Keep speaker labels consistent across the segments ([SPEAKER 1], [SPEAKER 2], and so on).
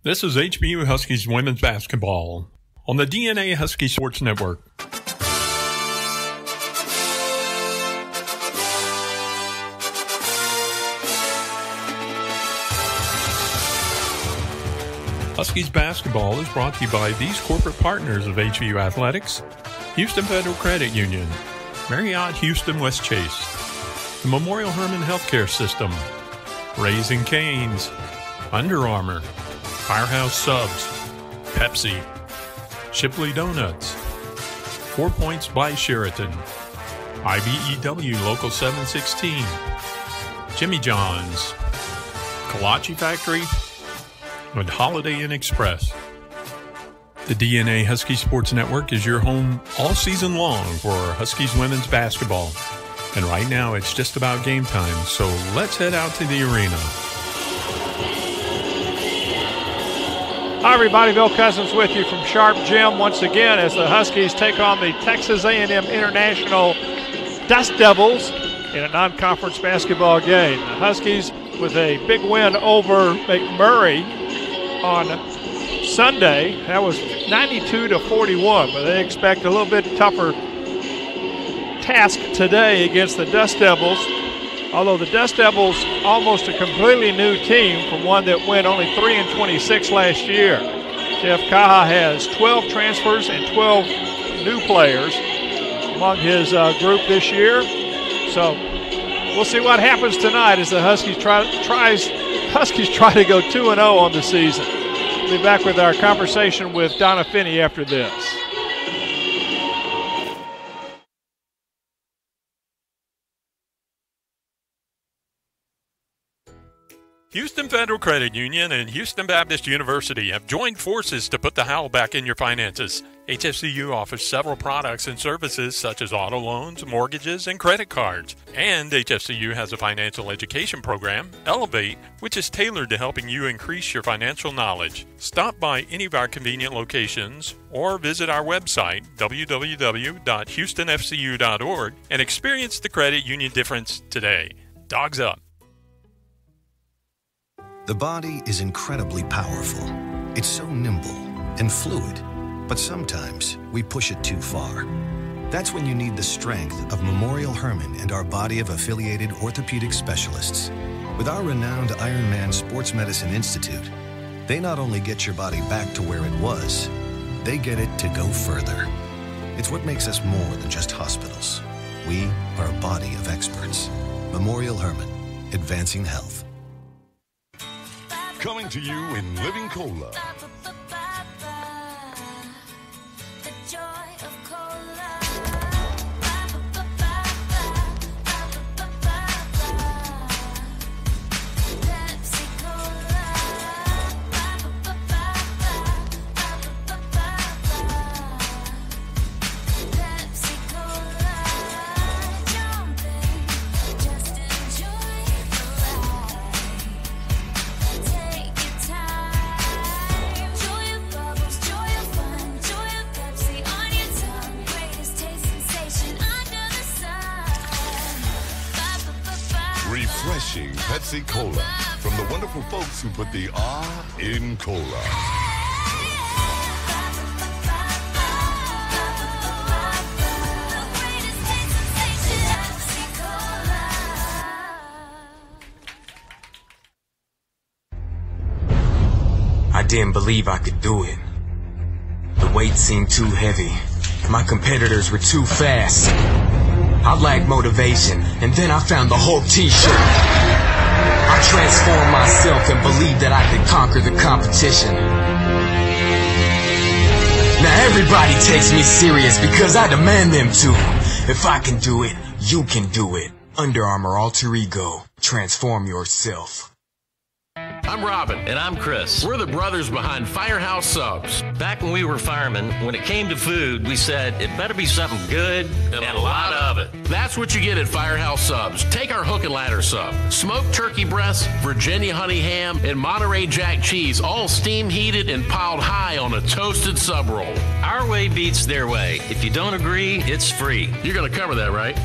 [SPEAKER 1] This is HBU Huskies women's basketball on the DNA Husky Sports Network. Huskies basketball is brought to you by these corporate partners of HBU Athletics: Houston Federal Credit Union, Marriott Houston West Chase, the Memorial Hermann Healthcare System, Raising Cane's, Under Armour, Firehouse Subs, Pepsi, Shipley Donuts, 4 Points by Sheraton, IBEW Local 716, Jimmy John's, Kolache Factory, and Holiday Inn Express. The DNA Husky Sports Network is your home all season long for Huskies women's basketball. And right now it's just about game time, so let's head out to the arena.
[SPEAKER 2] Hi everybody, Bill Cousins with you from Sharp Gym once again as the Huskies take on the Texas A&M International DustDevils in a non-conference basketball game. The Huskies with a big win over McMurray on Sunday. That was 92-41, but they expect a little bit tougher task today against the DustDevils. Although the DustDevils, almost a completely new team from one that went only 3-26 last year. Jeff Kaha has 12 transfers and 12 new players among his group this year. So we'll see what happens tonight as the Huskies try to go 2-0 on the season. We'll be back with our conversation with Donna Finney after this.
[SPEAKER 1] Houston Federal Credit Union and Houston Baptist University have joined forces to put the howl back in your finances. HFCU offers several products and services such as auto loans, mortgages, and credit cards. And HFCU has a financial education program, Elevate, which is tailored to helping you increase your financial knowledge. Stop by any of our convenient locations or visit our website, www.houstonfcu.org, and experience the credit union difference today. Dogs up.
[SPEAKER 3] The body is incredibly powerful. It's so nimble and fluid, but sometimes we push it too far. That's when you need the strength of Memorial Hermann and our body of affiliated orthopedic specialists. With our renowned Ironman Sports Medicine Institute, they not only get your body back to where it was, they get it to go further. It's what makes us more than just hospitals. We are a body of experts. Memorial Hermann, advancing health.
[SPEAKER 4] Coming to you in Living Cola. Refreshing Pepsi Cola from the wonderful folks who put the R in cola.
[SPEAKER 5] I didn't believe I could do it. The weight seemed too heavy. My competitors were too fast. I lacked motivation, and then I found the whole t-shirt. I transformed myself and believed that I could conquer the competition. Now everybody takes me serious because I demand them to. If I can do it, you can do it. Under Armour Alter Ego. Transform yourself.
[SPEAKER 6] I'm Robin.
[SPEAKER 7] And I'm Chris.
[SPEAKER 6] We're the brothers behind Firehouse Subs.
[SPEAKER 7] Back when we were firemen, when it came to food, we said it better be something good and a lot of it.
[SPEAKER 6] That's what you get at Firehouse Subs. Take our hook and ladder sub. Smoked turkey breasts, Virginia honey ham, and Monterey Jack cheese, all steam heated and piled high on a toasted sub roll.
[SPEAKER 7] Our way beats their way. If you don't agree, it's free.
[SPEAKER 6] You're going to cover that, right?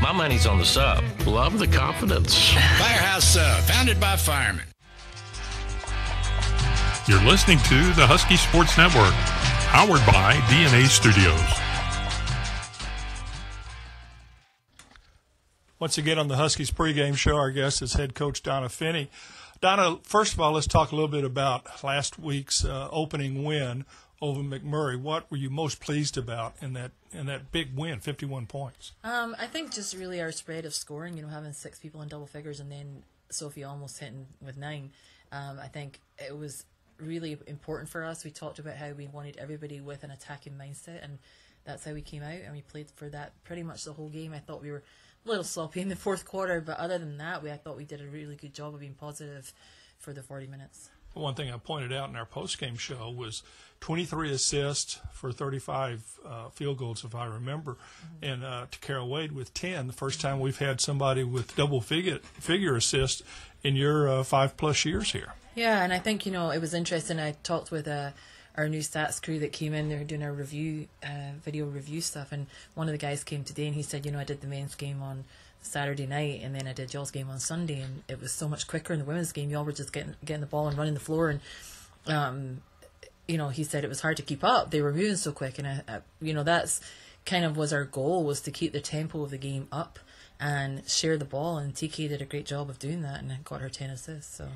[SPEAKER 7] My money's on the sub.
[SPEAKER 6] Love the confidence.
[SPEAKER 8] Firehouse Sub, founded by firemen.
[SPEAKER 1] You're listening to the Husky Sports Network, powered by DNA Studios.
[SPEAKER 2] Once again on the Huskies pregame show, our guest is head coach Donna Finney. Donna, first of all, let's talk a little bit about last week's opening win over McMurray. What were you most pleased about in that big win, 51 points?
[SPEAKER 8] I think just really our spread of scoring, having 6 people in double figures and then Sophie almost hitting with 9. I think it was really important for us. We talked about how we wanted everybody with an attacking mindset, and that's how we came out, and we played for that pretty much the whole game. I thought we were a little sloppy in the fourth quarter, but other than that, I thought we did a really good job of being positive for the 40 minutes. One
[SPEAKER 2] thing I pointed out in our postgame show was 23 assists for 35 field goals, if I remember, and Takara Wade with 10. The first time we've had somebody with double figure assists in your 5+ years here.
[SPEAKER 8] Yeah, and I think, it was interesting. I talked with our new stats crew that came in. They were doing our review, video review stuff, and one of the guys came today and he said, I did the men's game on Saturday night, and then I did y'all's game on Sunday, and it was so much quicker in the women's game. Y'all were just getting the ball and running the floor, and he said it was hard to keep up. They were moving so quick, and that's kind of was our goal, was to keep the tempo of the game up and share the ball, and TK did a great job of doing that and got her 10 assists. So,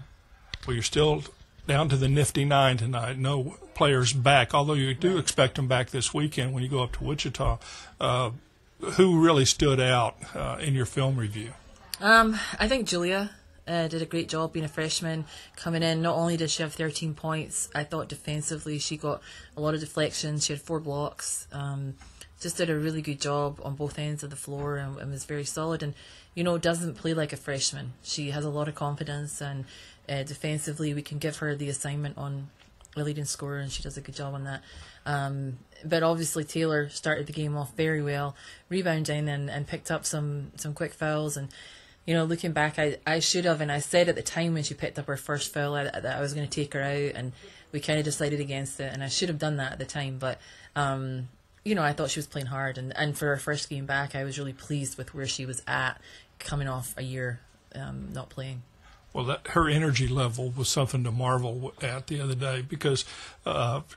[SPEAKER 2] well, you're still down to the nifty 9 tonight. No players back, although you do expect them back this weekend when you go up to Wichita. Who really stood out in your film review?
[SPEAKER 8] I think Julia did a great job being a freshman coming in. Not only did she have 13 points, I thought defensively she got a lot of deflections. She had 4 blocks. Just did a really good job on both ends of the floor and was very solid. And, doesn't play like a freshman. She has a lot of confidence, and defensively we can give her the assignment on a leading scorer, and she does a good job on that. But obviously Taylor started the game off very well, rebounding and picked up some quick fouls. And, looking back, I should have, and I said at the time when she picked up her first foul that I was going to take her out, and we kind of decided against it, and I should have done that at the time. But, I thought she was playing hard, and for her first game back, I was really pleased with where she was at, coming off a year not playing.
[SPEAKER 2] Well, her energy level was something to marvel at the other day, because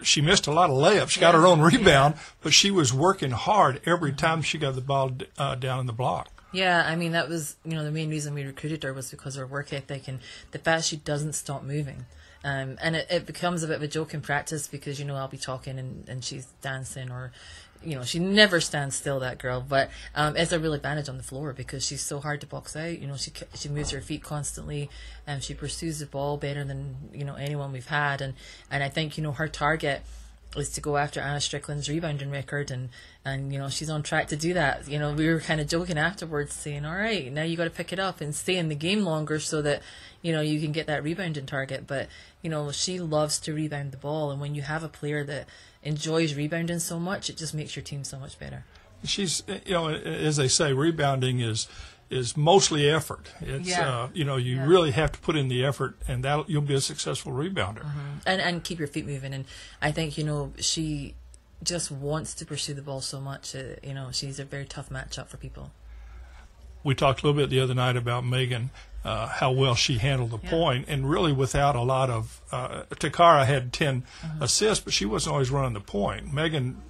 [SPEAKER 2] she missed a lot of layups. She got her own rebound, but she was working hard every time she got the ball down in the block.
[SPEAKER 8] Yeah, that was, the main reason we recruited her was because of her work ethic and the fact she doesn't stop moving. And it becomes a bit of a joke in practice because, I'll be talking and she's dancing, or, she never stands still, that girl. But it's a real advantage on the floor because she's so hard to box out. She moves her feet constantly, and she pursues the ball better than, anyone we've had. And I think, her target is to go after Anna Strickland's rebounding record, and she's on track to do that. We were kind of joking afterwards, saying, all right, now you got to pick it up and stay in the game longer so that you can get that rebounding target. But she loves to rebound the ball, and when you have a player that enjoys rebounding so much, it just makes your team so much better.
[SPEAKER 2] She's, as they say, rebounding is mostly effort. It's you really have to put in the effort, and that you'll be a successful rebounder.
[SPEAKER 8] And keep your feet moving. And I think she just wants to pursue the ball so much. She's a very tough matchup for people.
[SPEAKER 2] We talked a little bit the other night about Megan, how well she handled the point, and really without a lot of Takara had 10 assists, but she wasn't always running the point. Megan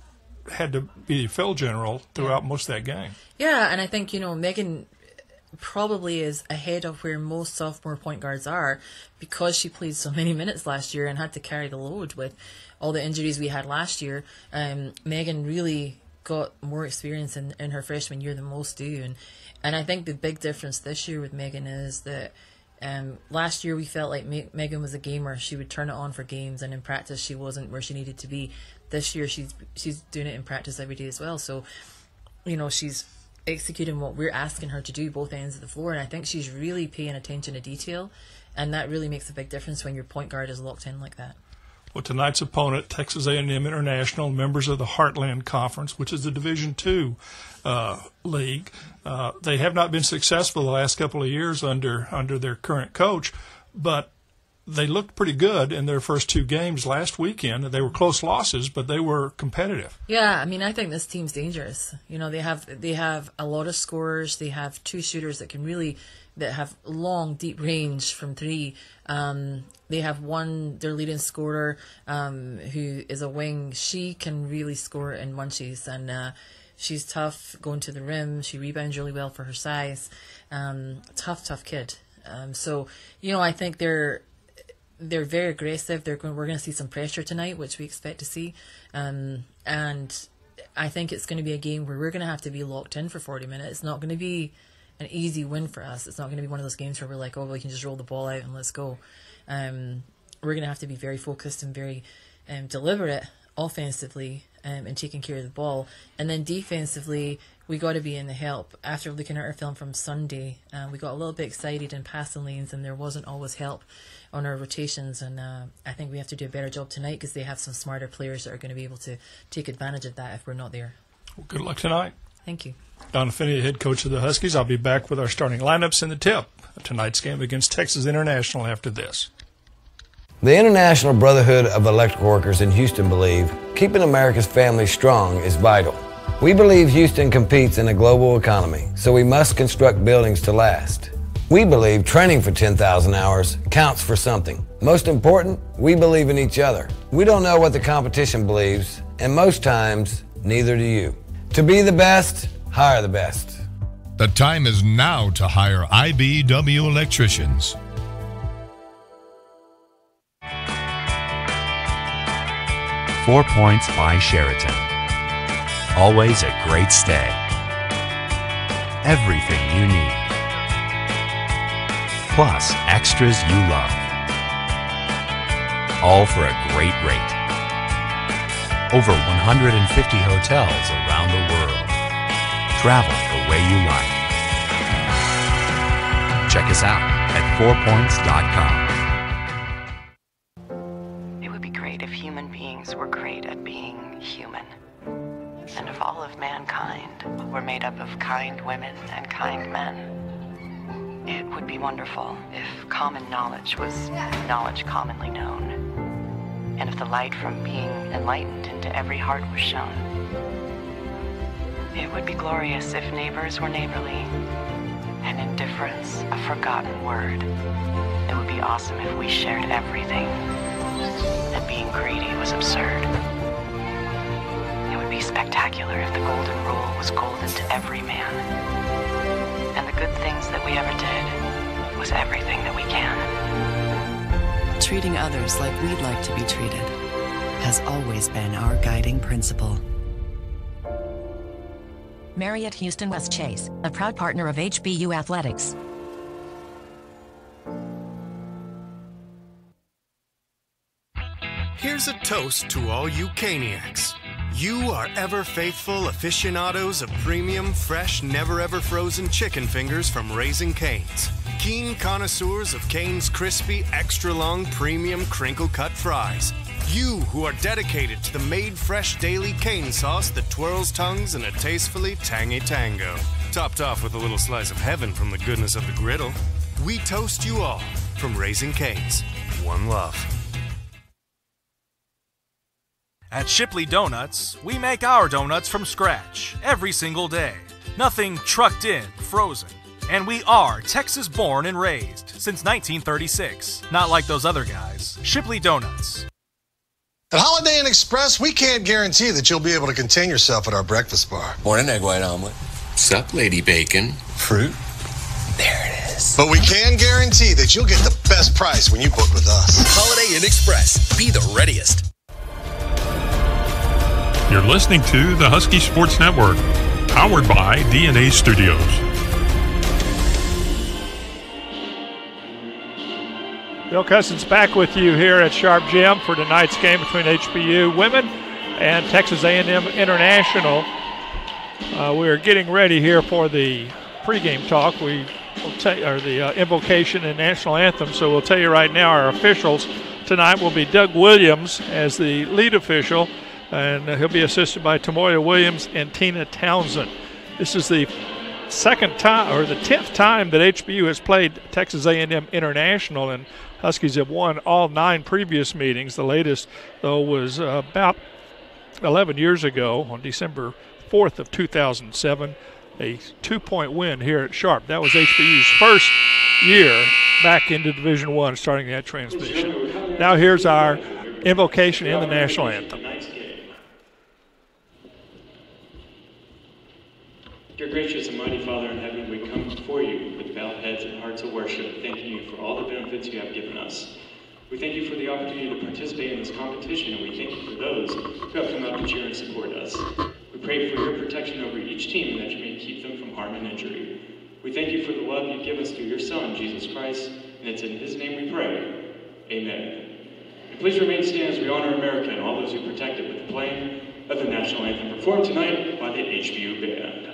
[SPEAKER 2] had to be field general throughout most of that game.
[SPEAKER 8] Yeah, and I think Megan probably is ahead of where most sophomore point guards are, because she played so many minutes last year and had to carry the load with all the injuries we had last year. Megan really got more experience in her freshman year than most do, and I think the big difference this year with Megan is that last year we felt like Megan was a gamer. She would turn it on for games, and in practice she wasn't where she needed to be. This year she's doing it in practice every day as well. So, she's executing what we're asking her to do, both ends of the floor, and I think she's really paying attention to detail, and that really makes a big difference when your point guard is locked in like that.
[SPEAKER 2] Well, tonight's opponent, Texas A&M International, members of the Heartland Conference, which is the Division II league. They have not been successful the last couple of years under their current coach, but they looked pretty good in their first 2 games last weekend. They were close losses, but they were competitive.
[SPEAKER 8] Yeah, I mean, I think this team's dangerous. You know, they have a lot of scorers. They have 2 shooters that have long, deep range from 3. They have their leading scorer, who is a wing. She can really score in munchies, and she's tough going to the rim. She rebounds really well for her size. Tough kid. So, you know, I think they're very aggressive. We're going to see some pressure tonight, which we expect to see. And I think it's going to be a game where we're going to have to be locked in for 40 minutes. It's not going to be an easy win for us. It's not going to be one of those games where we're like, oh, we can just roll the ball out and let's go. We're going to have to be very focused and very deliberate offensively and taking care of the ball. And then defensively, we got to be in the help. After looking at our film from Sunday, we got a little bit excited in passing lanes, and there wasn't always help on our rotations. And I think we have to do a better job tonight because they have some smarter players that are going to be able to take advantage of that if we're not there.
[SPEAKER 2] Well, good luck tonight.
[SPEAKER 8] Thank you.
[SPEAKER 2] Donna Finney, head coach of the Huskies. I'll be back with our starting lineups in the tip of tonight's game against Texas International after this.
[SPEAKER 9] The International Brotherhood of Electrical Workers in Houston believe keeping America's families strong is vital. We believe Houston competes in a global economy, so we must construct buildings to last. We believe training for 10,000 hours counts for something. Most important, we believe in each other. We don't know what the competition believes, and most times, neither do you. To be the best, hire the best.
[SPEAKER 10] The time is now to hire IBEW electricians.
[SPEAKER 11] Four Points by Sheraton. Always a great stay. Everything you need. Plus extras you love. All for a great rate. Over 150 hotels around the world. Travel the way you like. Check us out at 4points.com.
[SPEAKER 12] It would be great if human beings were great at being human. And if all of mankind were made up of kind women and kind men. It would be wonderful if common knowledge was knowledge commonly known. And if the light from being enlightened into every heart was shown. It would be glorious if neighbors were neighborly, and indifference a forgotten word. It would be awesome if we shared everything, and being greedy was absurd. It would be spectacular if the golden rule was golden to every man, and the good things that we ever did was everything that we can.
[SPEAKER 13] Treating others like we'd like to be treated has always been our guiding principle.
[SPEAKER 14] Marriott Houston West Chase, a proud partner of HBU Athletics.
[SPEAKER 15] Here's a toast to all you Caniacs. You are ever faithful aficionados of premium, fresh, never-ever frozen chicken fingers from Raising Cane's. Keen connoisseurs of Cane's crispy, extra-long, premium crinkle-cut fries. You who are dedicated to the made-fresh daily cane sauce that twirls tongues in a tastefully tangy tango. Topped off with a little slice of heaven from the goodness of the griddle. We toast you all from Raising Cane's. One love.
[SPEAKER 16] At Shipley Donuts, we make our donuts from scratch every single day. Nothing trucked in, frozen. And we are Texas born and raised since 1936. Not like those other guys. Shipley Donuts.
[SPEAKER 17] At Holiday Inn Express, we can't guarantee that you'll be able to contain yourself at our breakfast bar.
[SPEAKER 18] Morning, egg white omelet. Sup, Lady Bacon.
[SPEAKER 17] Fruit.
[SPEAKER 18] There it is.
[SPEAKER 17] But we can guarantee that you'll get the best price when you book with us.
[SPEAKER 18] Holiday Inn Express. Be the readiest.
[SPEAKER 1] You're listening to the Husky Sports Network, powered by DNA Studios.
[SPEAKER 2] Bill Cousins back with you here at Sharp Gym for tonight's game between HBU women and Texas A&M International. We are getting ready here for the pregame talk. We will the invocation and national anthem. So we'll tell you right now, our officials tonight will be Doug Williams as the lead official, and he'll be assisted by Tamoya Williams and Tina Townsend. This is the second time, or the 10th time that HBU has played Texas A&M International, and Huskies have won all 9 previous meetings. The latest, though, was about 11 years ago on December 4th of 2007, a 2-point win here at Sharp. That was HBU's first year back into Division I, starting that transmission. Now here's our invocation in the national anthem.
[SPEAKER 19] Dear gracious and mighty Father in heaven, we come before you with bowed heads and hearts of worship, thanking you for all the benefits you have given us. We thank you for the opportunity to participate in this competition, and we thank you for those who have come out to cheer and support us. We pray for your protection over each team, and that you may keep them from harm and injury. We thank you for the love you give us through your Son, Jesus Christ, and it's in his name we pray. Amen. And please remain standing as we honor America and all those who protect it with the playing of the national anthem performed tonight by the HBU Band.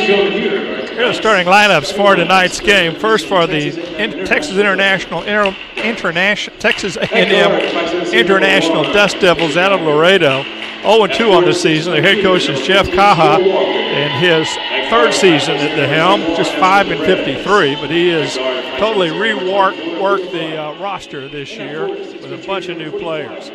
[SPEAKER 2] Here are the starting lineups for tonight's game. First for the Texas Texas A&M International DustDevils out of Laredo. 0-2 on the season. Their head coach is Jeff Kaha in his 3rd season at the helm, just 5-53, but he has totally reworked the roster this year with a bunch of new players.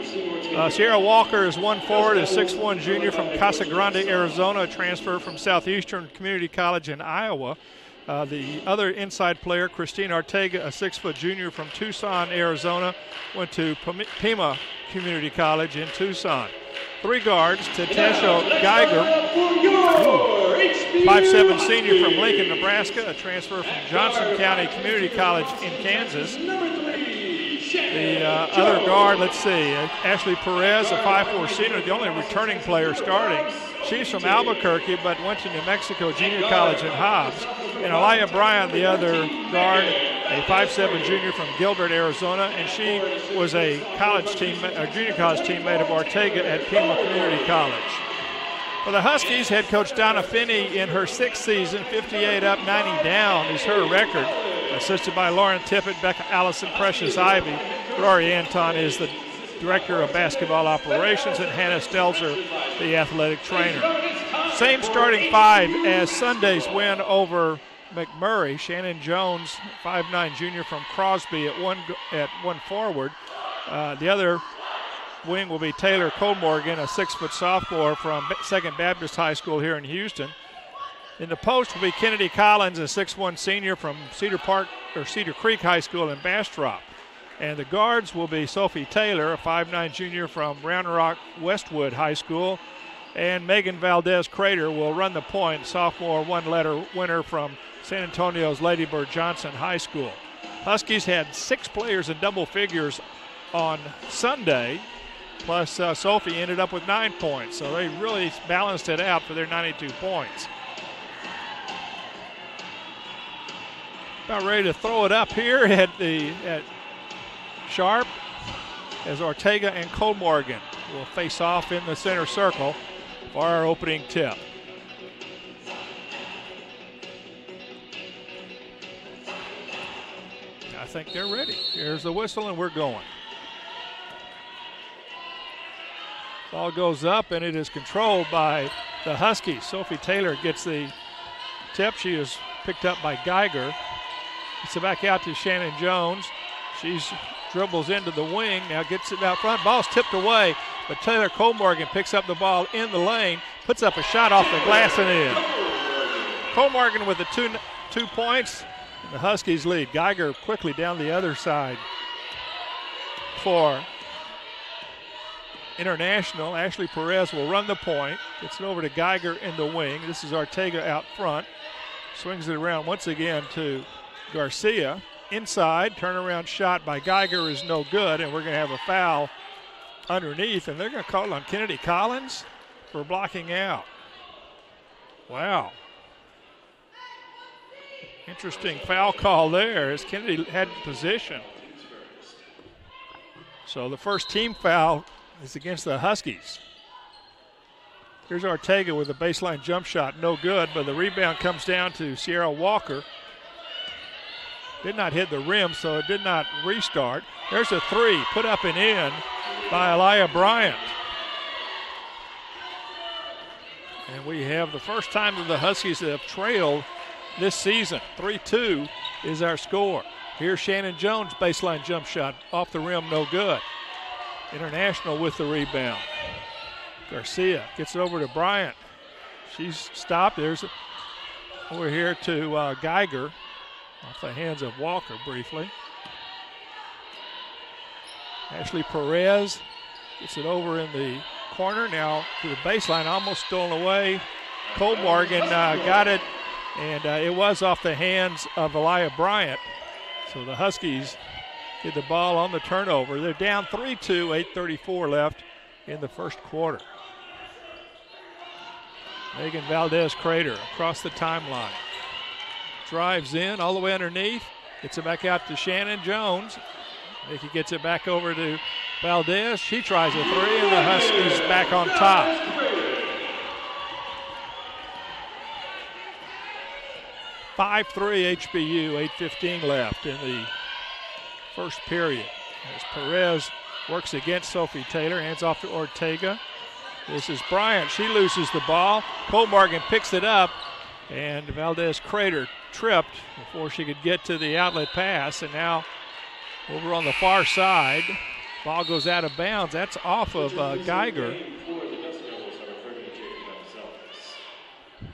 [SPEAKER 2] Sierra Walker is 1 forward, a 6'1" junior from Casa Grande, Arizona, a transfer from Southeastern Community College in Iowa. The other inside player, Christine Ortega, a 6-foot junior from Tucson, Arizona, went to Pima Community College in Tucson. 3 guards, Tetesha Geiger, 5'7" senior from Lincoln, Nebraska, a transfer from Johnson County Community College in Kansas. The other guard, let's see, Ashley Perez, a 5'4" senior, the only returning player starting. She's from Albuquerque, but went to New Mexico Junior College in Hobbs. And Aliyah Bryant, the other guard, a 5'7" junior from Gilbert, Arizona, and she was a junior college teammate of Ortega at Pima Community College. For the Huskies, head coach Donna Finney in her 6th season, 58 up, 90 down is her record. Assisted by Lauren Tippett, Becca Allison, Precious Ivy. Rory Anton is the director of basketball operations, and Hannah Stelzer, the athletic trainer. Same starting 5 as Sunday's win over McMurray. Shannon Jones, 5'9" junior from Crosby at one forward. The other wing will be Taylor Colmorgan, a 6-foot sophomore from Second Baptist High School here in Houston. In the post will be Kennedy Collins, a 6'1" senior from Cedar Creek High School in Bastrop. And the guards will be Sophie Taylor, a 5'9" junior from Round Rock Westwood High School. And Megan Valdez Crater will run the point, sophomore one-letter winner from San Antonio's Lady Bird Johnson High School. Huskies had 6 players in double figures on Sunday, plus Sophie ended up with 9 points. So they really balanced it out for their 92 points. About ready to throw it up here at Sharp as Ortega and Colmorgan will face off in the center circle for our opening tip. I think they're ready. Here's the whistle and we're going. Ball goes up and it is controlled by the Huskies. Sophie Taylor gets the tip. She is picked up by Geiger. It's back out to Shannon Jones. She dribbles into the wing, now gets it out front. Ball's tipped away, but Taylor Colmorgan picks up the ball in the lane, puts up a shot off the glass and in. Colmorgan with the two points, and the Huskies lead. Geiger quickly down the other side for International. Ashley Perez will run the point, gets it over to Geiger in the wing. This is Ortega out front, swings it around once again to Garcia. Inside, turnaround shot by Geiger is no good, and we're going to have a foul underneath, and they're going to call it on Kennedy Collins for blocking out. Wow. Interesting foul call there as Kennedy had position. So the first team foul is against the Huskies. Here's Ortega with a baseline jump shot, no good, but the rebound comes down to Sierra Walker. Did not hit the rim, so it did not restart. There's a three put up and in by Elia Bryant. And we have the first time that the Huskies have trailed this season. 3-2 is our score. Here's Shannon Jones, baseline jump shot, off the rim, no good. International with the rebound. Garcia gets it over to Bryant. She's stopped. There's over here to Geiger. Off the hands of Walker briefly. Ashley Perez gets it over in the corner now to the baseline, almost stolen away. Colmorgan got it, and it was off the hands of Elia Bryant. So the Huskies get the ball on the turnover. They're down 3-2, 8:34 left in the first quarter. Megan Valdez-Crater across the timeline. Drives in all the way underneath. Gets it back out to Shannon Jones. Nikki gets it back over to Valdez. She tries a three, and the Huskies back on top. (5-3) HBU, 8:15 left in the first period. As Perez works against Sophie Taylor, hands off to Ortega. This is Bryant. She loses the ball. Colmorgan picks it up, and Valdez-Crater tripped before she could get to the outlet pass, and now over on the far side, ball goes out of bounds. That's off of Geiger.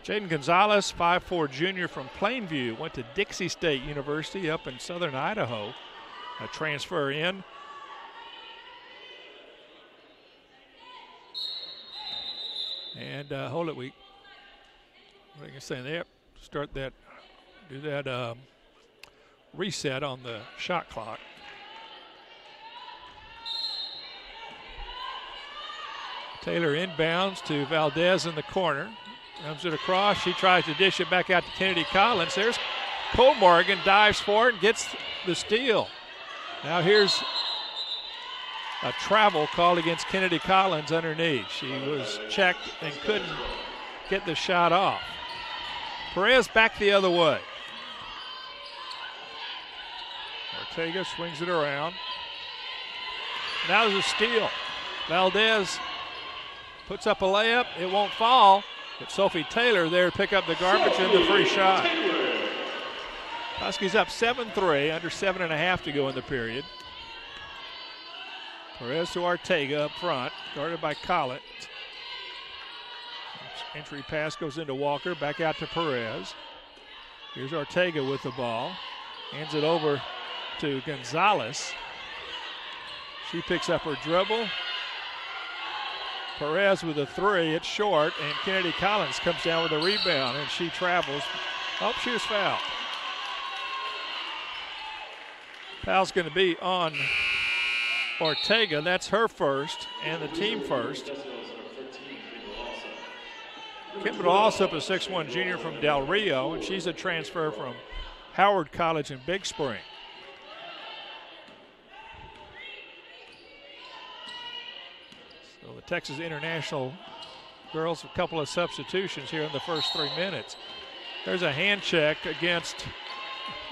[SPEAKER 2] Jaden Gonzalez, 5'4" junior from Plainview, went to Dixie State University up in southern Idaho. A transfer in. And hold it, what are you saying there? Start that, do that reset on the shot clock. Taylor inbounds to Valdez in the corner. Comes it across. She tries to dish it back out to Kennedy Collins. There's Colmorgan, dives for it and gets the steal. Now here's a travel called against Kennedy Collins underneath. She was checked and couldn't get the shot off. Perez back the other way. Ortega swings it around. Now there's a steal. Valdez puts up a layup. It won't fall. But Sophie Taylor there to pick up the garbage and the free shot. Huskies up 7-3, under 7.5 to go in the period. Perez to Ortega up front, guarded by Collett. Entry pass goes into Walker, back out to Perez. Here's Ortega with the ball. Hands it over to Gonzalez. She picks up her dribble. Perez with a three, it's short, and Kennedy Collins comes down with a rebound, and she travels. Oh, she was fouled. Foul's going to be on Ortega. That's her first, and the team first. Kimberly Alsop, a 6'1" junior from Del Rio, and she's a transfer from Howard College in Big Spring. So the Texas International girls, a couple of substitutions here in the first 3 minutes. There's a hand check against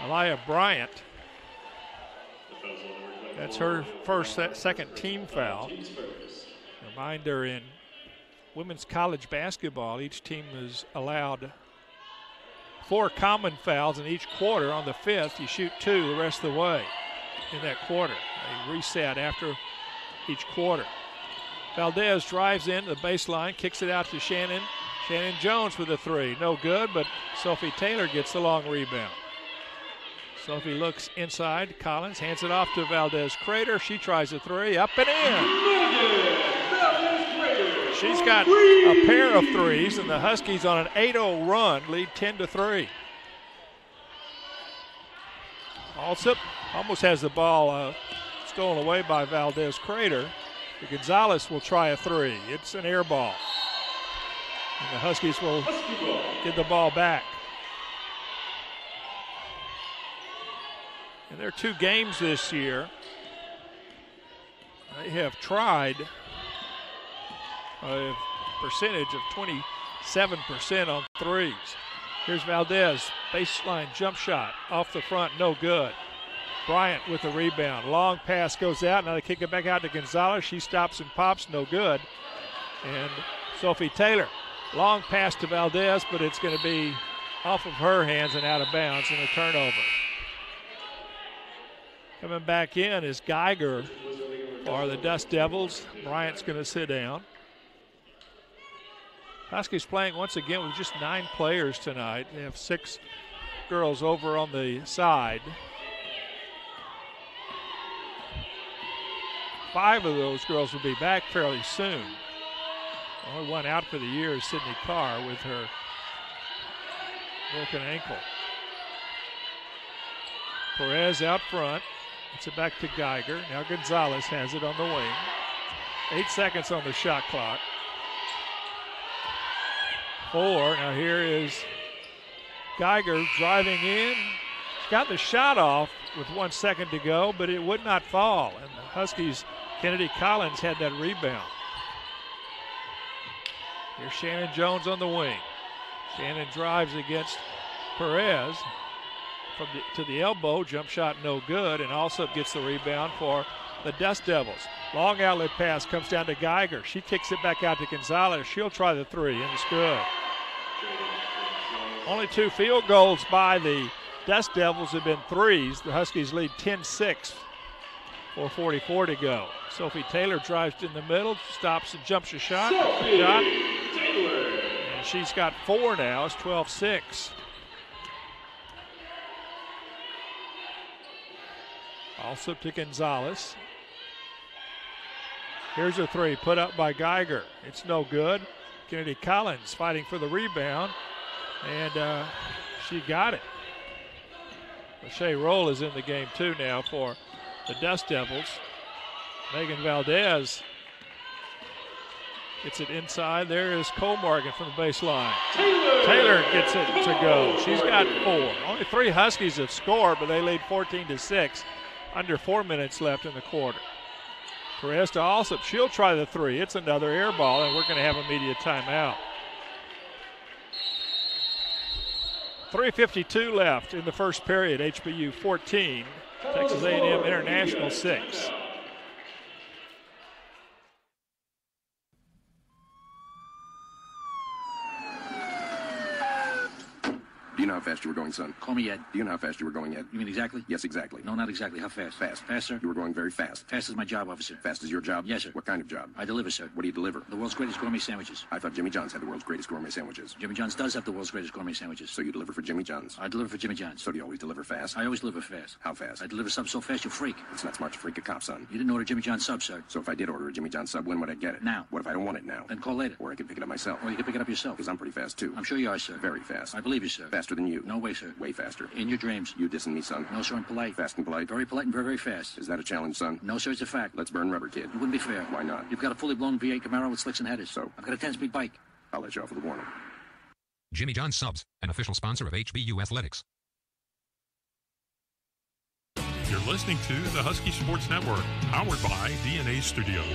[SPEAKER 2] Elia Bryant. That's her second team foul. Reminder, in women's college basketball, each team is allowed 4 common fouls in each quarter. On the 5th, you shoot 2 the rest of the way in that quarter. They reset after each quarter. Valdez drives in the baseline, kicks it out to Shannon. Shannon Jones with a 3. No good, but Sophie Taylor gets the long rebound. Sophie looks inside. Collins hands it off to Valdez Crater. She tries a 3. Up and in. She's got a pair of 3s, and the Huskies on an 8-0 run lead 10-3. Alsop almost has the ball stolen away by Valdez Crater. Gonzalez will try a 3. It's an air ball. And the Huskies will get the ball back. In their 2 games this year, they have tried a percentage of 27% on 3s. Here's Valdez, baseline jump shot, off the front, no good. Bryant with the rebound. Long pass goes out. Now they kick it back out to Gonzalez. She stops and pops, no good. And Sophie Taylor, long pass to Valdez, but it's going to be off of her hands and out of bounds and a turnover. Coming back in is Geiger for the Dust Devils. Bryant's going to sit down. Huskies playing once again with just 9 players tonight. They have 6 girls over on the side. 5 of those girls will be back fairly soon. Only one out for the year is Sydney Carr with her broken ankle. Perez out front. It's it back to Geiger. Now Gonzalez has it on the wing. 8 seconds on the shot clock. 4. Now here is Geiger driving in. She's got the shot off with 1 second to go, but it would not fall. And the Huskies, Kennedy Collins had that rebound. Here's Shannon Jones on the wing. Shannon drives against Perez to the elbow. Jump shot no good, and also gets the rebound for the Dust Devils. Long outlet pass comes down to Geiger. She kicks it back out to Gonzalez. She'll try the 3, and it's good. Only 2 field goals by the Dust Devils have been 3s. The Huskies lead 10-6. 4:44 to go. Sophie Taylor drives in the middle, stops and jumps a shot. And she's got 4 now. It's 12-6. Also to Gonzalez. Here's a 3 put up by Geiger. It's no good. Kennedy Collins fighting for the rebound, and she got it. Lachey Roll is in the game too now for the Dust Devils. Megan Valdez gets it inside. There is Cole Morgan from the baseline. Taylor gets it to go. She's got 4. Only 3 Huskies have scored, but they lead 14-6. Under 4 minutes left in the quarter. Perez to Alsop. She'll try the 3. It's another air ball, and we're going to have a media timeout. 3:52 left in the first period. HBU 14, Texas A&M International 6.
[SPEAKER 20] Do you know how fast you were going, son?
[SPEAKER 21] Call me Ed.
[SPEAKER 20] Do you know how fast you were going, Ed?
[SPEAKER 21] You mean exactly?
[SPEAKER 20] Yes, exactly.
[SPEAKER 21] No, not exactly. How fast?
[SPEAKER 20] Fast.
[SPEAKER 21] Faster?
[SPEAKER 20] You were going very fast.
[SPEAKER 21] Fast is my job, officer.
[SPEAKER 20] Fast is your job?
[SPEAKER 21] Yes, sir.
[SPEAKER 20] What kind of job?
[SPEAKER 21] I deliver, sir.
[SPEAKER 20] What do you deliver?
[SPEAKER 21] The world's greatest gourmet sandwiches.
[SPEAKER 20] I thought Jimmy John's had the world's greatest gourmet sandwiches.
[SPEAKER 21] Jimmy John's does have the world's greatest gourmet sandwiches.
[SPEAKER 20] So you deliver for Jimmy John's?
[SPEAKER 21] I deliver for Jimmy John's.
[SPEAKER 20] So do you always deliver fast?
[SPEAKER 21] I always deliver fast.
[SPEAKER 20] How fast?
[SPEAKER 21] I deliver subs so fast you'll freak.
[SPEAKER 20] It's not smart to freak a cop, son.
[SPEAKER 21] You didn't order Jimmy John's sub, sir.
[SPEAKER 20] So if I did order a Jimmy John's sub, when would I get it?
[SPEAKER 21] Now.
[SPEAKER 20] What if I don't want it now?
[SPEAKER 21] Then call later.
[SPEAKER 20] Or I could pick it up myself.
[SPEAKER 21] Or you can pick it up yourself.
[SPEAKER 20] Because I'm pretty fast, too.
[SPEAKER 21] I'm sure you are, sir.
[SPEAKER 20] Very fast.
[SPEAKER 21] I believe you, sir.
[SPEAKER 20] Faster than you.
[SPEAKER 21] No way, sir.
[SPEAKER 20] Way faster.
[SPEAKER 21] In your dreams.
[SPEAKER 20] You dissing me, son?
[SPEAKER 21] No, sir, I'm polite.
[SPEAKER 20] Fast and polite?
[SPEAKER 21] Very polite and very, very fast.
[SPEAKER 20] Is that a challenge, son?
[SPEAKER 21] No, sir, it's a fact.
[SPEAKER 20] Let's burn rubber, kid.
[SPEAKER 21] It wouldn't be fair.
[SPEAKER 20] Why not?
[SPEAKER 21] You've got a fully blown V8 Camaro with slicks and headers.
[SPEAKER 20] So?
[SPEAKER 21] I've got a 10-speed bike.
[SPEAKER 20] I'll let you off with a warning.
[SPEAKER 22] Jimmy John's Subs, an official sponsor of HBU Athletics.
[SPEAKER 1] You're listening to the Husky Sports Network, powered by DNA Studios.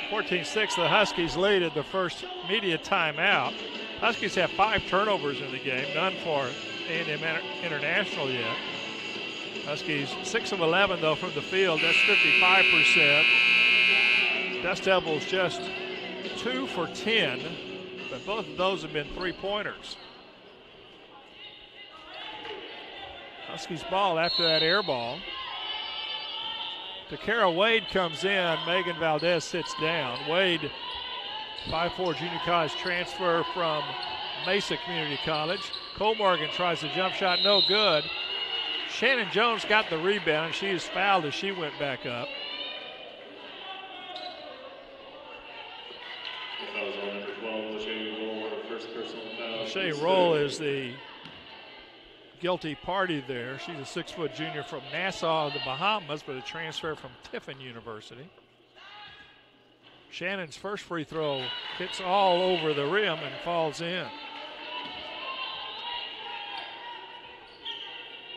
[SPEAKER 2] 14-6, the Huskies lead at the first media timeout. Huskies have 5 turnovers in the game, none for A&M International yet. Huskies 6 of 11 though from the field, that's 55%. Dust Devils just 2 for 10, but both of those have been three-pointers. Huskies ball after that air ball. Takara Wade comes in. Megan Valdez sits down. Wade, 5'4" junior college transfer from Mesa Community College. Cole Morgan tries the jump shot, no good. Shannon Jones got the rebound. She is fouled as she went back up. Shea Roll is the guilty party there. She's a 6' junior from Nassau, the Bahamas, but a transfer from Tiffin University. Shannon's first free throw hits all over the rim and falls in.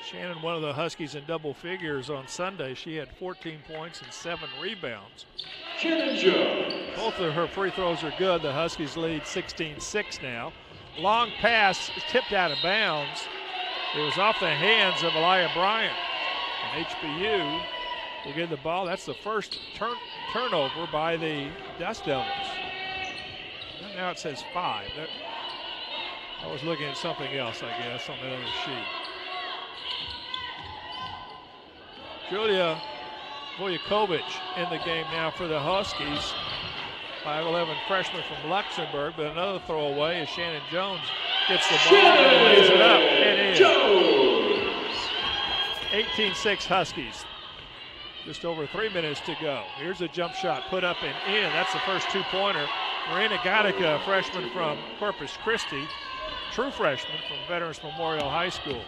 [SPEAKER 2] Shannon, one of the Huskies in double figures on Sunday. She had 14 points and 7 rebounds.
[SPEAKER 19] Shannon Jones.
[SPEAKER 2] Both of her free throws are good. The Huskies lead 16-6 now. Long pass tipped out of bounds. It was off the hands of Elia Bryant. And HBU will get the ball. That's the first turnover by the Dust Devils. And now it says 5. I was looking at something else, I guess, on that other sheet. Julia Vujakovic in the game now for the Huskies. 5'11" freshman from Luxembourg, but another throwaway as Shannon Jones gets the ball and lays it up and in. 18-6 Huskies. Just over 3 minutes to go. Here's a jump shot put up and in. That's the first two-pointer. Marina Gatica, a freshman from Corpus Christi, true freshman from Veterans Memorial High School.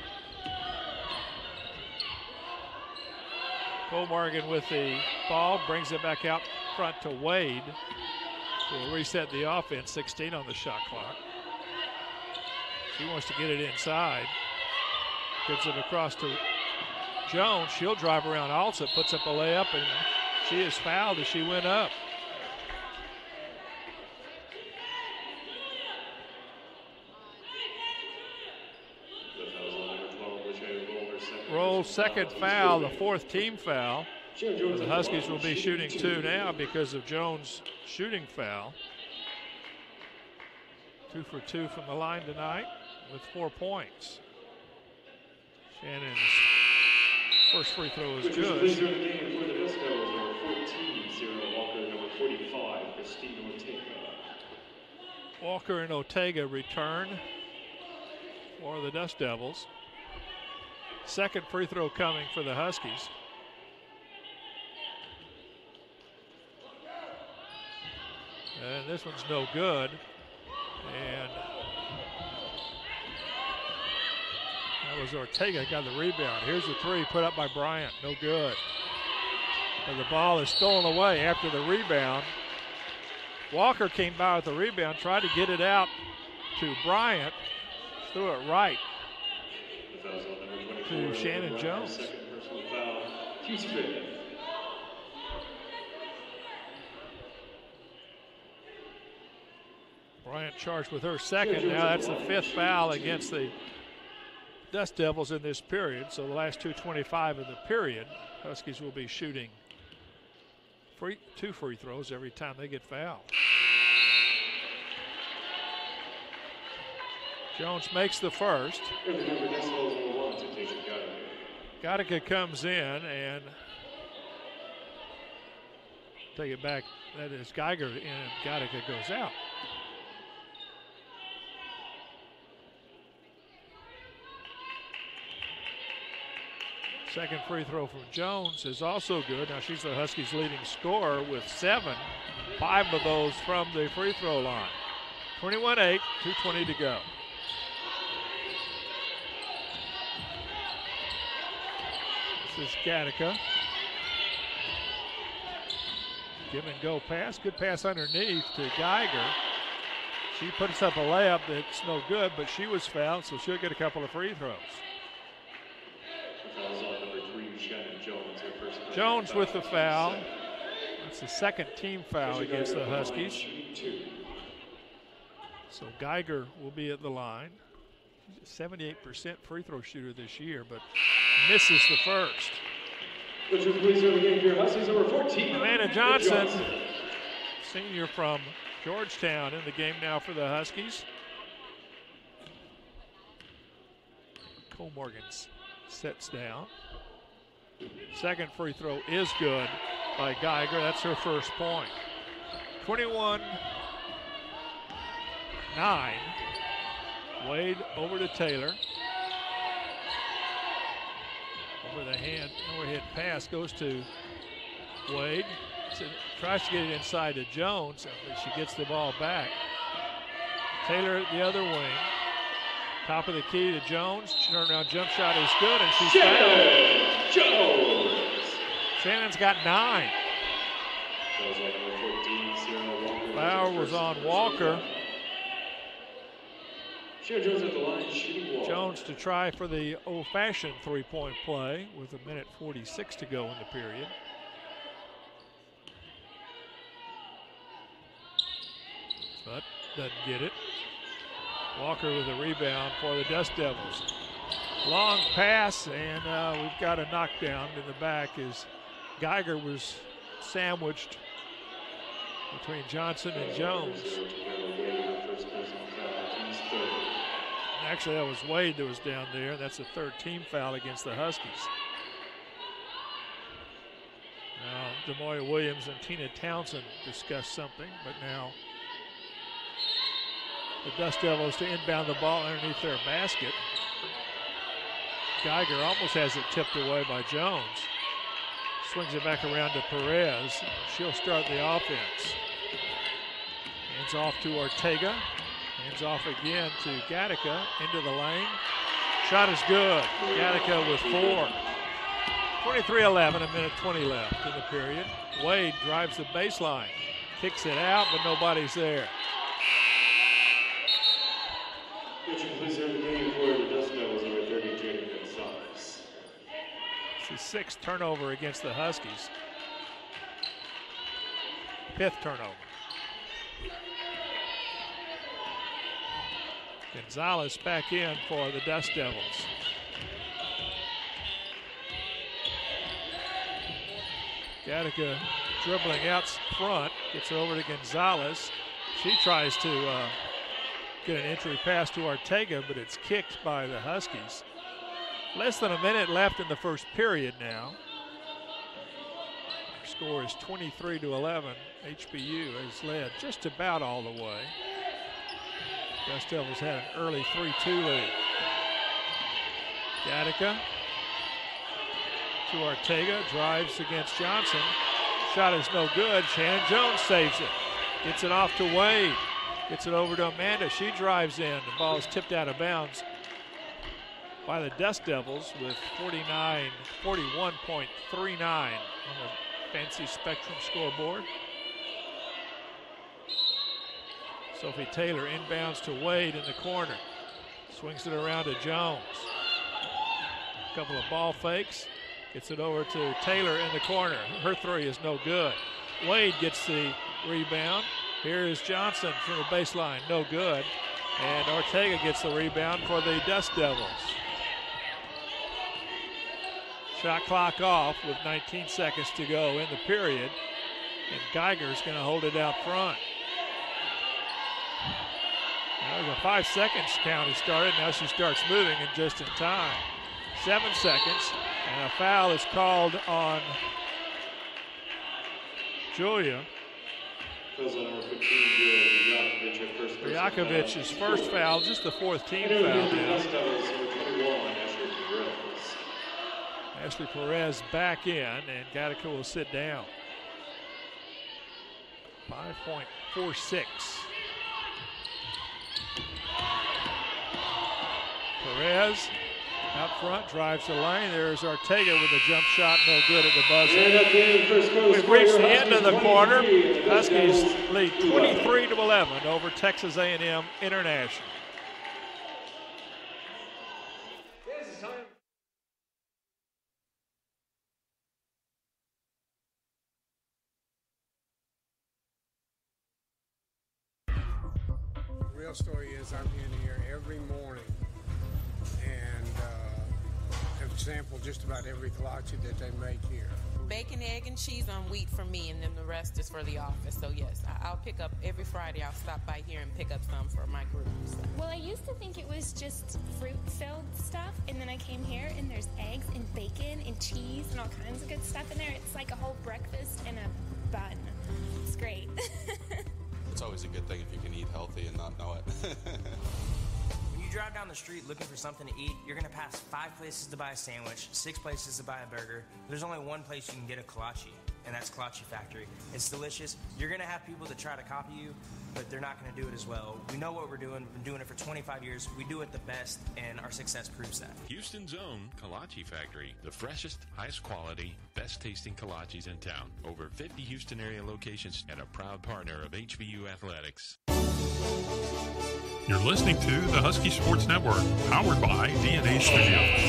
[SPEAKER 2] Cole Morgan with the ball, brings it back out front to Wade. Will reset the offense, 16 on the shot clock. She wants to get it inside. Gets it across to Jones. She'll drive around Alsa, puts up a layup, and she is fouled as she went up. Roll's second foul, the fourth team foul. The Huskies will be shooting 2 now because of Jones' shooting foul. 2 for 2 from the line tonight with 4 points. Shannon's first free throw is good. Walker and Ortega return for the Dust Devils. Second free throw coming for the Huskies. And this one's no good. And that was Ortega got the rebound. Here's the three put up by Bryant. No good. And the ball is stolen away after the rebound. Walker came by with the rebound, tried to get it out to Bryant. Threw it right to Shannon Jones.
[SPEAKER 19] Second personal foul, Houston.
[SPEAKER 2] Bryant charged with her second. Now that's the 5th foul against the Dust Devils in this period. So the last 2:25 of the period, Huskies will be shooting 2 free throws every time they get fouled. Jones makes the first. Gatica comes in and take it back. That is Geiger and Gatica goes out. Second free throw from Jones is also good. Now she's the Huskies' leading scorer with 7. 5 of those from the free throw line. 21-8, 2:20 to go. This is Gatica. Give and go pass. Good pass underneath to Geiger. She puts up a layup that's no good, but she was fouled, so she'll get a couple of free throws. Jones with the foul. That's the second team foul against the Huskies. So Geiger will be at the line. She's a 78% free throw shooter this year, but misses the first. Amanda Johnson, senior from Georgetown in the game now for the Huskies. Cole Morgan sits down. Second free throw is good by Geiger. That's her first point. 21-9. Wade over to Taylor. Overhead pass goes to Wade. Tries to get it inside to Jones. She gets the ball back. Taylor the other wing. Top of the key to Jones. Turnaround jump shot is good, and she's fouled.
[SPEAKER 19] Jones.
[SPEAKER 2] Shannon's got 9. Foul was on Walker.
[SPEAKER 19] Jones at the line, shooting wall.
[SPEAKER 2] Jones to try for the old-fashioned three-point play with 1:46 to go in the period. But doesn't get it. Walker with a rebound for the Dust Devils. Long pass, and we've got a knockdown in the back as Geiger was sandwiched between Johnson and Jones. Actually, that was Wade that was down there. That's a third team foul against the Huskies. Now, Demoya Williams and Tina Townsend discussed something, but now the Dust Devils to inbound the ball underneath their basket. Geiger almost has it tipped away by Jones. Swings it back around to Perez. She'll start the offense. Hands off to Ortega. Hands off again to Gattaca into the lane. Shot is good. Gattaca with 4. 23-11, 1:20 left in the period. Wade drives the baseline. Kicks it out, but nobody's there.
[SPEAKER 19] Which includes every game for the Dust Devils over 33 Gonzalez.
[SPEAKER 2] It's the 6th turnover against the Huskies. 5th turnover. Gonzalez back in for the Dust Devils. Gattaca dribbling out front, gets it over to Gonzalez. She tries to get an entry pass to Ortega, but it's kicked by the Huskies. Less than a minute left in the first period now. Our score is 23-11. HBU has led just about all the way. Dust Devils had an early 3-2 lead. Gattaca to Ortega, drives against Johnson. Shot is no good. Shannon Jones saves it. Gets it off to Wade. Gets it over to Amanda. She drives in. The ball is tipped out of bounds by the Dust Devils with 41.39 on the fancy Spectrum scoreboard. Sophie Taylor inbounds to Wade in the corner. Swings it around to Jones. A couple of ball fakes. Gets it over to Taylor in the corner. Her three is no good. Wade gets the rebound. Here is Johnson from the baseline, no good. And Ortega gets the rebound for the Dust Devils. Shot clock off with 19 seconds to go in the period. And Geiger's going to hold it out front. Now there's a 5 seconds count he started. Now she starts moving and just in time. 7 seconds. And a foul is called on Julia. Yakovic's first foul, just the 4th team foul now. Ashley Perez back in, and Gattaca will sit down. 5.46. Perez out front, drives the lane. There's Ortega with a jump shot, no good at the buzzer. We've reached the end of the quarter. Huskies lead 23-11 over Texas A&M International.
[SPEAKER 3] The real story is I'm in here every morning and have could sample just about every kolache that they make here.
[SPEAKER 4] Bacon, egg, and cheese on wheat for me, and then the rest is for the office. So yes, I'll pick up every Friday. I'll stop by here and pick up some for my group. So.
[SPEAKER 23] Well, I used to think it was just fruit-filled stuff, and then I came here, and there's eggs and bacon and cheese and all kinds of good stuff in there. It's like a whole breakfast in a bun. It's great.
[SPEAKER 24] It's always a good thing if you can eat healthy and not know it.
[SPEAKER 25] When you drive down the street looking for something to eat, you're going to pass 5 places to buy a sandwich, 6 places to buy a burger. There's only one place you can get a kolache, and that's Kolache Factory. It's delicious. You're going to have people that try to copy you, but they're not going to do it as well. We know what we're doing. We've been doing it for 25 years. We do it the best, and our success proves that.
[SPEAKER 26] Houston's own Kolache Factory, the freshest, highest quality, best tasting kolaches in town. Over 50 Houston area locations and a proud partner of HBU Athletics.
[SPEAKER 1] You're listening to the Husky Sports Network, powered by DNA Studios.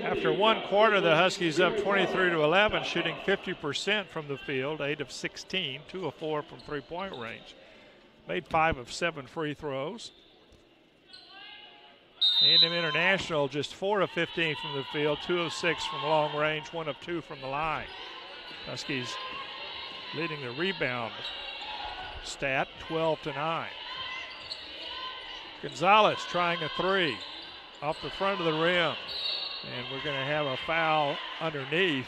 [SPEAKER 2] After one quarter, the Huskies up 23-11, shooting 50% from the field, 8 of 16, 2 of 4 from three-point range. Made 5 of 7 free throws. A&M International just 4 of 15 from the field, 2 of 6 from long range, 1 of 2 from the line. Huskies leading the rebound stat, 12-9. Gonzalez trying a three off the front of the rim, and we're going to have a foul underneath.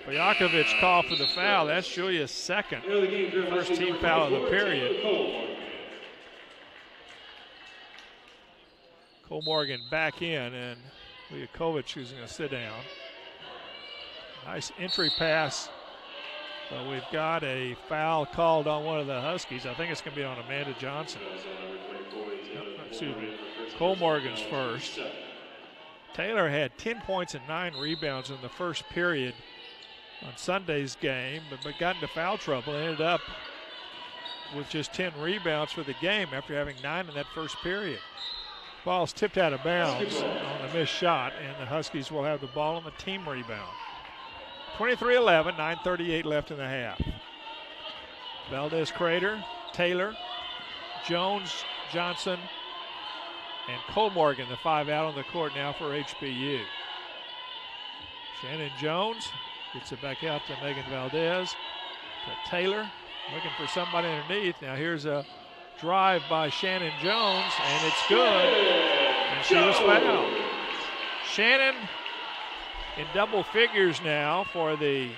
[SPEAKER 2] Vojakovic called for the foul. That's Julia's second, first team foul of the period. Cole Morgan back in, and Vojakovic who's going to sit down. Nice entry pass, but we've got a foul called on one of the Huskies. I think it's going to be on Amanda Johnson. Excuse me, Cole Morgan's first. Taylor had 10 points and 9 rebounds in the first period on Sunday's game, but got into foul trouble and ended up with just 10 rebounds for the game after having 9 in that first period. Ball's tipped out of bounds on the missed shot, and the Huskies will have the ball on the team rebound. 23-11, 9:38 left in the half. Valdez Crater, Taylor, Jones, Johnson, and Cole Morgan, the 5 out on the court now for HBU. Shannon Jones gets it back out to Megan Valdez. To Taylor, looking for somebody underneath. Now here's a drive by Shannon Jones, and it's good. And she was fouled. Shannon in double figures now for the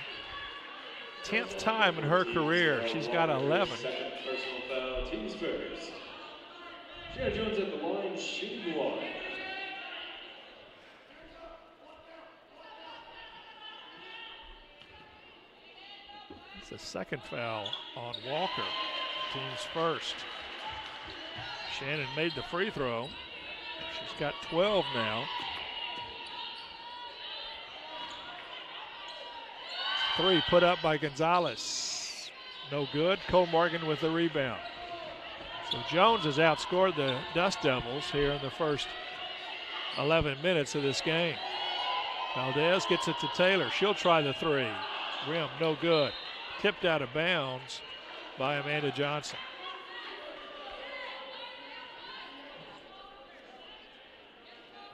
[SPEAKER 2] 10th time in her career. She's got 11.
[SPEAKER 19] Second personal foul, teams first. Shannon Jones at the line, shooting one.
[SPEAKER 2] It's the second foul on Walker, team's first. Shannon made the free throw. She's got 12 now. 3 put up by Gonzalez. No good. Cole Morgan with the rebound. So Jones has outscored the DustDevils here in the first 11 minutes of this game. Valdez gets it to Taylor. She'll try the 3. Rim, no good. Tipped out of bounds by Amanda Johnson.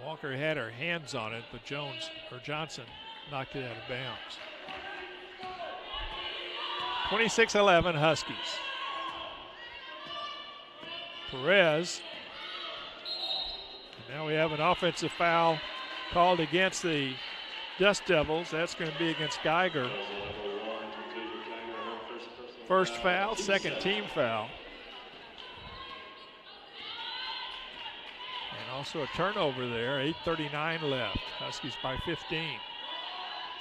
[SPEAKER 2] Walker had her hands on it, but Johnson knocked it out of bounds. 26-11 Huskies. Perez. And now we have an offensive foul called against the DustDevils. That's going to be against Geiger. First foul, second team foul. And also a turnover there, 8:39 left. Huskies by 15.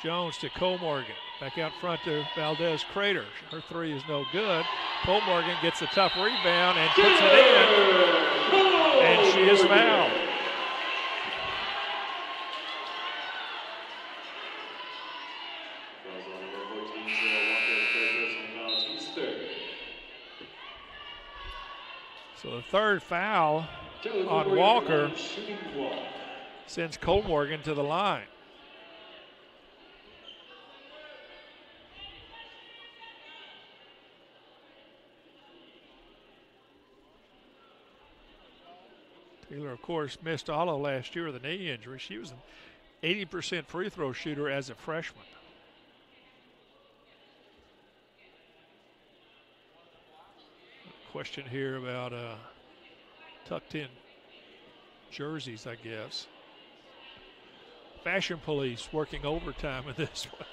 [SPEAKER 2] Jones to Cole Morgan. Back out front to Valdez Crater. Her 3 is no good. Cole Morgan gets a tough rebound and puts it in. And she is fouled. So the third foul on Walker sends Cole Morgan to the line. Taylor, of course, missed all of last year with a knee injury. She was an 80% free throw shooter as a freshman. Question here about tucked in jerseys, I guess. Fashion Police working overtime in this one.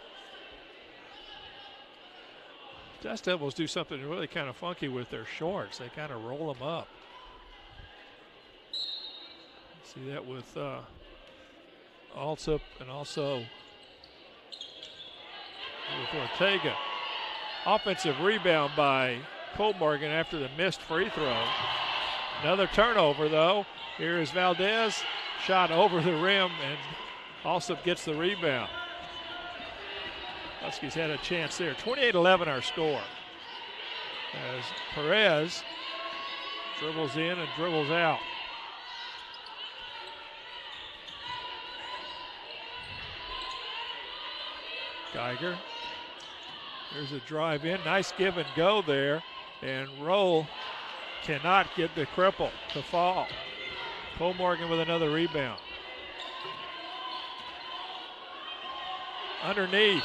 [SPEAKER 2] DustDevils do something really kind of funky with their shorts. They kind of roll them up. See that with Alsop and also with Ortega. Offensive rebound by Colmorgan after the missed free throw. Another turnover, though. Here is Valdez. Shot over the rim, and Alsop gets the rebound. Huskies had a chance there. 28-11 our score. As Perez dribbles in and dribbles out. Geiger. There's a drive in. Nice give and go there. And Roll cannot get the cripple to fall. Colmorgan with another rebound. Underneath,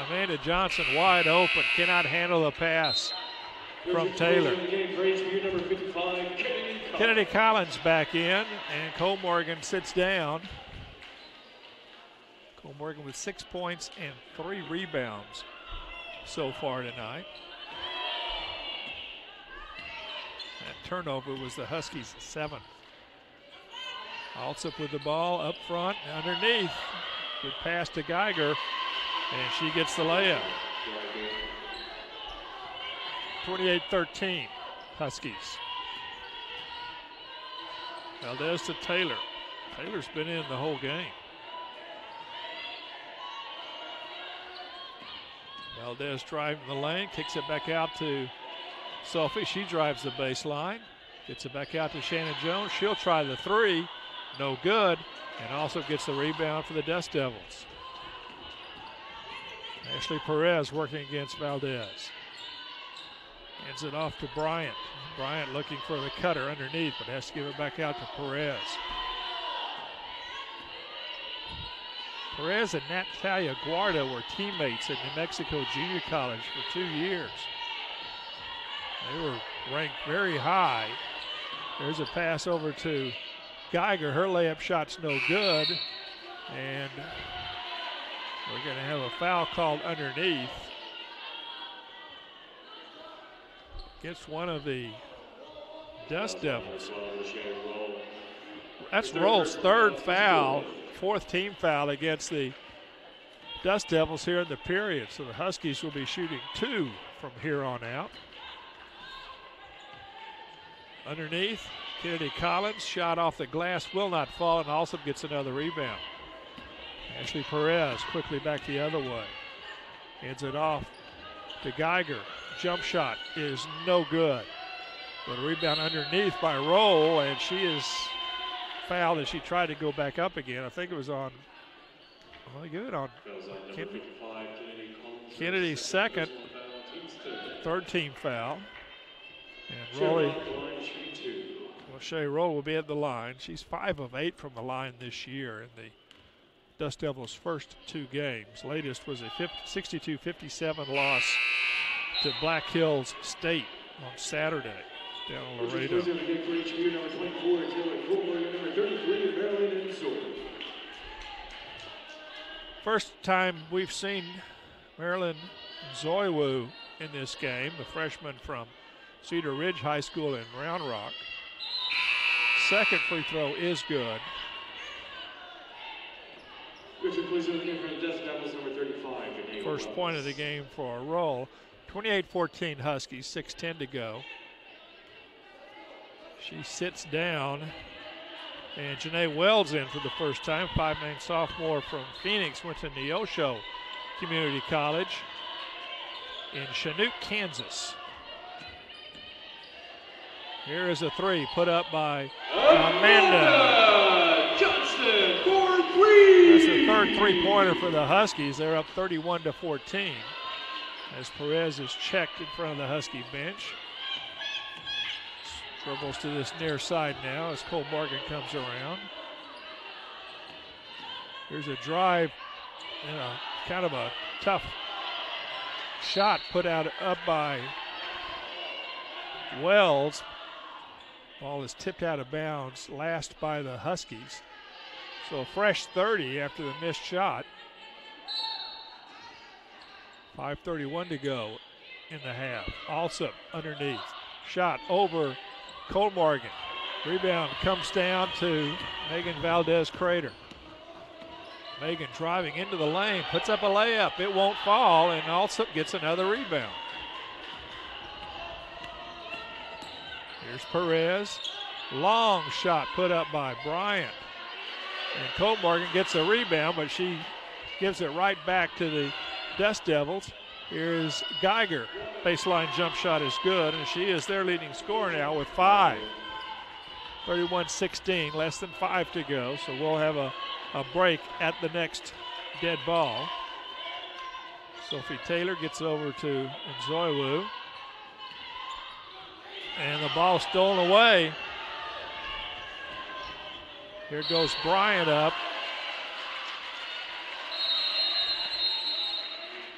[SPEAKER 2] Amanda Johnson wide open. Cannot handle the pass from Taylor. Kennedy Collins back in, and Colmorgan sits down. Colmorgan with 6 points and 3 rebounds so far tonight. That turnover was the Huskies' 7th. Alsop with the ball up front, underneath. Good pass to Geiger, and she gets the layup. 28-13, Huskies. Valdez to Taylor. Taylor's been in the whole game. Valdez driving the lane, kicks it back out to Sophie. She drives the baseline, gets it back out to Shannon Jones. She'll try the three, no good, and also gets the rebound for the DustDevils. Ashley Perez working against Valdez. Hands it off to Bryant. Bryant looking for the cutter underneath, but has to give it back out to Perez. Perez and Natalia Guarda were teammates at New Mexico Junior College for 2 years. They were ranked very high. There's a pass over to Geiger. Her layup shot's no good. And we're going to have a foul called underneath against one of the DustDevils. That's Roll's third foul, fourth team foul against the DustDevils here in the period. So the Huskies will be shooting 2 from here on out. Underneath, Kennedy Collins, shot off the glass, will not fall, and also gets another rebound. Ashley Perez quickly back the other way. Hands it off to Geiger. Jump shot is no good. But a rebound underneath by Roll, and she is fouled as she tried to go back up again. I think it was on, well, good on Kennedy's second, third team foul. And Rolly, O'Shea Roll will be at the line. She's 5 of 8 from the line this year in the DustDevils' first 2 games. Latest was a 62-57 loss to Black Hills State on Saturday down in Laredo. First time we've seen Marilyn Zoiwu in this game, the freshman from Cedar Ridge High School in Round Rock. Second free throw is good. First point of the game for a Roll. 28-14 Huskies, 6:10 to go. She sits down, and Janae Wells in for the first time. 5'9" sophomore from Phoenix, went to Neosho Community College in Chinook, Kansas. Here is a three put up by Amanda
[SPEAKER 5] Johnson for 3.
[SPEAKER 2] That's the third three-pointer for the Huskies. They're up 31-14 as Perez is checked in front of the Husky bench. Dribbles to this near side now as Cole Morgan comes around. Here's a drive and a kind of a tough shot put out up by Wells. Ball is tipped out of bounds, last by the Huskies. So a fresh 30 after the missed shot. 5:31 to go in the half. Also underneath. Shot over Cole Morgan. Rebound comes down to Megan Valdez-Crater. Megan driving into the lane, puts up a layup. It won't fall, and also gets another rebound. Here's Perez. Long shot put up by Bryant. And Cole Morgan gets a rebound, but she gives it right back to the Dust Devils. Here's Geiger. Baseline jump shot is good, and she is their leading scorer now with 5. 31-16, less than 5 to go, so we'll have a break at the next dead ball. Sophie Taylor gets over to Nzoiwu. And the ball stolen away. Here goes Bryant up.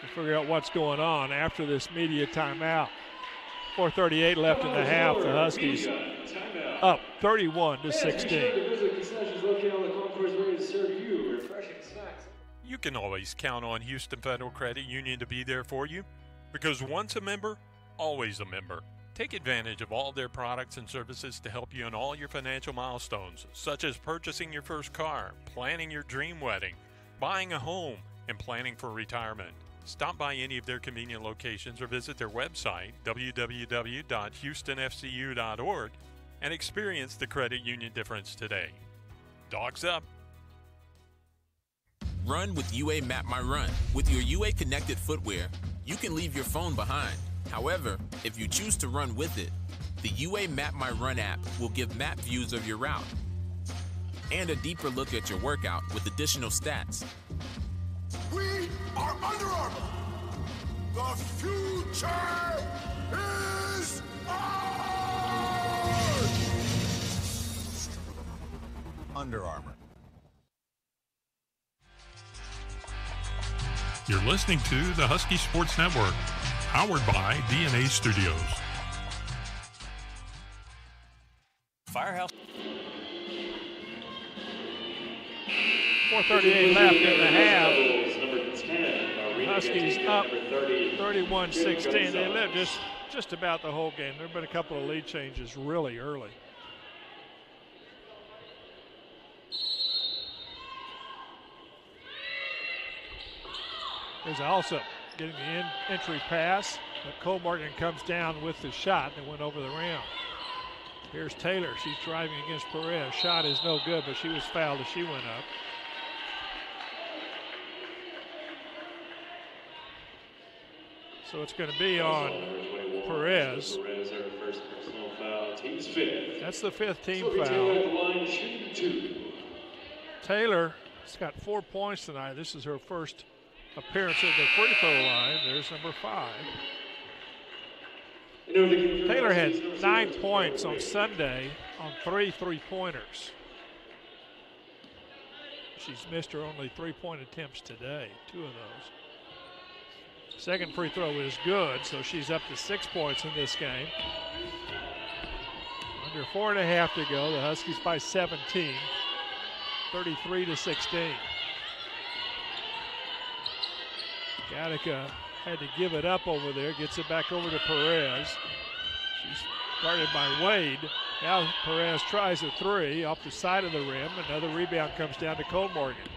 [SPEAKER 2] We'll figure out what's going on after this media timeout. 4:38 left in the half. The Huskies up 31-16.
[SPEAKER 1] You can always count on Houston Federal Credit Union to be there for you, because once a member, always a member. Take advantage of all their products and services to help you in all your financial milestones, such as purchasing your first car, planning your dream wedding, buying a home, and planning for retirement. Stop by any of their convenient locations or visit their website, www.houstonfcu.org, and experience the credit union difference today. Dogs up.
[SPEAKER 6] Run with UA Map My Run. With your UA connected footwear, you can leave your phone behind. However, if you choose to run with it, the UA Map My Run app will give map views of your route and a deeper look at your workout with additional stats.
[SPEAKER 5] We are Under Armour. The future is ours.
[SPEAKER 7] Under Armour.
[SPEAKER 1] You're listening to the Husky Sports Network, powered by DNA Studios.
[SPEAKER 16] Firehouse.
[SPEAKER 2] 4:38 left in the half.
[SPEAKER 19] Number 10,
[SPEAKER 2] Huskies up 31-16. They led just about the whole game. There have been a couple of lead changes really early. There's also getting the entry pass, but Cole Morgan comes down with the shot that went over the rim. Here's Taylor. She's driving against Perez. Shot is no good, but she was fouled as she went up. So it's going to be on Perez.
[SPEAKER 19] Perez, her first personal foul. Team's 5th.
[SPEAKER 2] That's the 5th team
[SPEAKER 19] Sophie
[SPEAKER 2] foul.
[SPEAKER 19] Taylor at the line, shooting 2.
[SPEAKER 2] Taylor has got 4 points tonight. This is her first appearance at the free throw line. There's number 5. Taylor had 9 points on Sunday on 3 3-pointers. She's missed her only 3-point attempts today, 2 of those. Second free throw is good, so she's up to 6 points in this game. Under 4.5 to go. The Huskies by 17, 33-16. Gattaca had to give it up over there, gets it back over to Perez. She's guarded by Wade. Now Perez tries a 3 off the side of the rim. Another rebound comes down to Cole Morgan.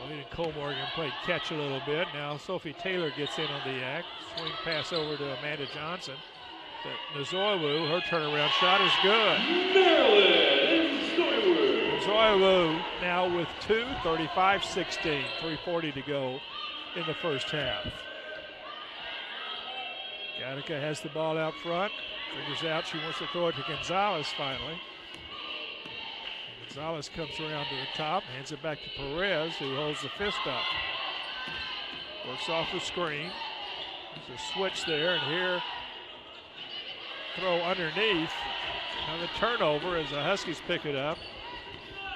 [SPEAKER 2] Wade and Cole Morgan played catch a little bit. Now Sophie Taylor gets in on the act. Swing pass over to Amanda Johnson. Nzoiwu, her turnaround shot is good. Nzoiwu now with 2, 35-16, 3:40 to go in the first half. Gattaca has the ball out front, figures out she wants to throw it to Gonzalez finally. Gonzalez comes around to the top, hands it back to Perez, who holds the fist up. Works off the screen. There's a switch there, and here, throw underneath. Another turnover as the Huskies pick it up.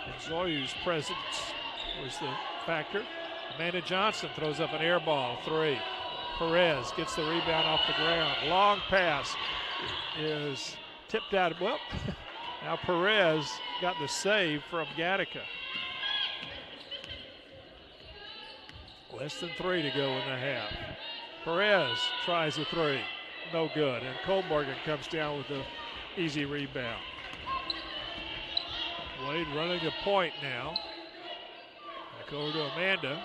[SPEAKER 2] And Zoyu's presence was the factor. Amanda Johnson throws up an air ball, 3. Perez gets the rebound off the ground. Long pass is tipped out. Well, now Perez got the save from Gattaca. Less than 3 to go in the half. Perez tries a 3. No good. And Kohlmorgen comes down with the easy rebound. Wade running the point now. Back over to Amanda.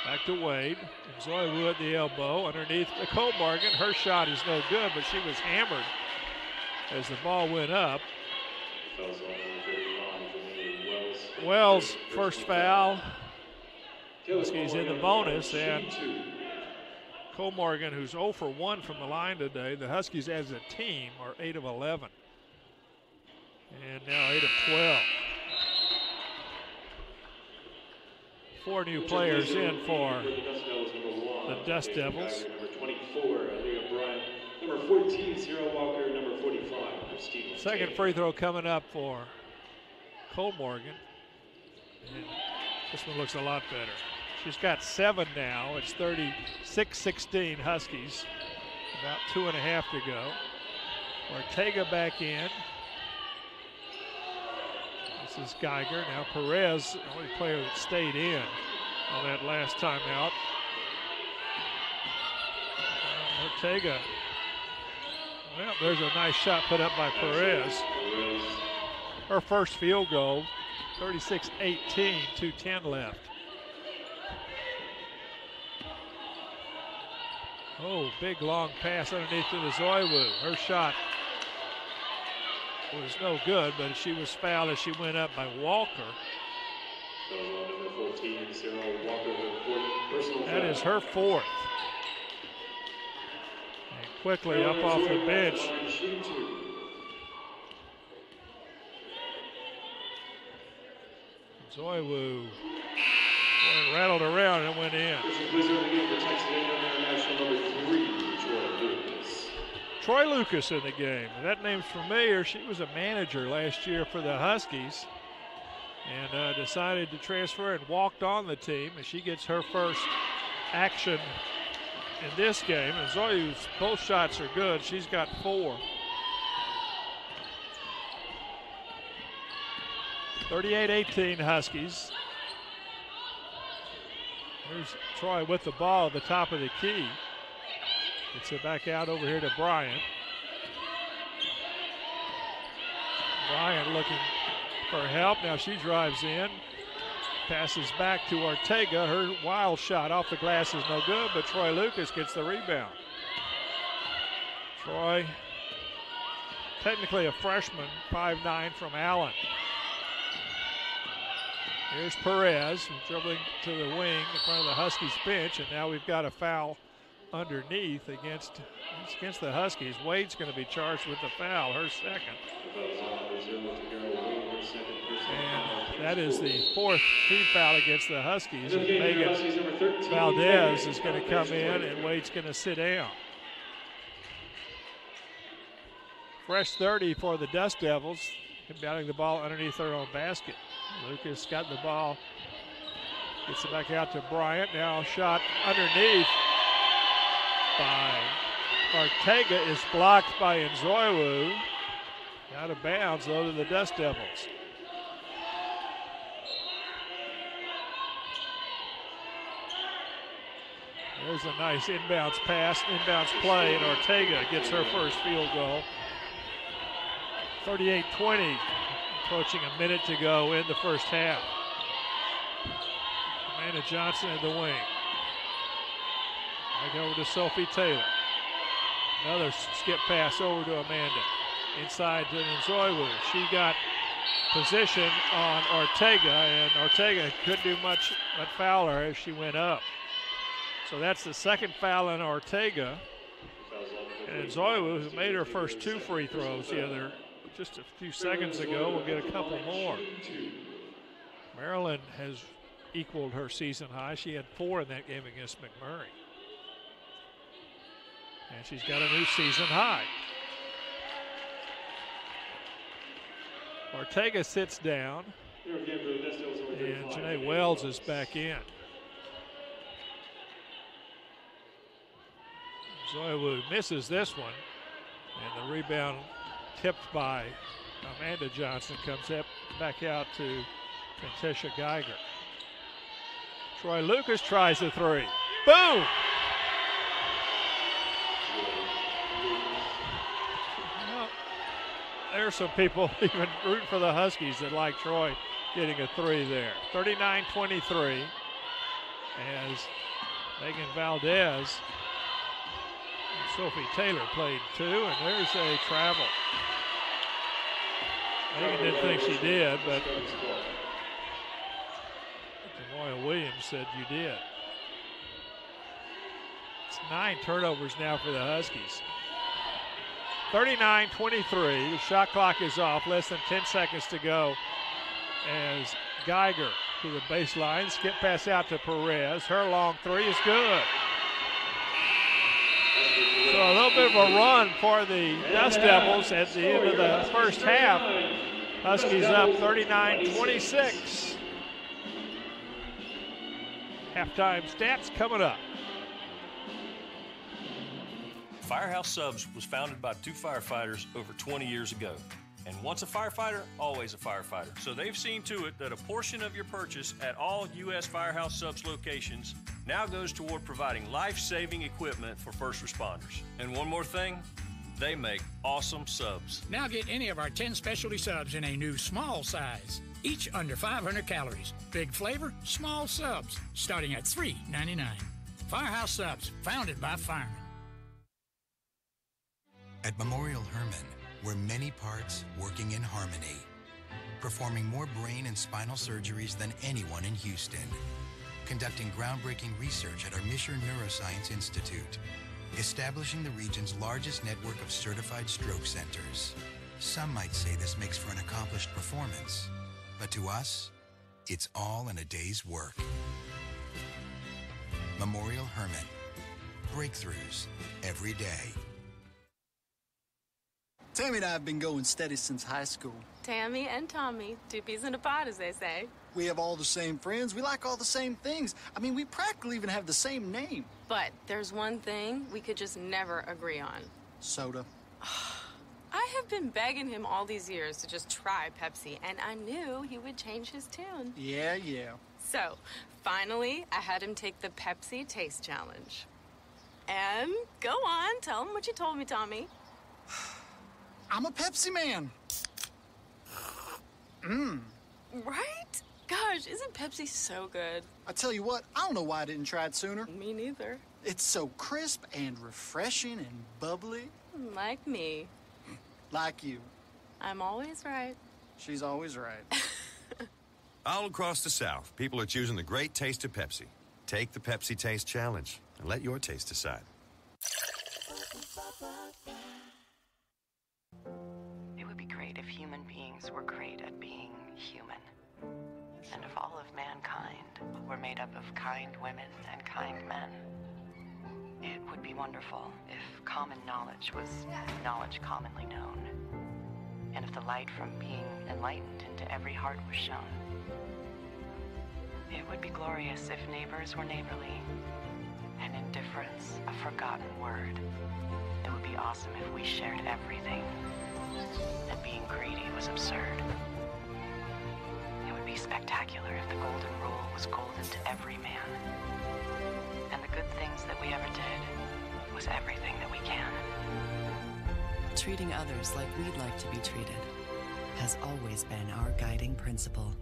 [SPEAKER 2] Back to Wade. And Zoe at the elbow. Underneath the Kohlmorgen. Her shot is no good, but she was hammered as the ball went up. Wells' first foul. Huskies in the bonus, and Kohlmorgen, who's 0 for 1 from the line today. The Huskies as a team are 8 of 11. And now 8 of 12. 4 new players in for the Dust Devils.
[SPEAKER 19] Number 24, Leah Bryant. Number 14, Sarah Walker. Number 45, Steve.
[SPEAKER 2] Second free throw coming up for Kohlmorgen. And this one looks a lot better. She's got 7 now. It's 36-16 Huskies. About 2.5 to go. Ortega back in. This is Geiger. Now Perez, the only player that stayed in on that last time out. Ortega. Well, there's a nice shot put up by Perez. Her first field goal. 36-18, 2:10 left. Oh, big long pass underneath to the Zoiwu. Her shot was no good, but she was fouled as she went up by Walker. That is her 4th. And quickly up off the bench. Zoiwu rattled around and went in. Troy Lucas in the game. That name's familiar. She was a manager last year for the Huskies and decided to transfer and walked on the team. And she gets her first action in this game. And Zoyu's both shots are good. She's got 4. 38-18 Huskies. Here's Troy with the ball at the top of the key. Gets it back out over here to Bryant. Bryant looking for help. Now she drives in. Passes back to Ortega. Her wild shot off the glass is no good, but Troy Lucas gets the rebound. Troy, technically a freshman, 5'9" from Allen. Here's Perez dribbling to the wing in front of the Huskies bench, and now we've got a foul underneath against the Huskies. Wade's going to be charged with the foul, her second. And that is the 4th team foul against the Huskies. And Megan Valdez is going to come in, and Wade's going to sit down. Fresh 30 for the Dust Devils, batting the ball underneath their own basket. Lucas got the ball, gets it back out to Bryant. Now shot underneath by Ortega is blocked by Nzoiwu. Out of bounds though to the Dust Devils. There's a nice inbounds pass, inbounds play, and Ortega gets her first field goal. 38-20. Approaching a minute to go in the first half. Amanda Johnson in the wing. Back over to Sophie Taylor. Another skip pass over to Amanda. Inside to Nzoiwu. She got position on Ortega, and Ortega couldn't do much but foul her as she went up. So that's the second foul on Ortega. And Nzoiwu, who made her first 2 free throws just a few seconds ago, will get a couple more. Maryland has equaled her season high. She had 4 in that game against McMurray. And she's got a new season high. Ortega sits down, and Janae Wells is back in. Zoe Wu misses this one, and the rebound tipped by Amanda Johnson comes up back out to Kentisha Geiger. Troy Lucas tries the 3. Boom! Well, there's some people even rooting for the Huskies that like Troy getting a 3 there. 39-23 as Megan Valdez and Sophie Taylor played 2, and there's a travel. Megan didn't think she did, but Demoya Williams said you did. It's 9 turnovers now for the Huskies. 39-23, the shot clock is off, less than 10 seconds to go as Geiger to the baseline, skip pass out to Perez. Her long 3 is good. So a little bit of a run for the Dust Devils at the end of the first half. Huskies up 39-26. Halftime stats coming up.
[SPEAKER 8] Firehouse Subs was founded by 2 firefighters over 20 years ago. And once a firefighter, always a firefighter. So they've seen to it that a portion of your purchase at all U.S. Firehouse Subs locations now goes toward providing life-saving equipment for first responders. And one more thing, they make awesome subs.
[SPEAKER 9] Now get any of our 10 specialty subs in a new small size, each under 500 calories. Big flavor, small subs, starting at $3.99. Firehouse Subs, founded by firemen.
[SPEAKER 10] At Memorial Hermann, we're many parts working in harmony, performing more brain and spinal surgeries than anyone in Houston, conducting groundbreaking research at our Misher Neuroscience Institute, establishing the region's largest network of certified stroke centers. Some might say this makes for an accomplished performance, but to us, it's all in a day's work. Memorial Hermann. Breakthroughs every day.
[SPEAKER 11] Tammy and I have been going steady since high school.
[SPEAKER 12] Tammy and Tommy, 2 peas in a pod, as they say.
[SPEAKER 11] We have all the same friends. We like all the same things. I mean, we practically even have the same name.
[SPEAKER 12] But there's one thing we could just never agree on.
[SPEAKER 11] Soda.
[SPEAKER 12] I have been begging him all these years to just try Pepsi, and I knew he would change his tune.
[SPEAKER 11] Yeah.
[SPEAKER 12] So, finally, I had him take the Pepsi Taste Challenge. And go on, tell him what you told me, Tommy.
[SPEAKER 11] I'm a Pepsi man.
[SPEAKER 12] Right? Gosh, isn't Pepsi so good?
[SPEAKER 11] I tell you what, I don't know why I didn't try it sooner.
[SPEAKER 12] Me neither.
[SPEAKER 11] It's so crisp and refreshing and bubbly.
[SPEAKER 12] Like me.
[SPEAKER 11] Like you.
[SPEAKER 12] I'm always right.
[SPEAKER 11] She's always right.
[SPEAKER 13] All across the South, people are choosing the great taste of Pepsi. Take the Pepsi Taste Challenge and let your taste decide.
[SPEAKER 27] It would be great if human beings were great at being human. And if all of mankind were made up of kind women and kind men. It would be wonderful if common knowledge was knowledge commonly known. And if the light from being enlightened into every heart was shown. It would be glorious if neighbors were neighborly, and indifference a forgotten word. It would be awesome if we shared everything, and being greedy was absurd. It would be spectacular if the golden rule was golden to every man. And the good things that we ever did was everything that we can.
[SPEAKER 28] Treating others like we'd like to be treated has always been our guiding principle.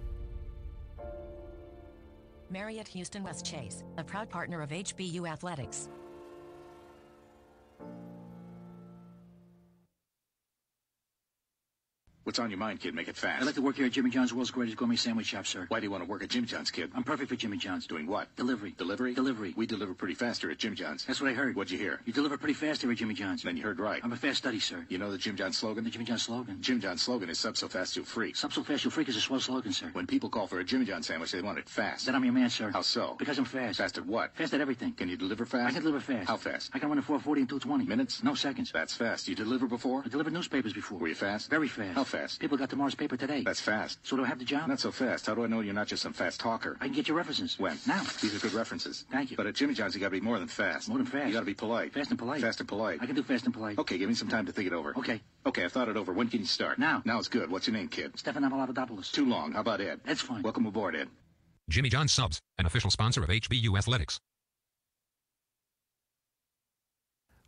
[SPEAKER 14] Marriott Houston West Chase, a proud partner of HBU Athletics.
[SPEAKER 3] What's on your mind, kid? Make it fast.
[SPEAKER 4] I'd like to work here at Jimmy John's, world's greatest gourmet sandwich shop, sir.
[SPEAKER 3] Why do you want to work at Jimmy John's, kid?
[SPEAKER 4] I'm perfect for Jimmy John's.
[SPEAKER 3] Doing what?
[SPEAKER 4] Delivery.
[SPEAKER 3] Delivery?
[SPEAKER 4] Delivery.
[SPEAKER 3] We deliver pretty fast here at Jim John's.
[SPEAKER 4] That's what I heard.
[SPEAKER 3] What'd you hear?
[SPEAKER 4] You deliver pretty fast here at Jimmy John's.
[SPEAKER 3] Then you heard right.
[SPEAKER 4] I'm a fast study, sir.
[SPEAKER 3] You know the Jim John's slogan?
[SPEAKER 4] The Jimmy John's slogan?
[SPEAKER 3] Jim John's slogan is sub so fast you'll freak.
[SPEAKER 4] Sub so fast you'll freak is a swell slogan, sir.
[SPEAKER 3] When people call for a Jimmy John's sandwich, they want it fast.
[SPEAKER 4] Then I'm your man, sir.
[SPEAKER 3] How so?
[SPEAKER 4] Because I'm fast.
[SPEAKER 3] Fast at what?
[SPEAKER 4] Fast at everything.
[SPEAKER 3] Can you deliver fast?
[SPEAKER 4] I can deliver fast.
[SPEAKER 3] How fast?
[SPEAKER 4] I can run in 4:40 and 2:20. Minutes? No seconds.
[SPEAKER 3] That's fast. You deliver before?
[SPEAKER 4] I delivered newspapers before.
[SPEAKER 3] Were you fast?
[SPEAKER 4] Very fast.
[SPEAKER 3] How fast?
[SPEAKER 4] People got tomorrow's paper today.
[SPEAKER 3] That's fast.
[SPEAKER 4] So do I have the job?
[SPEAKER 3] Not so fast. How do I know you're not just some fast talker?
[SPEAKER 4] I can get your references.
[SPEAKER 3] When?
[SPEAKER 4] Now.
[SPEAKER 3] These are good references.
[SPEAKER 4] Thank you.
[SPEAKER 3] But at Jimmy John's, you gotta be more than fast.
[SPEAKER 4] More than fast?
[SPEAKER 3] You gotta be polite.
[SPEAKER 4] Fast and polite?
[SPEAKER 3] Fast and polite.
[SPEAKER 4] I can do fast and polite.
[SPEAKER 3] Okay, give me some time to think it over.
[SPEAKER 4] Okay.
[SPEAKER 3] Okay, I've thought it over. When can you start?
[SPEAKER 4] Now.
[SPEAKER 3] Now's good. What's your name, kid?
[SPEAKER 4] Stefan Avalopoulos.
[SPEAKER 3] Too long. How about Ed?
[SPEAKER 4] Ed's fine.
[SPEAKER 3] Welcome aboard, Ed.
[SPEAKER 15] Jimmy John's Subs, an official sponsor of HBU Athletics.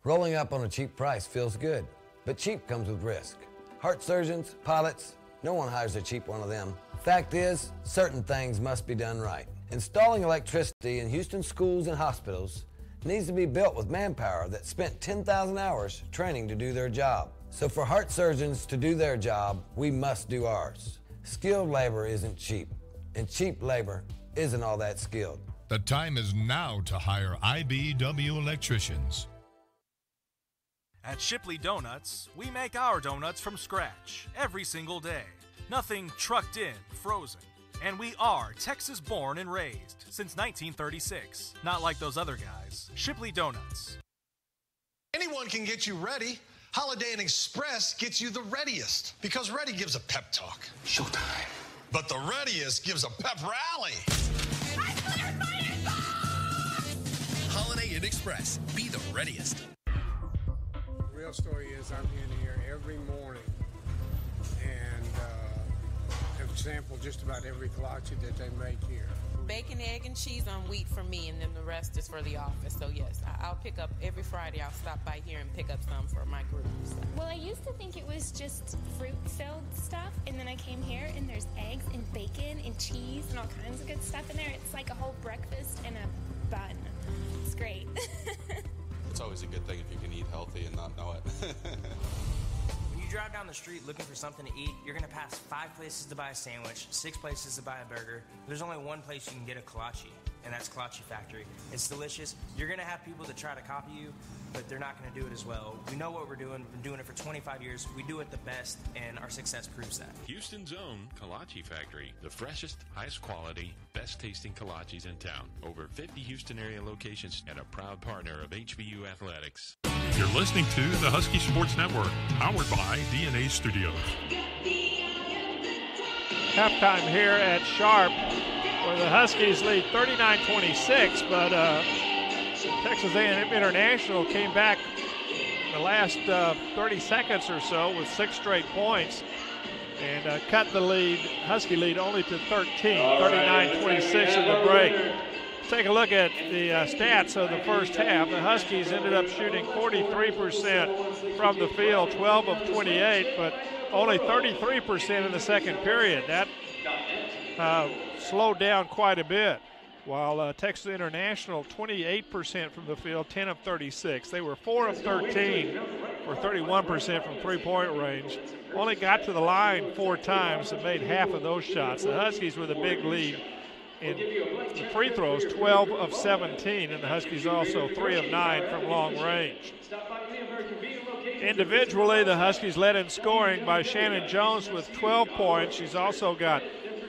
[SPEAKER 17] Rolling up on a cheap price feels good, but cheap comes with risk. Heart surgeons, pilots, no one hires a cheap one of them. Fact is, certain things must be done right. Installing electricity in Houston schools and hospitals needs to be built with manpower that spent 10,000 hours training to do their job. So for heart surgeons to do their job, we must do ours. Skilled labor isn't cheap, and cheap labor isn't all that skilled.
[SPEAKER 18] The time is now to hire IBW electricians.
[SPEAKER 16] At Shipley Donuts, we make our donuts from scratch every single day. Nothing trucked in, frozen. And we are Texas born and raised since 1936. Not like those other guys. Shipley Donuts.
[SPEAKER 20] Anyone can get you ready. Holiday Inn Express gets you the readiest. Because ready gives a pep talk. Showtime. But the readiest gives a pep rally.
[SPEAKER 21] Holiday Inn Express. Be the readiest.
[SPEAKER 22] The real story is I'm in here every morning and have sampled just about every kolache that they make here.
[SPEAKER 29] Bacon, egg, and cheese on wheat for me, and then the rest is for the office. So yes, I'll pick up every Friday. I'll stop by here and pick up some for my group. So.
[SPEAKER 23] Well, I used to think it was just fruit-filled stuff, and then I came here and there's eggs and bacon and cheese and all kinds of good stuff in there. It's like a whole breakfast in a bun. It's great.
[SPEAKER 24] It's always a good thing if you can eat healthy and not know it.
[SPEAKER 25] When you drive down the street looking for something to eat, you're going to pass 5 places to buy a sandwich, 6 places to buy a burger. There's only one place you can get a kolache, and that's Kolache Factory. It's delicious. You're going to have people that try to copy you, but they're not going to do it as well. We know what we're doing. We've been doing it for 25 years. We do it the best, and our success proves that.
[SPEAKER 26] Houston's own Kolache Factory, the freshest, highest quality, best tasting kolaches in town. Over 50 Houston area locations and a proud partner of HBU Athletics.
[SPEAKER 1] You're listening to the Husky Sports Network, powered by DNA Studios.
[SPEAKER 2] Halftime here at Sharp, where the Huskies lead 39-26, but Texas A&M International came back in the last 30 seconds or so with 6 straight points and cut the lead, Husky lead, only to 13, 39-26 in the break. Take a look at the stats of the first half. The Huskies ended up shooting 43% from the field, 12 of 28, but only 33% in the second period. That slowed down quite a bit, while Texas International, 28% from the field, 10 of 36. They were 4 of 13, or 31% from three-point range. Only got to the line 4 times and made half of those shots. The Huskies with a big lead in the free throws, 12 of 17, and the Huskies also 3 of 9 from long range. Individually, the Huskies led in scoring by Shannon Jones with 12 points. She's also got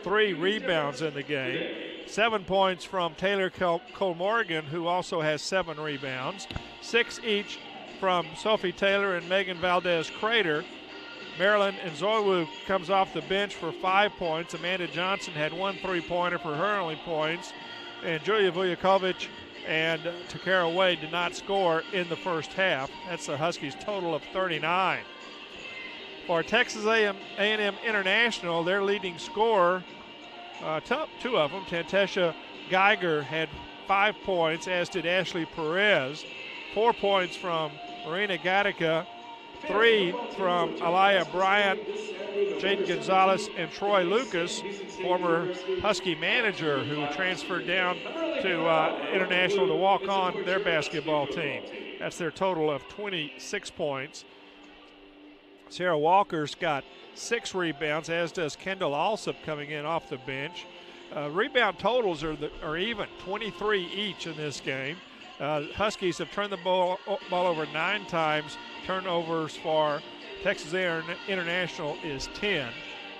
[SPEAKER 2] 3 rebounds in the game. 7 points from Taylor Cole-Morgan, who also has 7 rebounds. 6 each from Sophie Taylor and Megan Valdez-Crater. Marilyn Nzoiwu comes off the bench for 5 points. Amanda Johnson had 1 3-pointer for her only points. And Julia Vujakovic and Takara Wade did not score in the first half. That's the Huskies' total of 39. For Texas A&M International, their leading scorer, 2 of them, Tantesha Geiger had 5 points, as did Ashley Perez. 4 points from Marina Gatica, 3 from Aliyah Bryant, Jaden Gonzalez, and Troy Lucas, former Husky manager who transferred down to International to walk on their basketball team. That's their total of 26 points. Sarah Walker's got 6 rebounds, as does Kendall Alsop coming in off the bench. Rebound totals are even, 23 each in this game. Huskies have turned the ball over 9 times. Turnovers for Texas International is 10.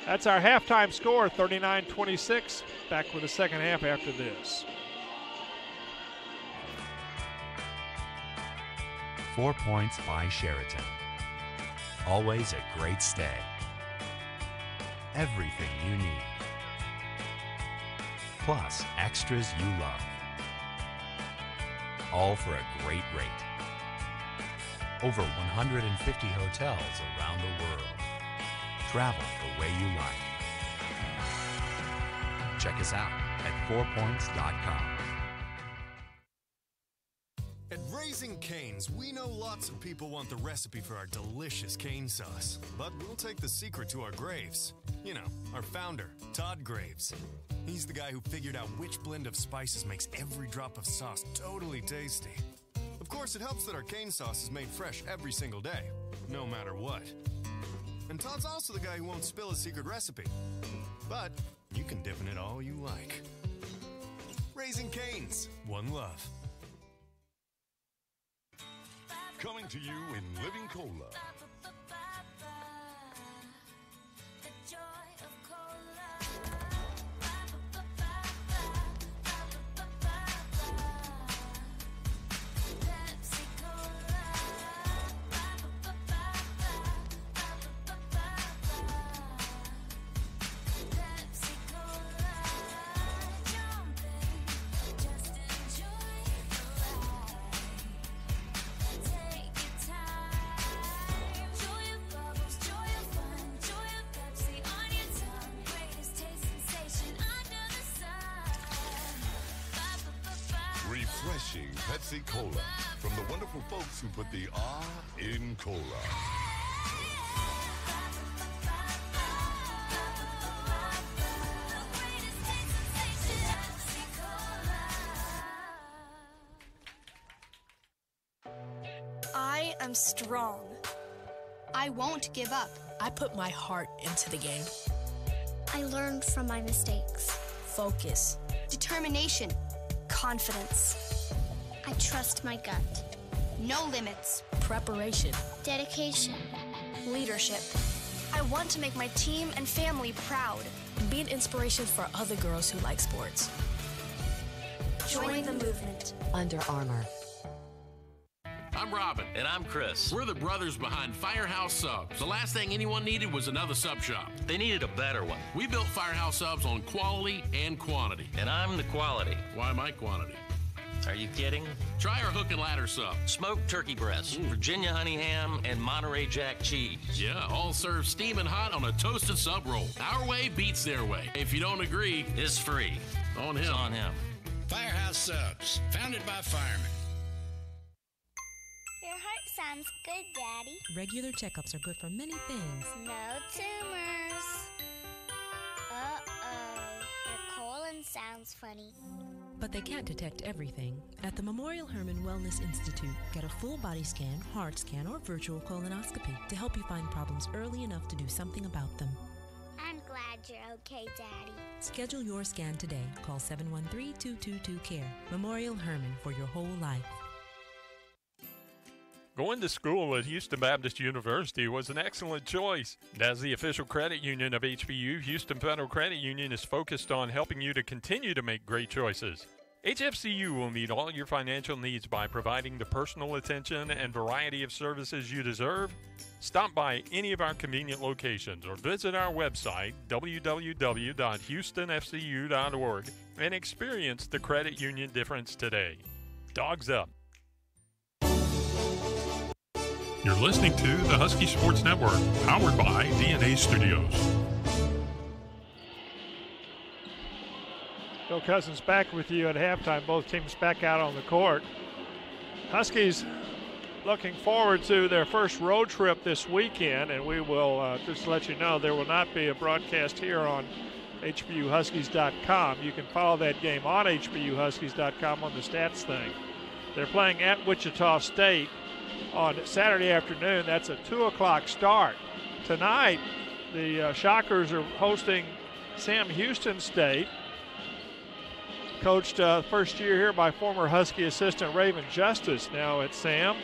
[SPEAKER 2] That's our halftime score, 39-26. Back with the second half after this.
[SPEAKER 5] 4 Points by Sheraton. Always a great stay. Everything you need. Plus extras you love. All for a great rate. Over 150 hotels around the world. Travel the way you like. Check us out at 4points.com.
[SPEAKER 6] At Raising Cane's, we know lots of people want the recipe for our delicious cane sauce, but we'll take the secret to our graves. You know, our founder, Todd Graves. He's the guy who figured out which blend of spices makes every drop of sauce totally tasty. Of course, it helps that our cane sauce is made fresh every single day, no matter what. And Todd's also the guy who won't spill his secret recipe. But you can dip in it all you like. Raising Cane's, one love.
[SPEAKER 7] Coming to you in Living Cola. Refreshing Pepsi Cola from the wonderful folks who put the R in cola.
[SPEAKER 8] I am strong. I won't give up.
[SPEAKER 9] I put my heart into the game.
[SPEAKER 8] I learned from my mistakes.
[SPEAKER 9] Focus.
[SPEAKER 8] Determination. Confidence. I trust my gut. No limits.
[SPEAKER 9] Preparation.
[SPEAKER 8] Dedication. Leadership. I want to make my team and family proud.
[SPEAKER 9] Be an inspiration for other girls who like sports.
[SPEAKER 8] Join the movement.
[SPEAKER 14] Under Armour.
[SPEAKER 10] I'm Robin.
[SPEAKER 11] And I'm Chris.
[SPEAKER 10] We're the brothers behind Firehouse Subs. The last thing anyone needed was another sub shop.
[SPEAKER 11] They needed a better one.
[SPEAKER 10] We built Firehouse Subs on quality and quantity.
[SPEAKER 11] And I'm the quality.
[SPEAKER 10] Why my quantity?
[SPEAKER 11] Are you kidding?
[SPEAKER 10] Try our hook and ladder sub.
[SPEAKER 11] Smoked turkey breast, Virginia honey ham, and Monterey Jack cheese.
[SPEAKER 10] Yeah, all served steaming hot on a toasted sub roll. Our way beats their way. If you don't agree,
[SPEAKER 11] it's free.
[SPEAKER 10] On him.
[SPEAKER 11] It's on him.
[SPEAKER 12] Firehouse Subs, founded by firemen.
[SPEAKER 23] Your heart sounds good, Daddy.
[SPEAKER 28] Regular checkups are good for many things.
[SPEAKER 23] No tumors. Uh-oh. Your colon sounds funny.
[SPEAKER 28] But they can't detect everything. At the Memorial Hermann Wellness Institute, get a full body scan, heart scan, or virtual colonoscopy to help you find problems early enough to do something about them.
[SPEAKER 23] I'm glad you're okay, Daddy.
[SPEAKER 28] Schedule your scan today. Call 713-222-CARE. Memorial Hermann, for your whole life.
[SPEAKER 1] Going to school at Houston Baptist University was an excellent choice. As the official credit union of HBU, Houston Federal Credit Union is focused on helping you to continue to make great choices. HFCU will meet all your financial needs by providing the personal attention and variety of services you deserve. Stop by any of our convenient locations or visit our website, www.houstonfcu.org, and experience the credit union difference today. Dogs up. You're listening to the Husky Sports Network, powered by DNA Studios.
[SPEAKER 2] Bill Cousins back with you at halftime. Both teams back out on the court. Huskies looking forward to their first road trip this weekend, and we will just let you know there will not be a broadcast here on HBUHuskies.com. You can follow that game on HBUHuskies.com on the stats thing. They're playing at Wichita State on Saturday afternoon. That's a 2 o'clock start. Tonight, the Shockers are hosting Sam Houston State, coached first year here by former Husky assistant Raven Justice now at Sam.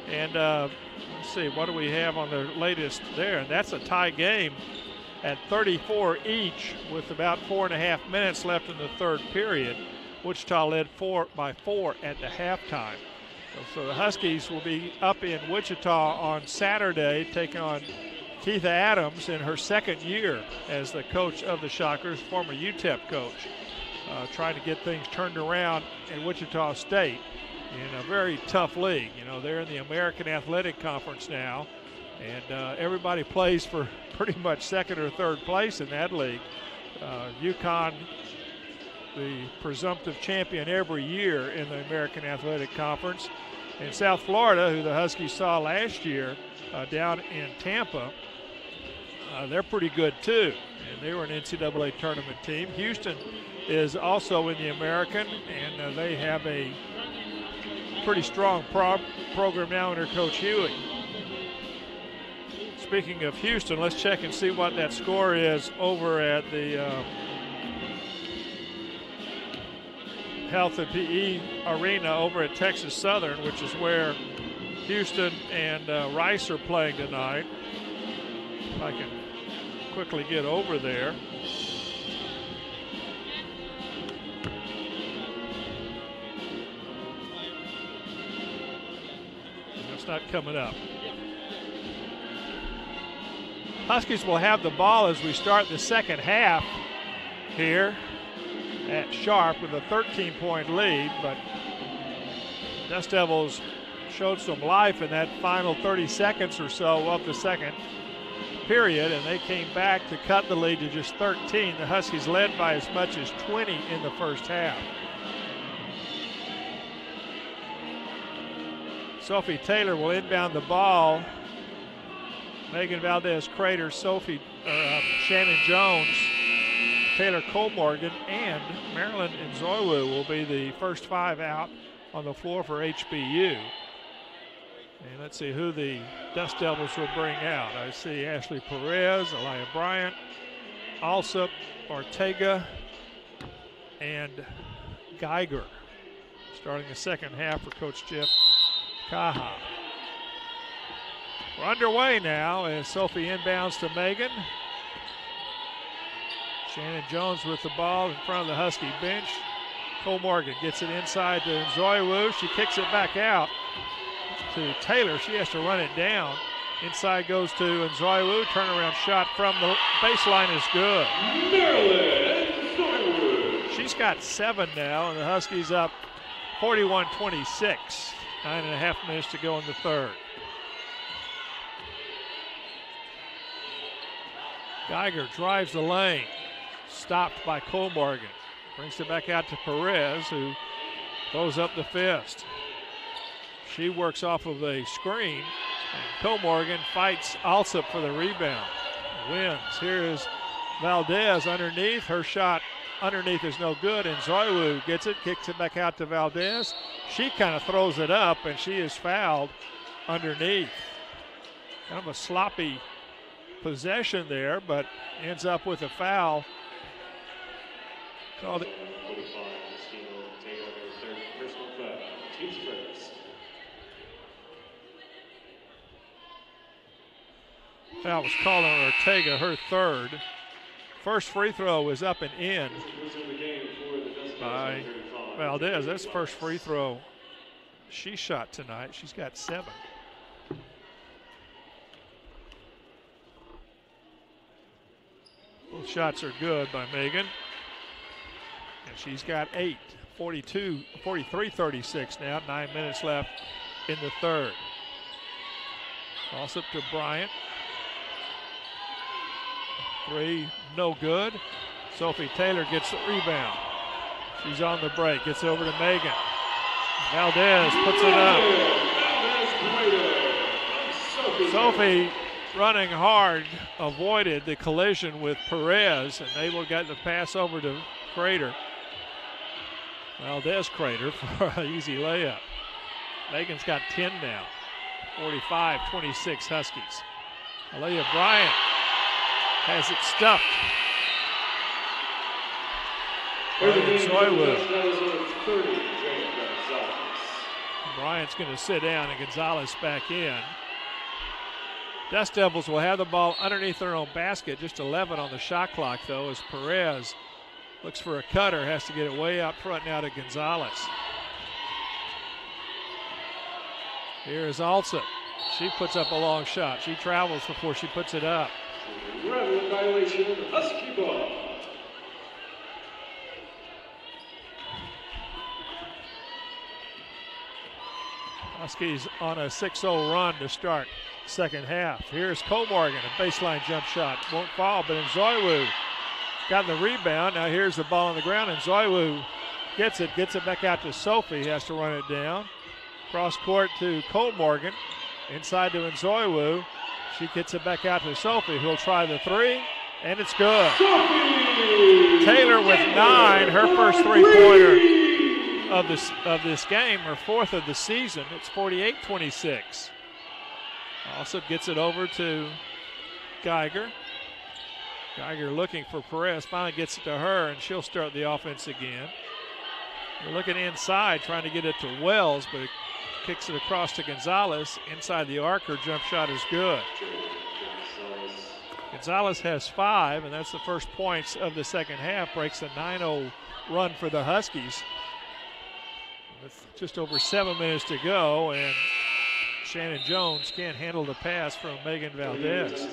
[SPEAKER 2] And let's see, what do we have on the latest there? And that's a tie game at 34 each with about 4.5 minutes left in the third period. Wichita led by 4 at the halftime. So the Huskies will be up in Wichita on Saturday, taking on Keitha Adams in her second year as the coach of the Shockers, former UTEP coach, trying to get things turned around in Wichita State in a very tough league. You know, they're in the American Athletic Conference now, and everybody plays for pretty much second or third place in that league. UConn, the presumptive champion every year in the American Athletic Conference. And South Florida, who the Huskies saw last year down in Tampa, they're pretty good too. And they were an NCAA tournament team. Houston is also in the American, and they have a pretty strong program now under Coach Huey. Speaking of Houston, let's check and see what that score is over at the Health and PE Arena over at Texas Southern, which is where Houston and Rice are playing tonight. If I can quickly get over there. It's not coming up. Huskies will have the ball as we start the second half here at Sharp with a 13-point lead, but Dust Devils showed some life in that final 30 seconds or so of the second period, and they came back to cut the lead to just 13. The Huskies led by as much as 20 in the first half. Sophie Taylor will inbound the ball. Megan Valdez-Crater, Shannon Jones, Taylor Colmorgan, and Marilyn Nzoiwu will be the first 5 out on the floor for HBU. And let's see who the Dust Devils will bring out. I see Ashley Perez, Elia Bryant, Alsop, Ortega, and Geiger. Starting the second half for Coach Jeff Kaha. We're underway now as Sophie inbounds to Megan. Shannon Jones with the ball in front of the Husky bench. Cole Morgan gets it inside to Nzoiwu. She kicks it back out to Taylor. She has to run it down. Inside goes to Nzoiwu. Turnaround shot from the baseline is good. She's got 7 now, and the Huskies up 41-26. 9.5 minutes to go in the third. Geiger drives the lane. Stopped by Cole Morgan. Brings it back out to Perez, who throws up the fist. She works off of a screen, and Cole Morgan fights Alsop for the rebound. Wins. Here is Valdez underneath. Her shot underneath is no good, and Nzoiwu gets it, kicks it back out to Valdez. She kind of throws it up, and she is fouled underneath. Kind of a sloppy possession there, but ends up with a foul. Called it. Foul was called on Ortega, her third. First free throw is up and in by Valdez. That's the first free throw she shot tonight. She's got 7. Both shots are good by Megan. And she's got 8. 43-36 now. 9 minutes left in the third. Toss up to Bryant. 3, no good. Sophie Taylor gets the rebound. She's on the break. Gets over to Megan. Valdez puts it up. Sophie, running hard, avoided the collision with Perez, and they will get the pass over to Crater. Valdez Crater for an easy layup. Megan's got 10 now. 45-26 Huskies. Aaliyah Bryant has it stuffed. Bryant's going to sit down and Gonzalez back in. Dust Devils will have the ball underneath their own basket, just 11 on the shot clock though, as Perez looks for a cutter, has to get it way out front now to Gonzalez. Here's Alsop. She puts up a long shot. She travels before she puts it up.
[SPEAKER 3] Travel violation, Husky ball.
[SPEAKER 2] Huskies on a 6-0 run to start second half. Here's Cole-Morgan, a baseline jump shot. Won't fall, but Nzoiwu got the rebound. Now here's the ball on the ground, and Nzoiwu gets it back out to Sophie. He has to run it down. Cross court to Cole-Morgan. Inside to Nzoiwu. She gets it back out to Sophie, who'll try the three, and it's good. Sophie! Taylor with 9, her first three-pointer of this game, her fourth of the season. It's 48-26. Also gets it over to Geiger. Geiger looking for Perez, finally gets it to her, and she'll start the offense again. They're looking inside, trying to get it to Wells, but it kicks it across to Gonzalez. Inside the arc, her jump shot is good. Gonzalez has 5, and that's the first points of the second half. Breaks a 9-0 run for the Huskies. With just over 7 minutes to go, and Shannon Jones can't handle the pass from Megan Valdez.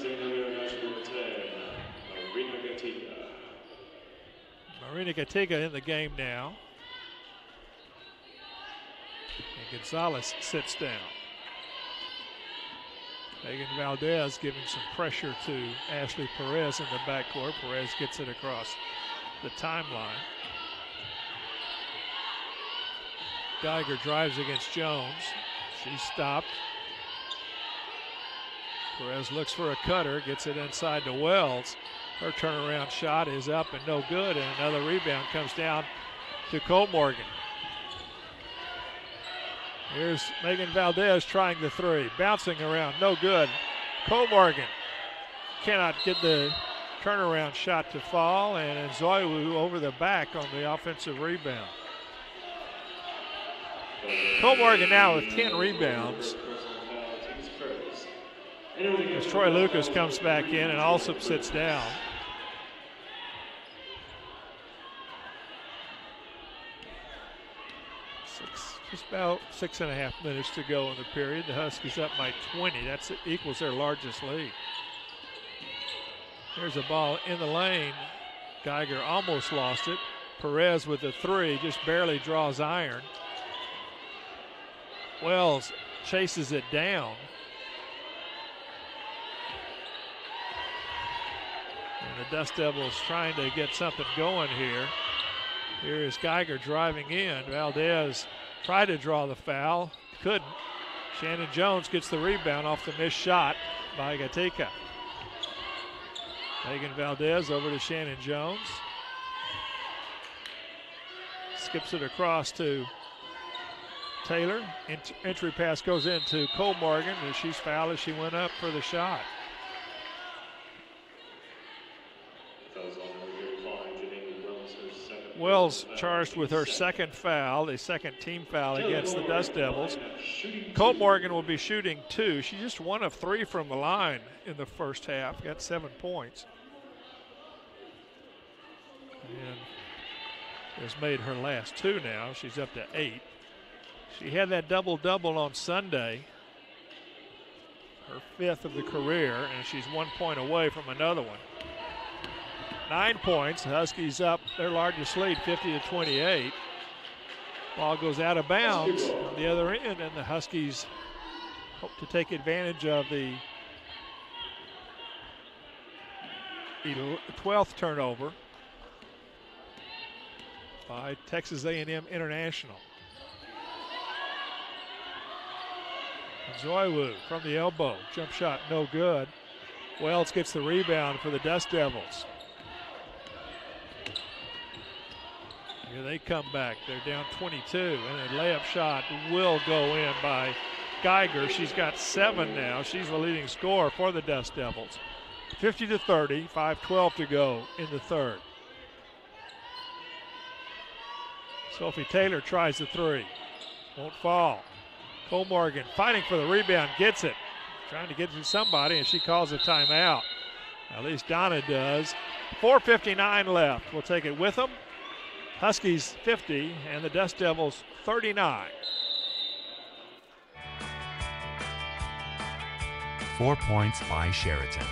[SPEAKER 2] Marina Gatiga in the game now. And Gonzalez sits down. Megan Valdez giving some pressure to Ashley Perez in the backcourt. Perez gets it across the timeline. Geiger drives against Jones. She's stopped. Perez looks for a cutter, gets it inside to Wells. Her turnaround shot is up and no good, and another rebound comes down to Cole-Morgan. Here's Megan Valdez trying the three, bouncing around, no good. Cole-Morgan cannot get the turnaround shot to fall, and Nzoiwu over the back on the offensive rebound. Cole-Morgan now with 10 rebounds. As Troy Lucas comes back in and also sits down. Just about 6.5 minutes to go in the period. The Huskies up by 20. That equals their largest lead. Here's a ball in the lane. Geiger almost lost it. Perez with the three, just barely draws iron. Wells chases it down. And the Dust Devils trying to get something going here. Here is Geiger driving in. Valdez tried to draw the foul, couldn't. Shannon Jones gets the rebound off the missed shot by Gatica. Megan Valdez over to Shannon Jones. Skips it across to Taylor. Entry pass goes into Cole-Morgan, and she's fouled as she went up for the shot. Wells charged with her second foul, the second team foul against the Dust Devils. Cole-Morgan will be shooting 2. She's just 1 of 3 from the line in the first half, got 7 points. And has made her last 2 now. She's up to 8. She had that double-double on Sunday, her 5th of the career, and she's 1 point away from another one. 9 points. The Huskies up their largest lead, 50-28. Ball goes out of bounds on the other end, and the Huskies hope to take advantage of the 12th turnover by Texas A&M International. Nzoiwu from the elbow, jump shot no good. Wells gets the rebound for the Dust Devils. Here they come back. They're down 22, and a layup shot will go in by Geiger. She's got 7 now. She's the leading scorer for the Dust Devils. 50-30, 5:12 to go in the third. Sophie Taylor tries the 3. Won't fall. Cole Morgan fighting for the rebound, gets it. Trying to get to somebody, and she calls a timeout. At least Donna does. 4:59 left. We'll take it with them. Huskies 50 and the Dust Devils 39.
[SPEAKER 5] 4 Points by Sheraton.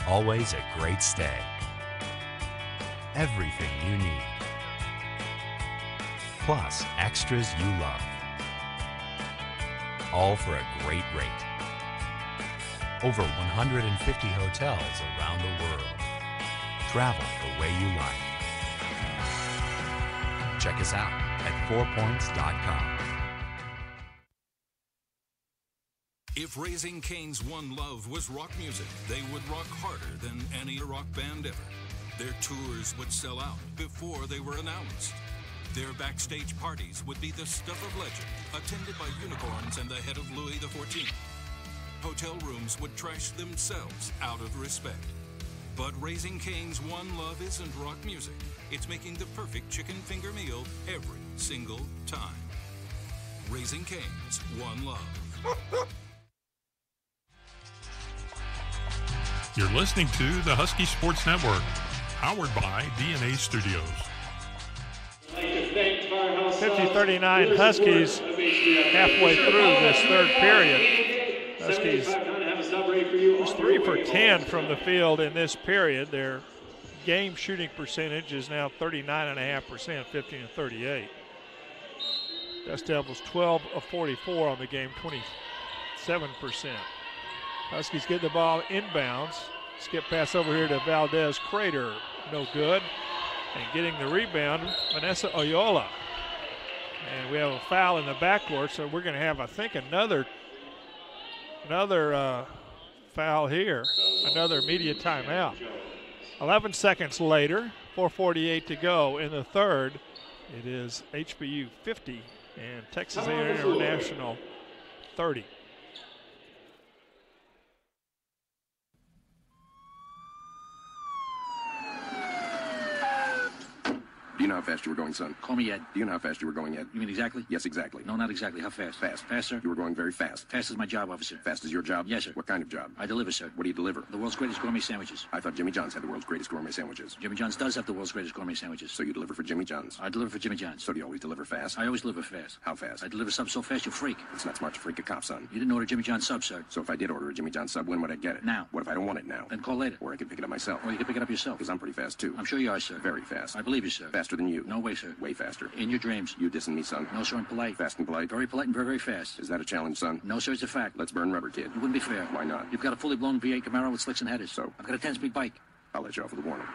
[SPEAKER 5] Always a great stay. Everything you need. Plus extras you love. All for a great rate. Over 150 hotels around the world. Travel the way you like. Check us out at 4points.com.
[SPEAKER 4] If Raising Cane's one love was rock music, they would rock harder than any rock band ever. Their tours would sell out before they were announced. Their backstage parties would be the stuff of legend, attended by unicorns and the head of Louis XIV. Hotel rooms would trash themselves out of respect. But Raising Cane's one love isn't rock music. It's making the perfect chicken finger meal every single time. Raising Cane's one love.
[SPEAKER 1] You're listening to the Husky Sports Network, powered by DNA Studios.
[SPEAKER 2] 50-39 Huskies halfway through this third period. Huskies was 3 for 10 from the field in this period. Their game shooting percentage is now 39.5%, 15-38. Dust Devils 12 of 44 on the game, 27%. Huskies get the ball inbounds. Skip pass over here to Valdez Crater. No good. And getting the rebound, Vanessa Oyola. And we have a foul in the backcourt, so we're going to have, I think, another foul here. Another immediate timeout. 11 seconds later, 4:48 to go in the third. It is HBU 50 and Texas A&M International 30.
[SPEAKER 13] Do you know how fast you were going, son?
[SPEAKER 15] Call me Ed.
[SPEAKER 13] Do you know how fast you were going, Ed?
[SPEAKER 15] You mean exactly?
[SPEAKER 13] Yes, exactly.
[SPEAKER 15] No, not exactly. How fast?
[SPEAKER 13] Fast.
[SPEAKER 15] Faster?
[SPEAKER 13] You were going very fast.
[SPEAKER 15] Fast is my job, officer.
[SPEAKER 13] Fast is your job?
[SPEAKER 15] Yes, sir.
[SPEAKER 13] What kind of job?
[SPEAKER 15] I deliver, sir.
[SPEAKER 13] What do you deliver?
[SPEAKER 15] The world's greatest gourmet sandwiches.
[SPEAKER 13] I thought Jimmy John's had the world's greatest gourmet sandwiches.
[SPEAKER 15] Jimmy John's does have the world's greatest gourmet sandwiches.
[SPEAKER 13] So you deliver for Jimmy John's?
[SPEAKER 15] I deliver for Jimmy John's.
[SPEAKER 13] So do you always deliver fast?
[SPEAKER 15] I always deliver fast.
[SPEAKER 13] How fast?
[SPEAKER 15] I deliver subs so fast you freak.
[SPEAKER 13] It's not smart to freak a cop, son.
[SPEAKER 15] You didn't order Jimmy John's sub, sir.
[SPEAKER 13] So if I did order a Jimmy John's sub, when would I get it?
[SPEAKER 15] Now.
[SPEAKER 13] What if I don't want it now?
[SPEAKER 15] Then call later.
[SPEAKER 13] Or I could pick it up myself.
[SPEAKER 15] Or you can pick it up yourself.
[SPEAKER 13] Because I'm pretty fast, too.
[SPEAKER 15] I'm sure you are, sir.
[SPEAKER 13] Very fast.
[SPEAKER 15] I believe you, sir.
[SPEAKER 13] Faster than you.
[SPEAKER 15] No way, sir.
[SPEAKER 13] Way faster.
[SPEAKER 15] In your dreams.
[SPEAKER 13] You dissing me, son?
[SPEAKER 15] No, sir, I'm polite.
[SPEAKER 13] Fast and polite?
[SPEAKER 15] Very polite and very, very fast.
[SPEAKER 13] Is that a challenge, son?
[SPEAKER 15] No, sir, it's a fact.
[SPEAKER 13] Let's burn rubber, kid.
[SPEAKER 15] It wouldn't be fair.
[SPEAKER 13] Why not?
[SPEAKER 15] You've got a fully blown V8 Camaro with slicks and headers.
[SPEAKER 13] So?
[SPEAKER 15] I've got a 10-speed bike.
[SPEAKER 13] I'll let you off with a warning.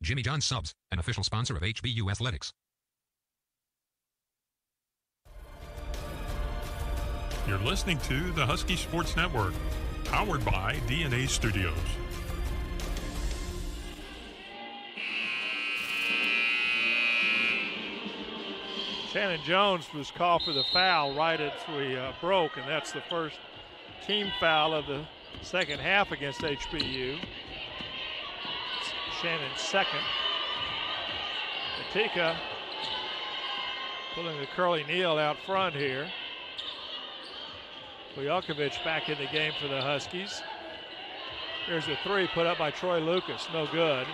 [SPEAKER 16] Jimmy John's Subs, an official sponsor of HBU Athletics.
[SPEAKER 1] You're listening to the Husky Sports Network, powered by DNA Studios.
[SPEAKER 2] Shannon Jones was called for the foul right as we broke, and that's the first team foul of the second half against HBU. Shannon's second. Katika pulling the curly kneel out front here. Vujokovic back in the game for the Huskies. Here's a three put up by Troy Lucas, no good.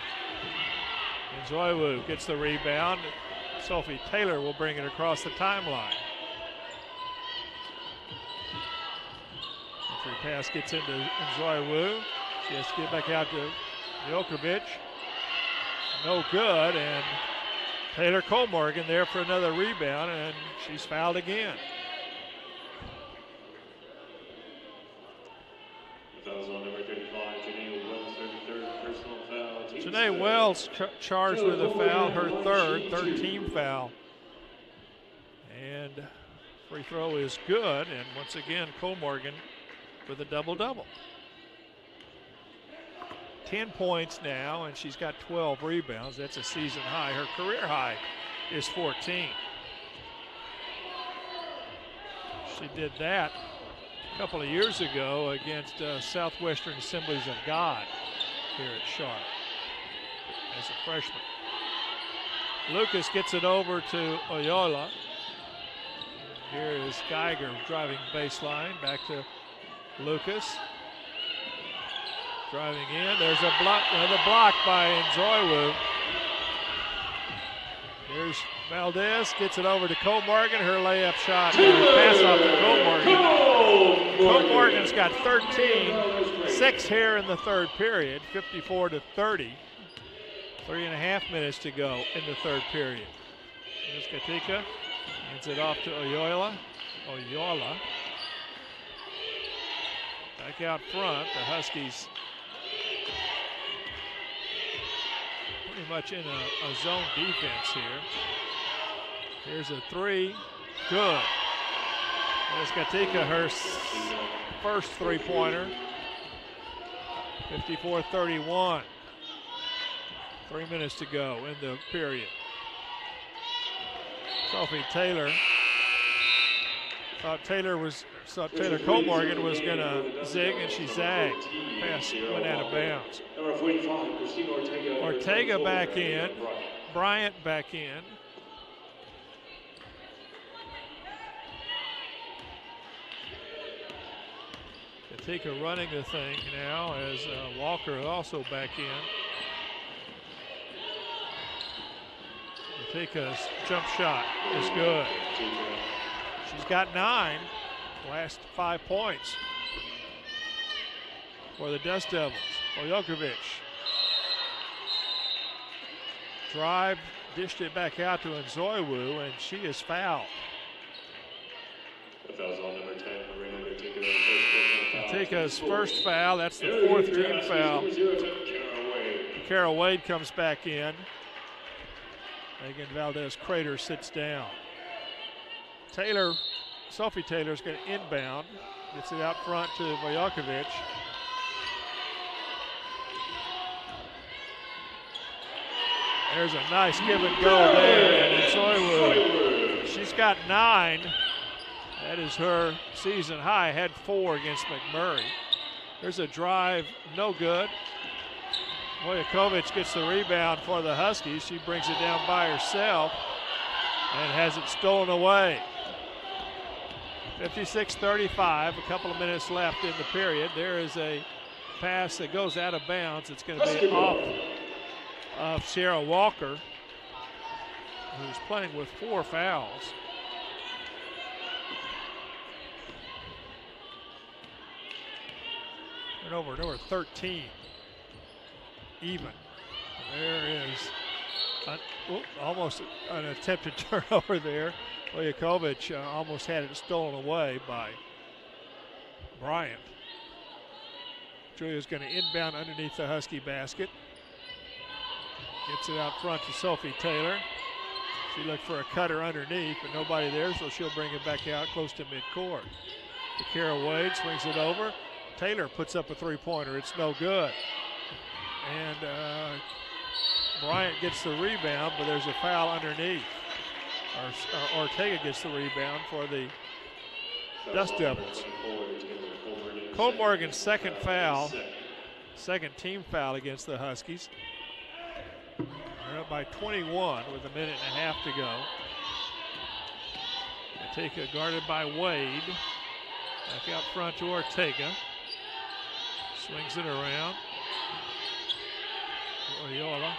[SPEAKER 2] And Zoiwu gets the rebound. Sophie Taylor will bring it across the timeline. Entry pass gets into Zoiwu. She has to get back out to Vujokovic. No good, and Taylor Colmorgan there for another rebound, and she's fouled again. Janae Wells charged with a foul, her third team foul. And free throw is good, and once again, Colmorgan with a double-double. 10 points now, and she's got 12 rebounds. That's a season high. Her career high is 14. She did that a couple of years ago against Southwestern Assemblies of God here at Sharp as a freshman. Lucas gets it over to Oyola. Here is Geiger driving baseline, back to Lucas. Driving in, there's a block, another block by Nzoiwu. Here's Valdez, gets it over to Cole Morgan, her layup shot, pass off to Cole Morgan. Cole Morgan's got 13, 6 here in the third period, 54-30. 3.5 minutes to go in the third period. Here's Katika, hands it off to Oyola. Back out front, the Huskies pretty much in a zone defense here. Here's a three, good. There's Katika, her first three-pointer. 54-31. 3 minutes to go in the period. Sophie Taylor thought Taylor Cole Morgan was going to zig, and she zagged. Pass went out of bounds.
[SPEAKER 3] Number 45, Christina Ortega.
[SPEAKER 2] Ortega back in. Bryant back in. Katika running the thing now as Walker also back in. Katika's jump shot is good. She's got 9, last 5 points for the Dust Devils. Ojokovic. Drive, dished it back out to Nzoiwu, and she is fouled.
[SPEAKER 3] The foul's on number 10, Marina
[SPEAKER 2] Katika's first foul, that's the 4th team foul. Kara Wade comes back in. Megan Valdez-Crater sits down. Sophie Taylor's going to inbound. Gets it out front to Vojakovic. There's a nice give and go there. And Nzoiwu, she's got 9. That is her season high. Had 4 against McMurray. There's a drive, no good. Vojakovic gets the rebound for the Huskies. She brings it down by herself and has it stolen away. 56-35, a couple of minutes left in the period. There is a pass that goes out of bounds. It's going to be off of Sierra Walker, who's playing with 4 fouls. Turnover number 13. Even. There is almost an attempted turnover there. Vojakovic almost had it stolen away by Bryant. Julia's going to inbound underneath the Husky basket. Gets it out front to Sophie Taylor. She looked for a cutter underneath, but nobody there, so she'll bring it back out close to midcourt. To Kara Wade, swings it over. Taylor puts up a three-pointer. It's no good. And Bryant gets the rebound, but there's a foul underneath. Ortega gets the rebound for the Dust Devils. Cole Morgan's second foul, second team foul against the Huskies. They're up by 21 with a minute and a half to go. Ortega guarded by Wade. Back out front to Ortega. Swings it around. Oyola.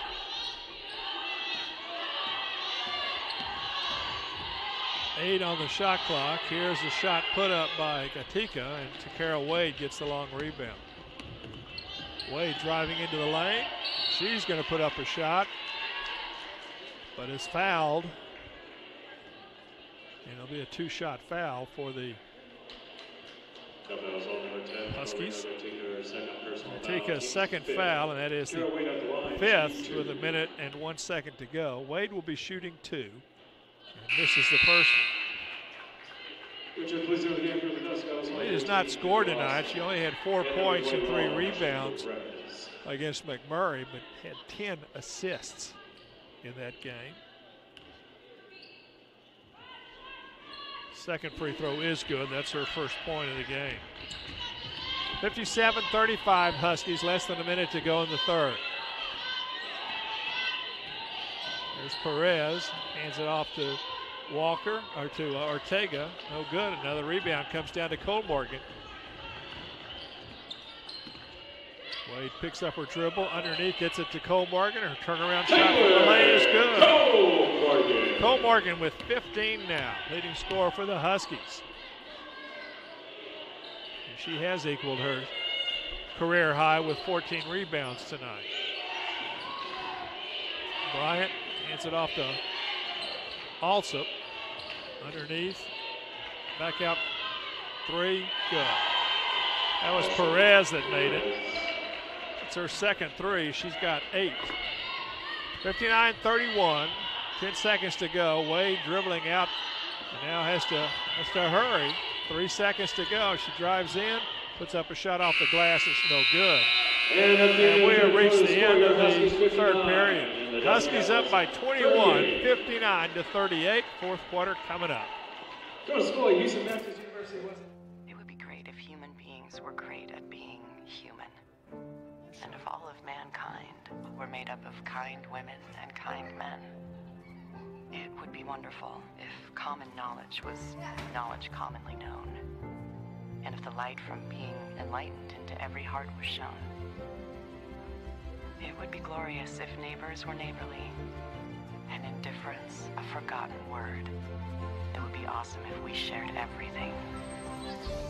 [SPEAKER 2] Eight on the shot clock. Here's the shot put up by Katika, and Takara Wade gets the long rebound. Wade driving into the lane. She's going to put up a shot, but is fouled. And it'll be a 2-shot foul for the Huskies. Katika's second foul, and that is the 5th with a minute and 1 second to go. Wade will be shooting 2. And this is the first one. Wade has not scored tonight. She only had 4 points and 3 rebounds against McMurray, but had 10 assists in that game. Second free throw is good. That's her first point of the game. 57-35 Huskies, less than a minute to go in the third. There's Perez, hands it off to Walker, or to Ortega. No good. Another rebound comes down to Cole Morgan. Wade picks up her dribble. Underneath, gets it to Cole Morgan. Her turnaround shot from the lane is good. Cole Morgan with 15 now, leading scorer for the Huskies. And she has equaled her career high with 14 rebounds tonight. Bryant hands it off to Alsop. Underneath, back out three, good. That was Perez that made it. It's her second three. She's got 8. 59-31, 10 seconds to go. Wade dribbling out and now has to hurry. 3 seconds to go. She drives in, puts up a shot off the glass. It's no good. And we have reached the end of the third period. Huskies up by 21, 59-38. Fourth quarter coming up.
[SPEAKER 3] Go to school at Houston Baptist University, was it?
[SPEAKER 17] It would be great if human beings were great at being human. And if all of mankind were made up of kind women and kind men. It would be wonderful if common knowledge was knowledge commonly known. And if the light from being enlightened into every heart was shown. It would be glorious if neighbors were neighborly, and indifference a forgotten word. It would be awesome if we shared everything,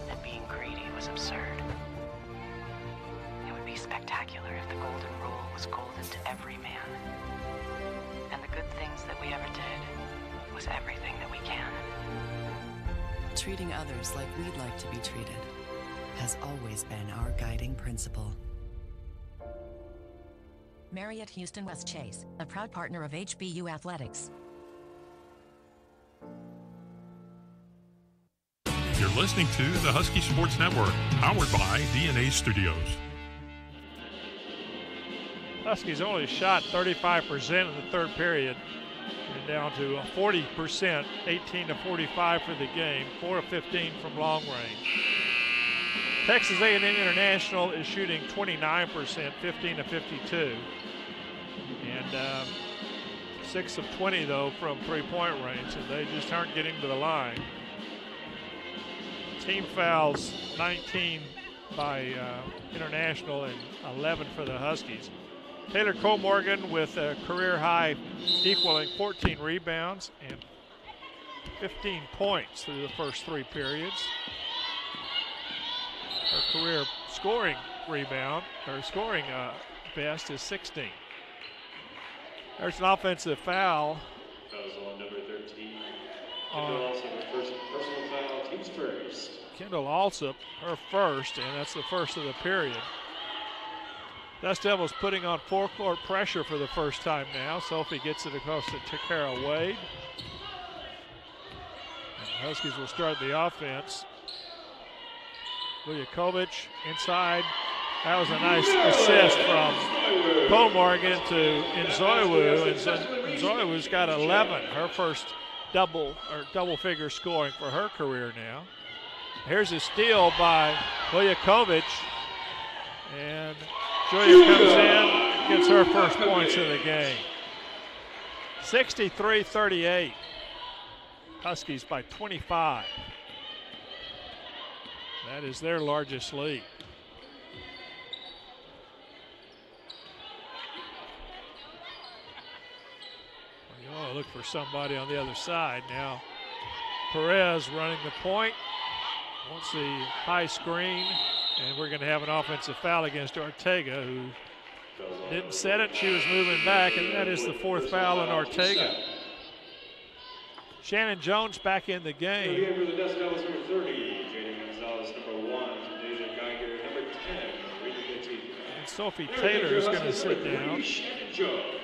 [SPEAKER 17] and being greedy was absurd. It would be spectacular if the golden rule was golden to every man, and the good things that we ever did was everything that we can.
[SPEAKER 18] Treating others like we'd like to be treated has always been our guiding principle.
[SPEAKER 14] Marriott Houston West Chase, a proud partner of HBU Athletics.
[SPEAKER 1] You're listening to the Husky Sports Network, powered by DNA Studios.
[SPEAKER 2] Huskies only shot 35% in the third period. And down to 40%, 18-45 for the game, 4 of 15 from long range. Texas A&M International is shooting 29%, 15-52. And 6 of 20, though, from three-point range, and they just aren't getting to the line. Team fouls, 19 by International and 11 for the Huskies. Taylor Cole Morgan with a career high equaling 14 rebounds and 15 points through the first 3 periods. Her career scoring rebound, her scoring best is 16. There's an offensive foul.
[SPEAKER 3] That was on number 13. Kendall Alsop, her first personal foul, team's first.
[SPEAKER 2] Kendall Alsop, her first, and that's the first of the period. DustDevils putting on four-court pressure for the first time now. Sophie gets it across to Takara Wade. And the Huskies will start the offense. Vujakovic inside. That was a nice assist from Cole Morgan to Nzoiwu. And Nzoiwu's got 11, her first double-figure scoring for her career now. Here's a steal by Vujakovic. And Julia comes in, gets her first points of the game. 63-38. Huskies by 25. That is their largest lead. Well, you look for somebody on the other side. Now Perez running the point. Wants the high screen. And we're going to have an offensive foul against Ortega, who didn't set it. She was moving back, and that is the 4th foul on Ortega. Shannon Jones back in the game.
[SPEAKER 3] For the DustDevils, number 30, Jada Gonzalez, number 1, Deja Geiger, number 10, Rita Petit.
[SPEAKER 2] And Sophie Taylor is going to sit down.
[SPEAKER 3] Shannon Jones.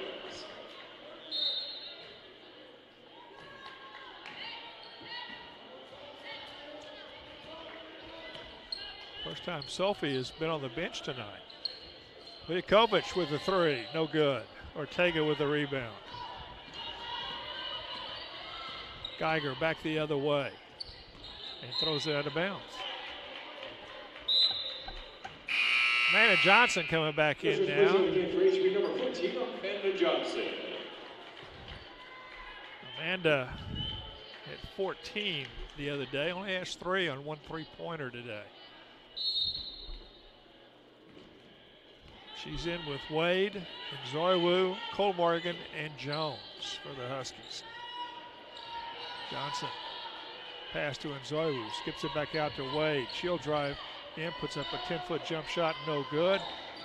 [SPEAKER 2] First time Sophie has been on the bench tonight. Vujakovic with the 3, no good. Ortega with the rebound. Geiger back the other way. and throws it out of bounds. Amanda Johnson coming back in now. Amanda had 14 the other day, only has 3 on 1 3-pointer today. She's in with Wade, Nzoiwu, Cole Morgan, and Jones for the Huskies. Johnson, pass to Nzoiwu, skips it back out to Wade. She'll drive in, puts up a 10-foot jump shot, no good.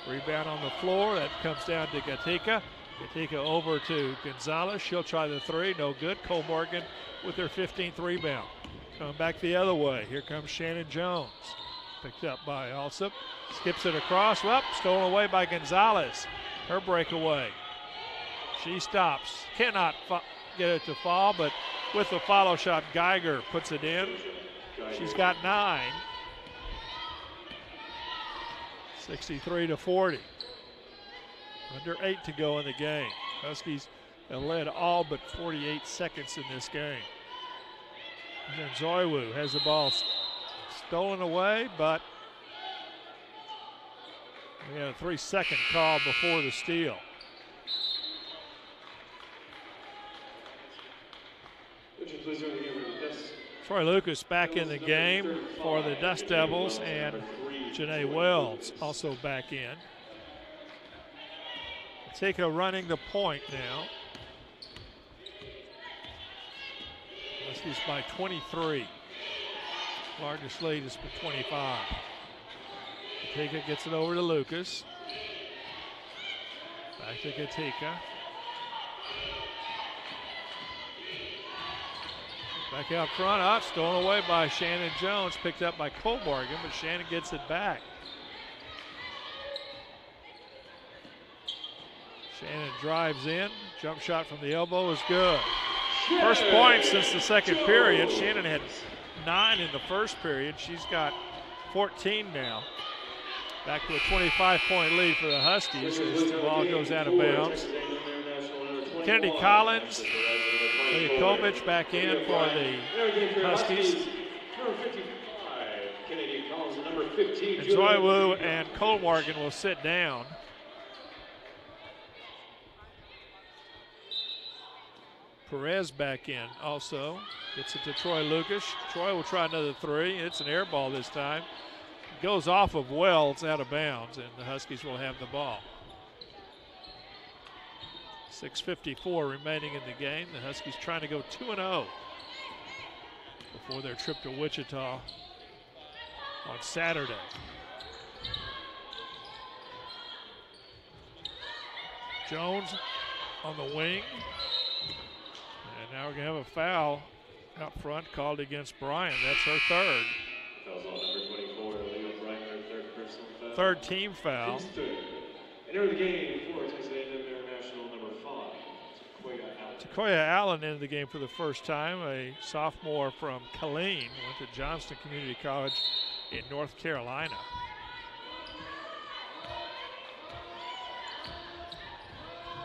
[SPEAKER 2] Rebound on the floor, that comes down to Gatika. Gatika over to Gonzalez, she'll try the 3, no good. Cole Morgan with her 15th rebound. Coming back the other way, here comes Shannon Jones. Picked up by Alsop, skips it across, well, stolen away by Gonzalez. Her breakaway. She stops, cannot get it to fall, but with the follow shot, Geiger puts it in. She's got 9. 63-40. Under 8 to go in the game. Huskies have led all but 48 seconds in this game. And Nzoiwu has the ball stolen away, but we had a 3-second call before the steal. Troy Lucas back in the game for the Dust Devils, and Janae Wells also back in. Tika running the point now. Huskies by 23. Largest lead is for 25. Gatika gets it over to Lucas. Back to Gatika. Back out front, stolen away by Shannon Jones, picked up by Cole Morgan, but Shannon gets it back. Shannon drives in, jump shot from the elbow is good. First point since the second period. Shannon had 9 in the first period. She's got 14 now. Back to a 25-point lead for the Huskies as the ball goes out of bounds. Kennedy Collins, Ljakovic back in for the Huskies. Nzoiwu and Cole Morgan will sit down. Perez back in also. Gets it to Troy Lucas. Troy will try another 3. It's an air ball this time. Goes off of Wells out of bounds, and the Huskies will have the ball. 6:54 remaining in the game. The Huskies trying to go 2-0 before their trip to Wichita on Saturday. Jones on the wing. And now we're going to have a foul out front called against Bryant. That's her 3rd.
[SPEAKER 3] Foul's on number 24, Leo Bryant, her 3rd personal foul.
[SPEAKER 2] 3rd team foul.
[SPEAKER 3] Enter the game for Texas A&M International number 5, Takoya Allen.
[SPEAKER 2] Takoya Allen into the game for the first time, a sophomore from Killeen, went to Johnston Community College in North Carolina.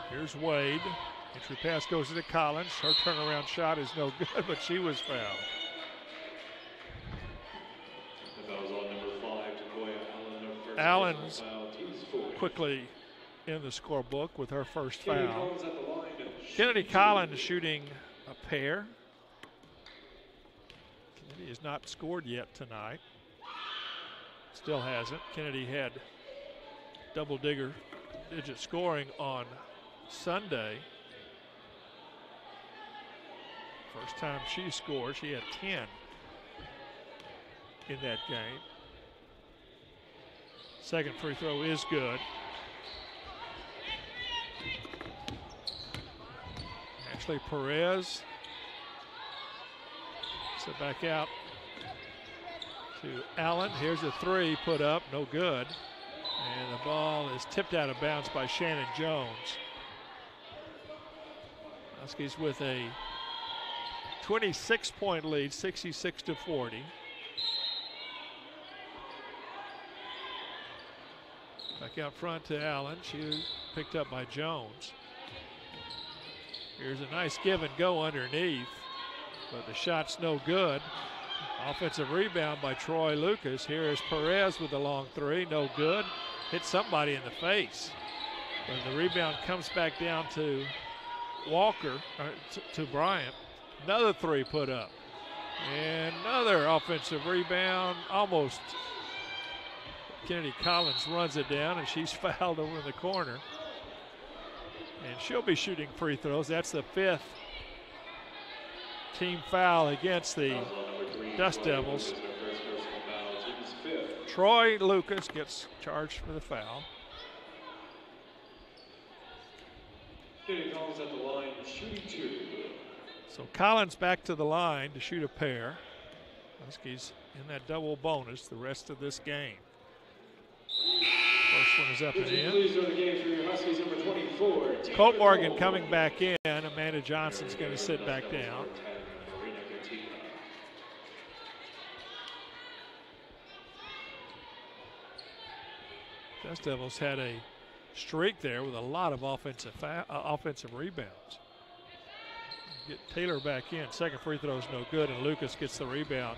[SPEAKER 2] Here's Wade. Entry pass goes to Collins. Her turnaround shot is no good, but she was fouled.
[SPEAKER 3] The foul's on number 5, Takoya Allen, her first
[SPEAKER 2] Allen's
[SPEAKER 3] foul. Team's 4.
[SPEAKER 2] Quickly in the scorebook with her first
[SPEAKER 3] Kennedy
[SPEAKER 2] foul.
[SPEAKER 3] Collins at the line.
[SPEAKER 2] Kennedy Collins shooting a pair. Kennedy has not scored yet tonight. Still hasn't. Kennedy had double-digit scoring on Sunday. First time she scored, she had 10 in that game. Second free throw is good. Ashley Perez. So back out to Allen. Here's a 3 put up, no good. And the ball is tipped out of bounds by Shannon Jones. Huskies with a 26-point lead, 66-40. Back out front to Allen. She was picked up by Jones. Here's a nice give and go underneath, but the shot's no good. Offensive rebound by Troy Lucas. Here is Perez with the long three. No good. Hit somebody in the face. But the rebound comes back down to Walker, to Bryant. Another three put up. And another offensive rebound. Almost. Kennedy Collins runs it down, and she's fouled over in the corner. And she'll be shooting free throws. That's the 5th team foul against the Dust Devils. Troy Lucas gets charged for the foul.
[SPEAKER 3] Collins at the line, shooting 2.
[SPEAKER 2] So Collins back to the line to shoot a pair. Huskies in that double bonus the rest of this game. First one is up and in.
[SPEAKER 3] Please go to the game for your Huskies, number 24.
[SPEAKER 2] Colt Morgan coming back in. Amanda Johnson's going to sit back down. Dust Devils had a streak there with a lot of offensive rebounds. Get Taylor back in. Second free throw is no good, and Lucas gets the rebound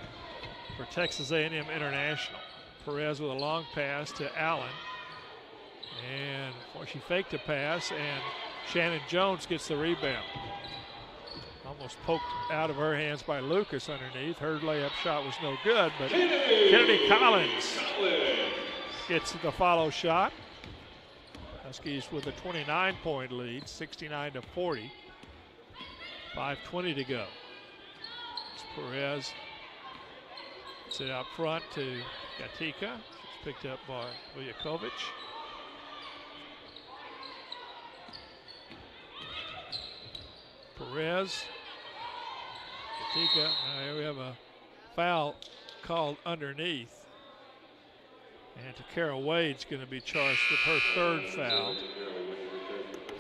[SPEAKER 2] for Texas A&M International. Perez with a long pass to Allen. And she faked a pass, and Shannon Jones gets the rebound. Almost poked out of her hands by Lucas underneath. Her layup shot was no good, but Kennedy Collins gets the follow shot. Huskies with a 29-point lead, 69-40. 5:20 to go. It's Perez. It's it out front to Gatica. She's picked up by Vujakovic. Perez. Gatica. Now here we have a foul called underneath. And Takara Wade's going to be charged with her 3rd foul.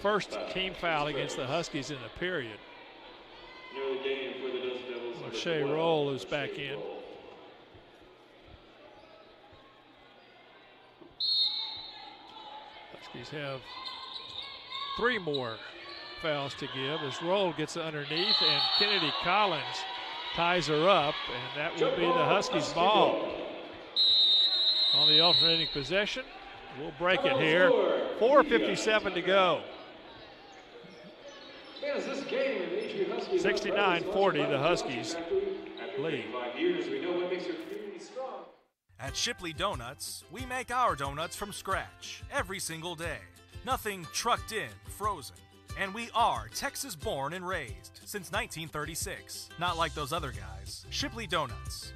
[SPEAKER 2] First team foul against the Huskies in the period. Shea Roll is back in. Huskies have 3 more fouls to give as Roll gets underneath, and Kennedy Collins ties her up, and that will be the Huskies' ball. On the alternating possession, we'll break it here. 4:57 to go. 69-40, the Huskies lead.
[SPEAKER 19] At Shipley Donuts, we make our donuts from scratch every single day. Nothing trucked in, frozen. And we are Texas born and raised since 1936. Not like those other guys. Shipley Donuts.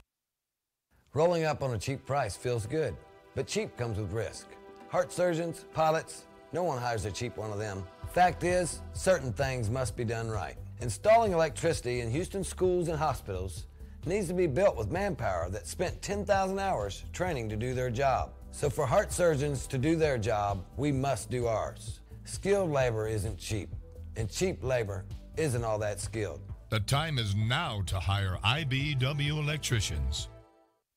[SPEAKER 20] Rolling up on a cheap price feels good, but cheap comes with risk. Heart surgeons, pilots, no one hires a cheap one of them. Fact is, certain things must be done right. Installing electricity in Houston schools and hospitals needs to be built with manpower that spent 10,000 hours training to do their job. So for heart surgeons to do their job, we must do ours. Skilled labor isn't cheap, and cheap labor isn't all that skilled.
[SPEAKER 7] The time is now to hire IBW electricians.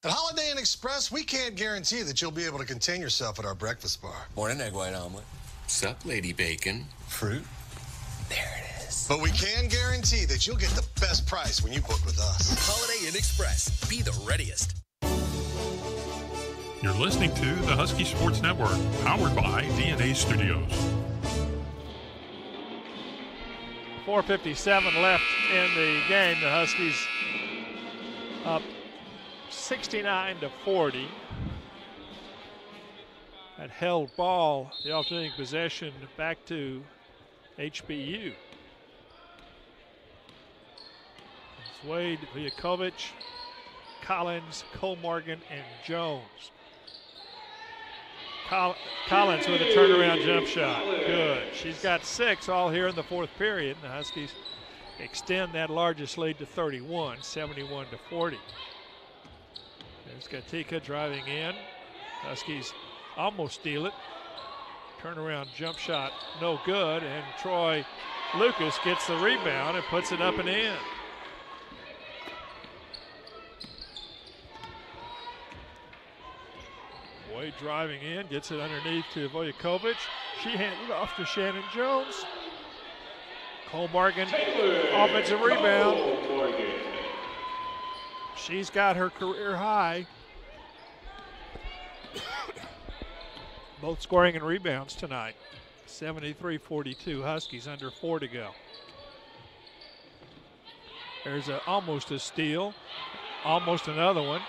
[SPEAKER 21] At Holiday Inn Express, we can't guarantee that you'll be able to contain yourself at our breakfast bar.
[SPEAKER 22] Morning, egg white omelet. Sup, Lady Bacon?
[SPEAKER 21] Fruit.
[SPEAKER 22] There it is.
[SPEAKER 21] But we can guarantee that you'll get the best price when you book with us.
[SPEAKER 22] Holiday Inn Express. Be the readiest.
[SPEAKER 1] You're listening to the Husky Sports Network, powered by DNA Studios.
[SPEAKER 2] 4:57 left in the game. The Huskies up 69-40. That held ball, the alternating possession, back to HBU. It's Wade, Vujakovic, Collins, Cole-Morgan, and Jones. Collins with a turnaround jump shot. Good. She's got 6 all here in the 4th period. And the Huskies extend that largest lead to 31, 71-40. There's Gatica driving in. Huskies almost steal it. Turnaround jump shot, no good. And Troy Lucas gets the rebound and puts it up and in. Wade driving in, gets it underneath to Vujakovic. She handed it off to Shannon Jones. Cole Morgan, offensive rebound. She's got her career high. Both scoring and rebounds tonight. 73-42, Huskies, under 4 to go. There's almost a steal. Almost another one.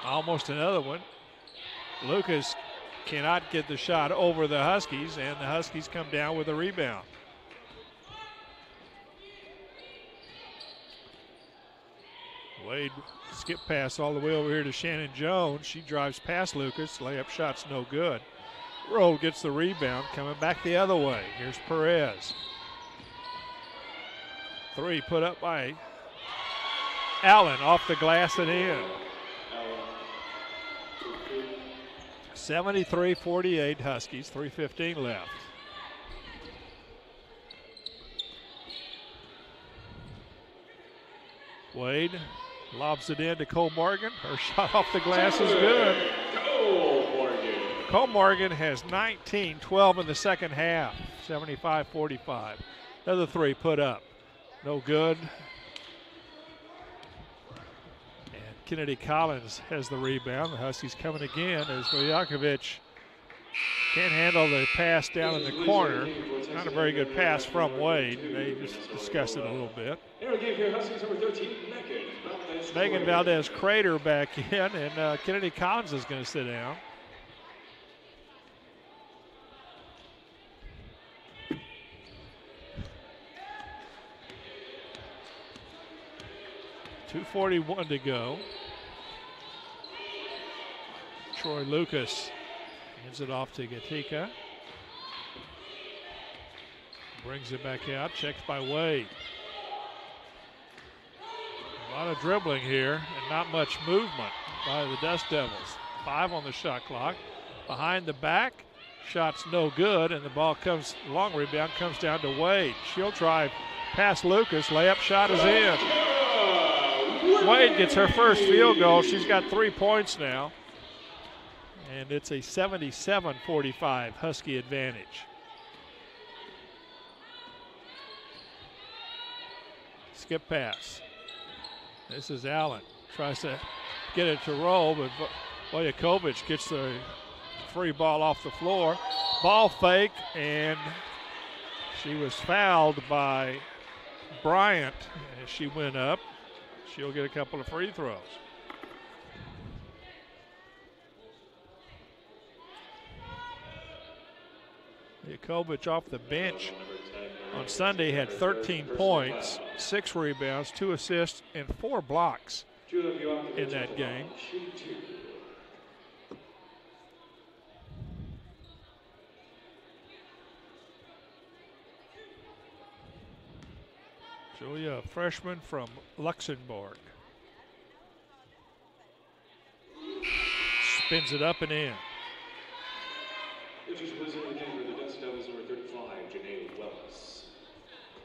[SPEAKER 2] Almost another one. Lucas cannot get the shot over the Huskies, and the Huskies come down with a rebound. Wade skip pass all the way over here to Shannon Jones. She drives past Lucas. Layup shot's no good. Roll gets the rebound, coming back the other way. Here's Perez. 3 put up by Allen, off the glass and in. 73-48 Huskies, 3:15 left. Wade lobs it in to Cole Morgan. Her shot off the glass is good. Cole Morgan has 19, 12 in the second half, 75-45. Another 3 put up, no good. And Kennedy Collins has the rebound. The Huskies coming again as Veljakovic can't handle the pass down in the corner. Not a very good pass from Wade. They just discussed it a little bit. Megan Valdez Crater back in, and Kennedy Collins is going to sit down. .241 to go. Troy Lucas hands it off to Gatika. Brings it back out, checked by Wade. A lot of dribbling here and not much movement by the Dust Devils. 5 on the shot clock. Behind the back, shot's no good, and the ball comes, long rebound comes down to Wade. She'll drive past Lucas, layup shot is in. Wade gets her first field goal. She's got 3 points now. And it's a 77-45 Husky advantage. Skip pass. This is Allen. Tries to get it to roll, but Veljakovic gets the free ball off the floor. Ball fake, and she was fouled by Bryant as she went up. She'll get a couple of free throws. Veljakovic off the bench on Sunday had 13 points, 6 rebounds, 2 assists, and 4 blocks in that game. Julia, a freshman from Luxembourg. Spins it up and in.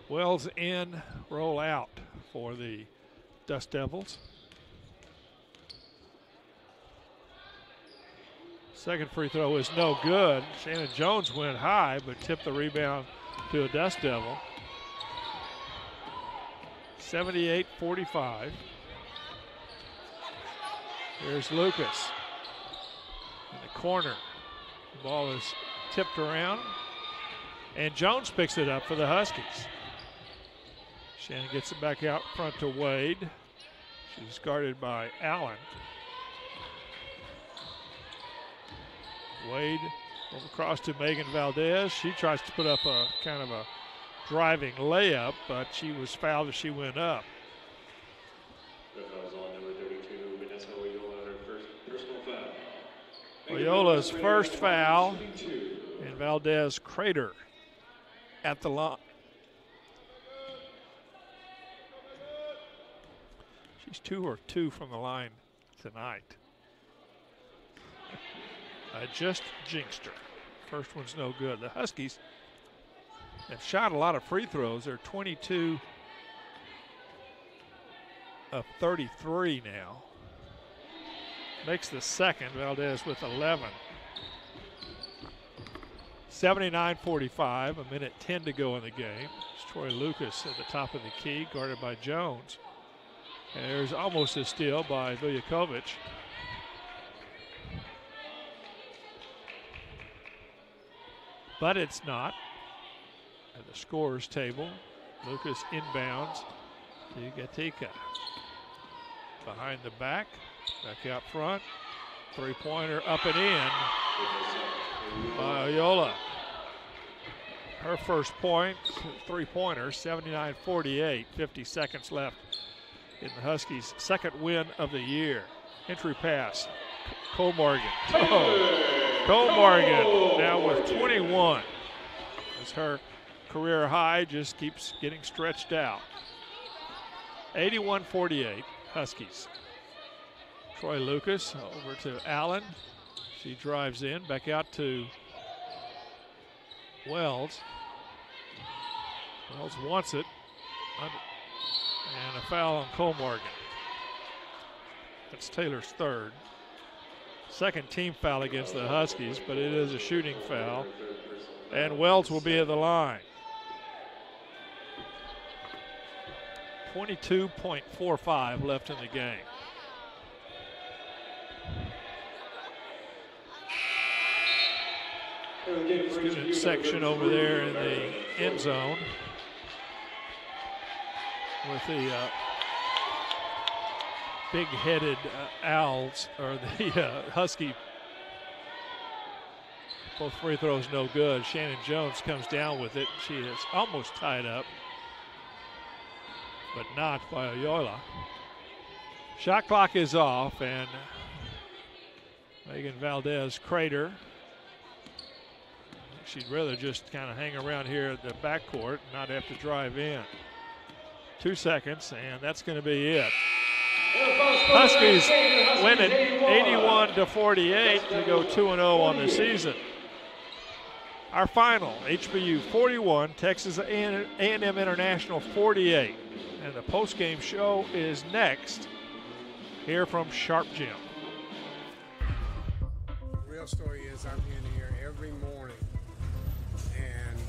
[SPEAKER 2] Wells in, roll out for the Dust Devils. Second free throw is no good. Shannon Jones went high, but tipped the rebound to a Dust Devil. 78-45. Here's Lucas in the corner. The ball is tipped around, and Jones picks it up for the Huskies. Shannon gets it back out front to Wade. She's guarded by Allen. Wade over across to Megan Valdez. She tries to put up a kind of a driving layup, but she was fouled as she went up. Loyola's first foul, and Valdez Crater at the line. She's 2 or 2 from the line tonight. I just jinxed her. First one's no good. The Huskies have shot a lot of free throws. They're 22 of 33 now. Makes the second, Valdez with 11. 79-45, a minute 10 to go in the game. It's Troy Lucas at the top of the key, guarded by Jones. And there's almost a steal by Viljakovic. But it's not. At the scorer's table, Lucas inbounds to Gatika. Behind the back out front. Three-pointer up and in by Oyola. Her first point, three-pointer, 79-48, 50 seconds left in the Huskies' second win of the year. Entry pass, Cole Morgan. Oh, Cole Morgan now with 21. As her career high just keeps getting stretched out. 81-48, Huskies. Troy Lucas over to Allen. She drives in, back out to Wells. Wells wants it. And a foul on Cole Morgan. That's Taylor's third. Second team foul against the Huskies, but it is a shooting foul. And Wells will be at the line. 22.45 left in the game. Student section over there in the end zone with the big-headed Owls, or the Husky. Both free throws no good. Shannon Jones comes down with it. She is almost tied up, but not by Oyola. Shot clock is off, and Megan Valdez crater. She'd rather just kind of hang around here at the backcourt, not have to drive in. 2 seconds, and that's going to be it. Huskies win it 81-48 to go 2-0 on the season. Our final, HBU 41, Texas A&M International 48. And the postgame show is next here from Sharp Gym.
[SPEAKER 6] The real story is I'm in here every morning and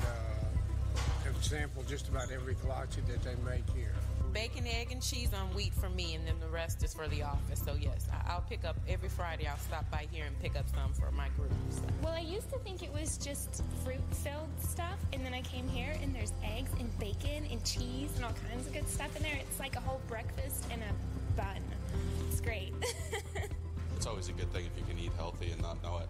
[SPEAKER 6] have sampled just about every kolache that they make here.
[SPEAKER 8] Bacon, egg, and cheese on wheat for me, and then the rest is for the office. So yes, I'll pick up every Friday. I'll stop by here and pick up some for my group. So.
[SPEAKER 23] Well, I used to think it was just fruit-filled stuff, and then I came here, and there's eggs and bacon and cheese and all kinds of good stuff in there. It's like a whole breakfast and a bun. It's great.
[SPEAKER 9] It's always a good thing if you can eat healthy and not know it.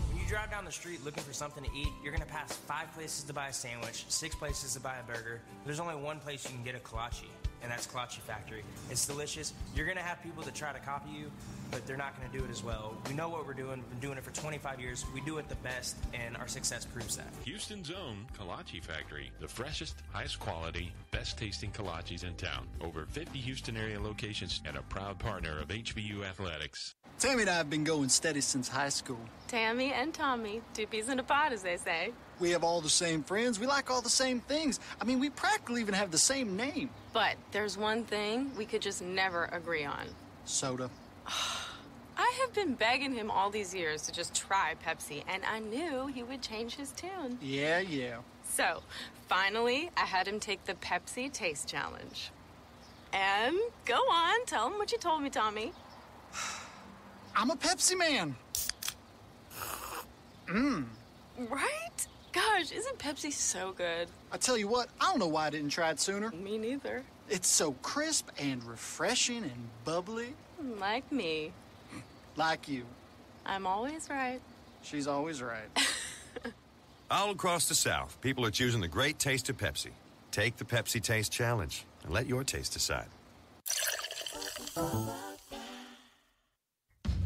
[SPEAKER 10] When you drive down the street looking for something to eat, you're going to pass 5 places to buy a sandwich, 6 places to buy a burger. There's only one place you can get a kolache, and that's Kolache Factory. It's delicious. You're going to have people that try to copy you, but they're not going to do it as well. We know what we're doing. We've been doing it for 25 years. We do it the best, and our success proves that.
[SPEAKER 24] Houston's own Kolache Factory, the freshest, highest quality, best tasting kolaches in town. Over 50 Houston area locations and a proud partner of HBU Athletics.
[SPEAKER 25] Tammy and I have been going steady since high school.
[SPEAKER 26] Tammy and Tommy, 2 peas in a pod, as they say.
[SPEAKER 25] We have all the same friends. We like all the same things. I mean, we practically even have the same name.
[SPEAKER 26] But there's one thing we could just never agree on.
[SPEAKER 25] Soda.
[SPEAKER 26] I have been begging him all these years to just try Pepsi, and I knew he would change his tune.
[SPEAKER 25] Yeah.
[SPEAKER 26] So, finally, I had him take the Pepsi Taste Challenge. And go on, tell him what you told me, Tommy.
[SPEAKER 25] I'm a Pepsi man.
[SPEAKER 26] Right? Gosh, isn't Pepsi so good?
[SPEAKER 25] I tell you what, I don't know why I didn't try it sooner.
[SPEAKER 26] Me neither.
[SPEAKER 25] It's so crisp and refreshing and bubbly.
[SPEAKER 26] Like me.
[SPEAKER 25] Like you.
[SPEAKER 26] I'm always right.
[SPEAKER 25] She's always right.
[SPEAKER 27] All across the South, people are choosing the great taste of Pepsi. Take the Pepsi Taste Challenge and let your taste decide.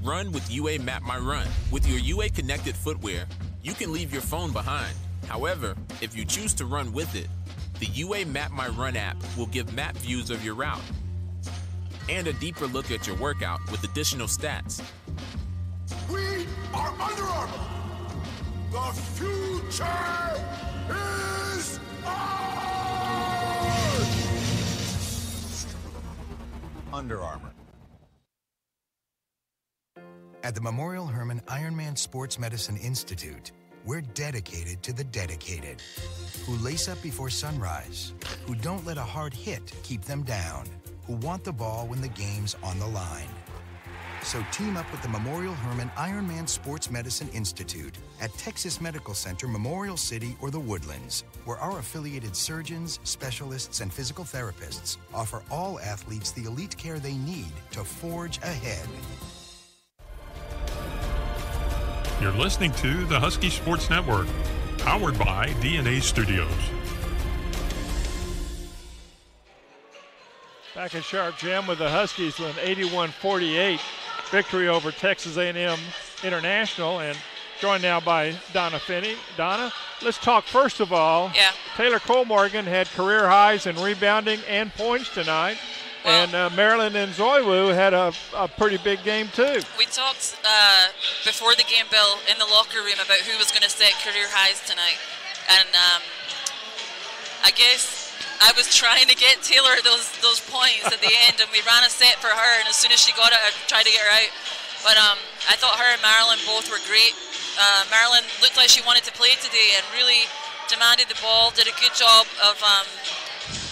[SPEAKER 29] Run with UA Map My Run. With your UA connected footwear, you can leave your phone behind. However, if you choose to run with it, the UA Map My Run app will give map views of your route and a deeper look at your workout with additional stats.
[SPEAKER 7] We are Under Armour. The future is ours.
[SPEAKER 30] Under Armour.
[SPEAKER 31] At the Memorial Hermann Ironman Sports Medicine Institute, we're dedicated to the dedicated, who lace up before sunrise, who don't let a hard hit keep them down, who want the ball when the game's on the line. So team up with the Memorial Hermann Ironman Sports Medicine Institute at Texas Medical Center, Memorial City, or the Woodlands, where our affiliated surgeons, specialists, and physical therapists offer all athletes the elite care they need to forge ahead.
[SPEAKER 1] You're listening to the Husky Sports Network, powered by DNA Studios.
[SPEAKER 2] Back in Sharp Jim with the Huskies with an 81-48 victory over Texas A&M International, and joined now by Donna Finney. Donna, let's talk first of all.
[SPEAKER 4] Yeah.
[SPEAKER 2] Taylor Cole-Morgan had career highs in rebounding and points tonight, and Marilyn Nzoiwu had a pretty big game too.
[SPEAKER 4] We talked before the game, Bill, in the locker room about who was going to set career highs tonight, and I guess I was trying to get Taylor those points at the end, and we ran a set for her, and as soon as she got it, I tried to get her out. But I thought her and Marilyn both were great. Marilyn looked like she wanted to play today and really demanded the ball, did a good job of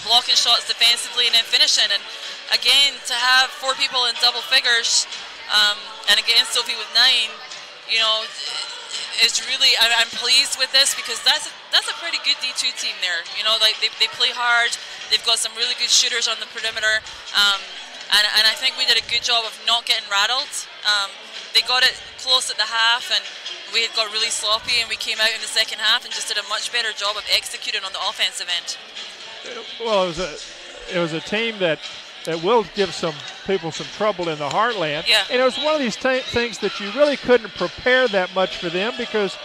[SPEAKER 4] blocking shots defensively and then finishing. And again, to have 4 people in double figures, and again Sophie with 9, you know, it's really, I'm pleased with this, because that's a pretty good D2 team there. You know, like they play hard. They've got some really good shooters on the perimeter, and I think we did a good job of not getting rattled. They got it close at the half, and we had got really sloppy, and we came out in the second half and just did a much better job of executing on the offensive end.
[SPEAKER 2] Well, it was a team that will give some people some trouble in the heartland.
[SPEAKER 4] Yeah.
[SPEAKER 2] And it was one of these things that you really couldn't prepare that much for them, because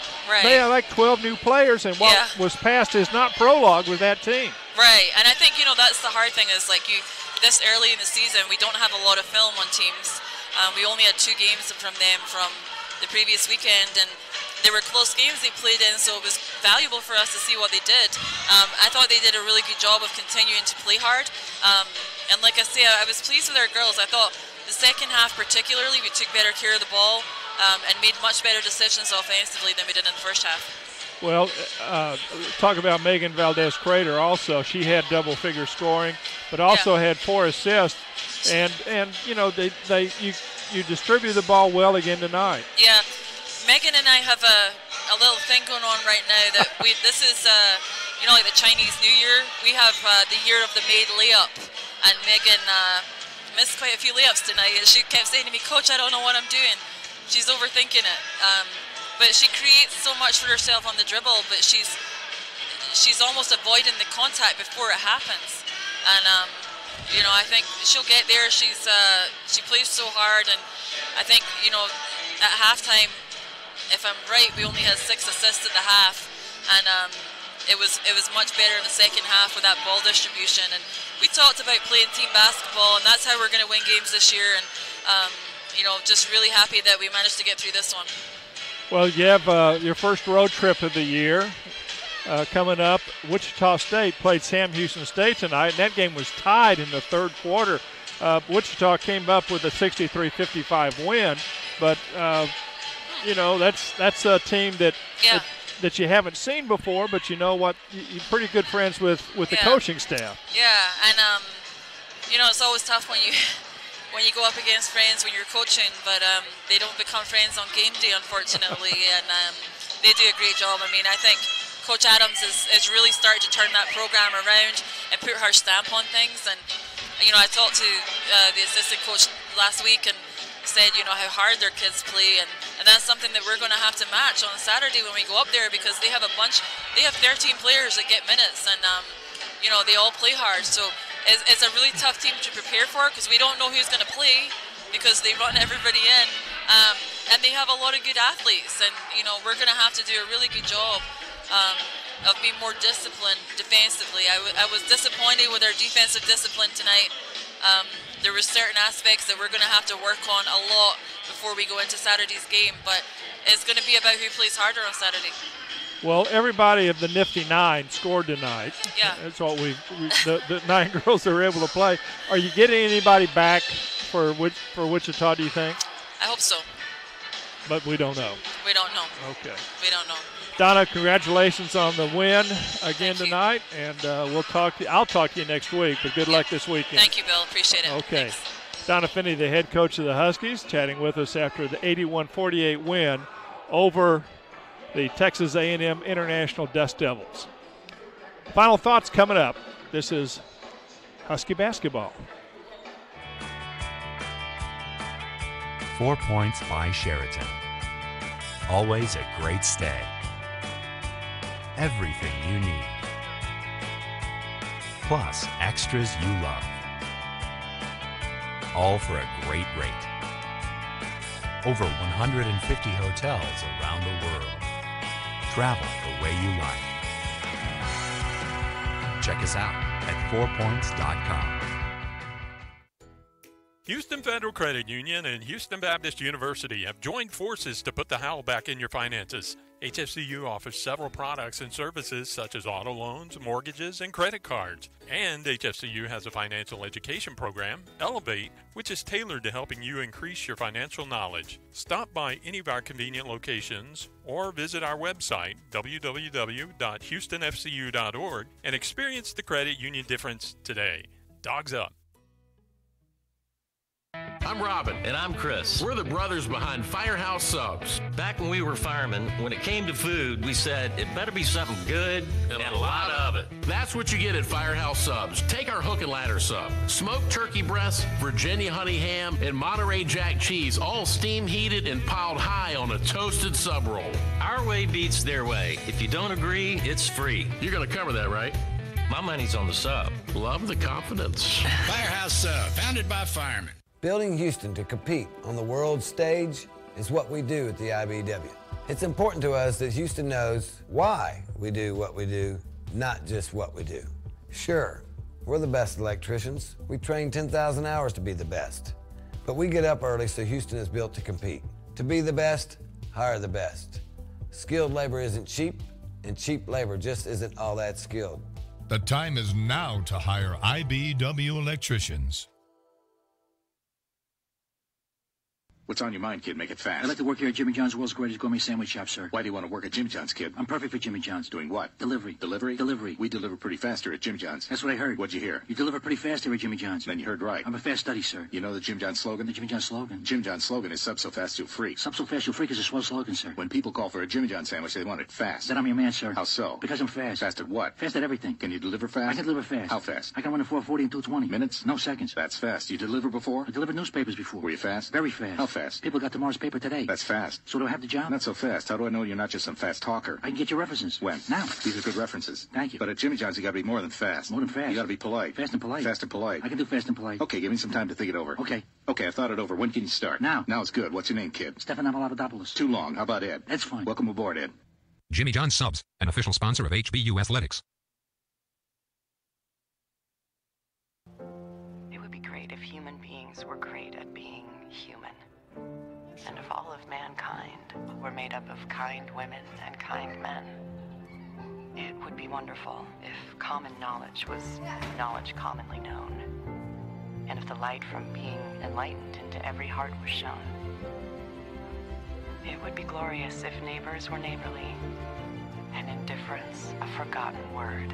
[SPEAKER 2] they had like 12 new players, and what was passed is not prologue with that team.
[SPEAKER 4] Right, and I think, you know, that's the hard thing is, like, this early in the season, we don't have a lot of film on teams. We only had 2 games from them from the previous weekend, and they were close games they played in, so it was valuable for us to see what they did. I thought they did a really good job of continuing to play hard. And like I say, I was pleased with our girls. I thought the second half particularly, we took better care of the ball and made much better decisions offensively than we did in the first half.
[SPEAKER 2] Well, talk about Megan Valdez-Crater also. She had double-figure scoring, but also had 4 assists. And you know, you distribute the ball well again tonight.
[SPEAKER 4] Yeah, Megan and I have a little thing going on right now that this is, you know, like the Chinese New Year. We have the year of the made layup, and Megan missed quite a few layups tonight, and she kept saying to me, "Coach, I don't know what I'm doing." She's overthinking it. But she creates so much for herself on the dribble, but she's almost avoiding the contact before it happens. And you know, I think she'll get there. She plays so hard, and I think, you know, at halftime, if I'm right, we only had 6 assists at the half, and it was much better in the second half with that ball distribution. And we talked about playing team basketball, and that's how we're going to win games this year. And you know, just really happy that we managed to get through this one.
[SPEAKER 2] Well, you have your first road trip of the year coming up. Wichita State played Sam Houston State tonight, and that game was tied in the third quarter. Wichita came up with a 63-55 win, but you know, that's a team that you haven't seen before, but you know what, you're pretty good friends with the coaching staff.
[SPEAKER 4] Yeah, and you know, it's always tough when you go up against friends when you're coaching, but they don't become friends on game day, unfortunately, and they do a great job. I mean, I think Coach Adams is really starting to turn that program around and put her stamp on things. And you know, I talked to the assistant coach last week and said, you know, how hard their kids play, and that's something that we're going to have to match on Saturday when we go up there, because they have 13 players that get minutes, and you know, they all play hard. So it's a really tough team to prepare for, because we don't know who's going to play, because they run everybody in, and they have a lot of good athletes, and you know, we're going to have to do a really good job of being more disciplined defensively. I was disappointed with our defensive discipline tonight. There were certain aspects that we're going to have to work on a lot before we go into Saturday's game, but it's going to be about who plays harder on Saturday.
[SPEAKER 2] Well, everybody of the Nifty 9 scored tonight.
[SPEAKER 4] Yeah.
[SPEAKER 2] That's what the 9 girls that were able to play. Are you getting anybody back for Wichita, do you think?
[SPEAKER 4] I hope so.
[SPEAKER 2] But we don't know.
[SPEAKER 4] We don't know.
[SPEAKER 2] Okay.
[SPEAKER 4] We don't know.
[SPEAKER 2] Donna, congratulations on the win again tonight, and we'll talk. I'll talk to you next week, but good luck this weekend.
[SPEAKER 4] Thank you, Bill. Appreciate it.
[SPEAKER 2] Okay.
[SPEAKER 4] Thanks.
[SPEAKER 2] Donna Finney, the head coach of the Huskies, chatting with us after the 81-48 win over the Texas A&M International Dust Devils. Final thoughts coming up. This is Husky basketball.
[SPEAKER 3] 4 Points by Sheraton. Always a great stay. Everything you need. Plus extras you love. All for a great rate. Over 150 hotels around the world. Travel the way you like. Check us out at 4points.com.
[SPEAKER 1] Houston Federal Credit Union and Houston Baptist University have joined forces to put the howl back in your finances. HFCU offers several products and services such as auto loans, mortgages, and credit cards. And HFCU has a financial education program, Elevate, which is tailored to helping you increase your financial knowledge. Stop by any of our convenient locations or visit our website, www.houstonfcu.org, and experience the credit union difference today. Dogs up.
[SPEAKER 5] I'm Robin. And I'm Chris. We're the brothers behind Firehouse Subs. Back when we were firemen, when it came to food, we said it better be something good and a lot of it. That's what you get at Firehouse Subs. Take our hook and ladder sub. Smoked turkey breasts, Virginia honey ham, and Monterey Jack cheese, all steam heated and piled high on a toasted sub roll. Our way beats their way. If you don't agree, it's free. You're going to cover that, right? My money's on the sub. Love the confidence.
[SPEAKER 11] Firehouse Sub, founded by firemen.
[SPEAKER 20] Building Houston to compete on the world stage is what we do at the IBEW. It's important to us that Houston knows why we do what we do, not just what we do. Sure, we're the best electricians. We train 10,000 hours to be the best. But we get up early so Houston is built to compete. To be the best, hire the best. Skilled labor isn't cheap, and cheap labor just isn't all that skilled.
[SPEAKER 12] The time is now to hire IBEW electricians.
[SPEAKER 13] What's on your mind, kid? Make it fast.
[SPEAKER 14] I'd like to work here at Jimmy John's, world's greatest gourmet sandwich shop, sir.
[SPEAKER 13] Why do you want to work at Jimmy John's, kid?
[SPEAKER 14] I'm perfect for Jimmy John's.
[SPEAKER 13] Doing what?
[SPEAKER 14] Delivery.
[SPEAKER 13] Delivery?
[SPEAKER 14] Delivery.
[SPEAKER 13] We deliver pretty fast here at Jimmy John's.
[SPEAKER 14] That's what I heard.
[SPEAKER 13] What'd you hear?
[SPEAKER 14] You deliver pretty fast here at Jimmy John's.
[SPEAKER 13] Then you heard right.
[SPEAKER 14] I'm a fast study, sir.
[SPEAKER 13] You know the Jim John's slogan?
[SPEAKER 14] The Jimmy John's slogan?
[SPEAKER 13] Jim John's slogan is sub so fast you'll freak.
[SPEAKER 14] Sub so fast you'll freak is a swell slogan, sir.
[SPEAKER 13] When people call for a Jimmy John's sandwich, they want it fast.
[SPEAKER 14] Then I'm your man, sir.
[SPEAKER 13] How so?
[SPEAKER 14] Because I'm fast.
[SPEAKER 13] Fast at what?
[SPEAKER 14] Fast at everything.
[SPEAKER 13] Can you deliver fast?
[SPEAKER 14] I can deliver fast.
[SPEAKER 13] How fast?
[SPEAKER 14] I can run a 440 and 220.
[SPEAKER 13] Minutes?
[SPEAKER 14] No seconds.
[SPEAKER 13] That's fast. You deliver before?
[SPEAKER 14] I delivered newspapers before.
[SPEAKER 13] Were you fast?
[SPEAKER 14] Very fast.
[SPEAKER 13] How fast?
[SPEAKER 14] People got tomorrow's paper today.
[SPEAKER 13] That's fast.
[SPEAKER 14] So do I have the job?
[SPEAKER 13] Not so fast. How do I know you're not just some fast talker?
[SPEAKER 14] I can get your references.
[SPEAKER 13] When?
[SPEAKER 14] Now.
[SPEAKER 13] These are good references.
[SPEAKER 14] Thank you.
[SPEAKER 13] But at Jimmy John's, you gotta be more than fast.
[SPEAKER 14] More than fast?
[SPEAKER 13] You gotta be polite.
[SPEAKER 14] Fast and polite.
[SPEAKER 13] Fast and polite.
[SPEAKER 14] I can do fast and polite.
[SPEAKER 13] Okay, give me some time to think it over.
[SPEAKER 14] Okay.
[SPEAKER 13] Okay, I've thought it over. When can you start?
[SPEAKER 14] Now.
[SPEAKER 13] Now's good. What's your name, kid?
[SPEAKER 14] Stefan Avalopoulos.
[SPEAKER 13] Too long. How about Ed?
[SPEAKER 14] That's fine.
[SPEAKER 13] Welcome aboard, Ed.
[SPEAKER 15] Jimmy John's Subs, an official sponsor of HBU Athletics.
[SPEAKER 16] It would be great if human beings were great at being human. And if all of mankind were made up of kind women and kind men. It would be wonderful if common knowledge was knowledge commonly known. And if the light from being enlightened into every heart was shown. It would be glorious if neighbors were neighborly, and indifference a forgotten word.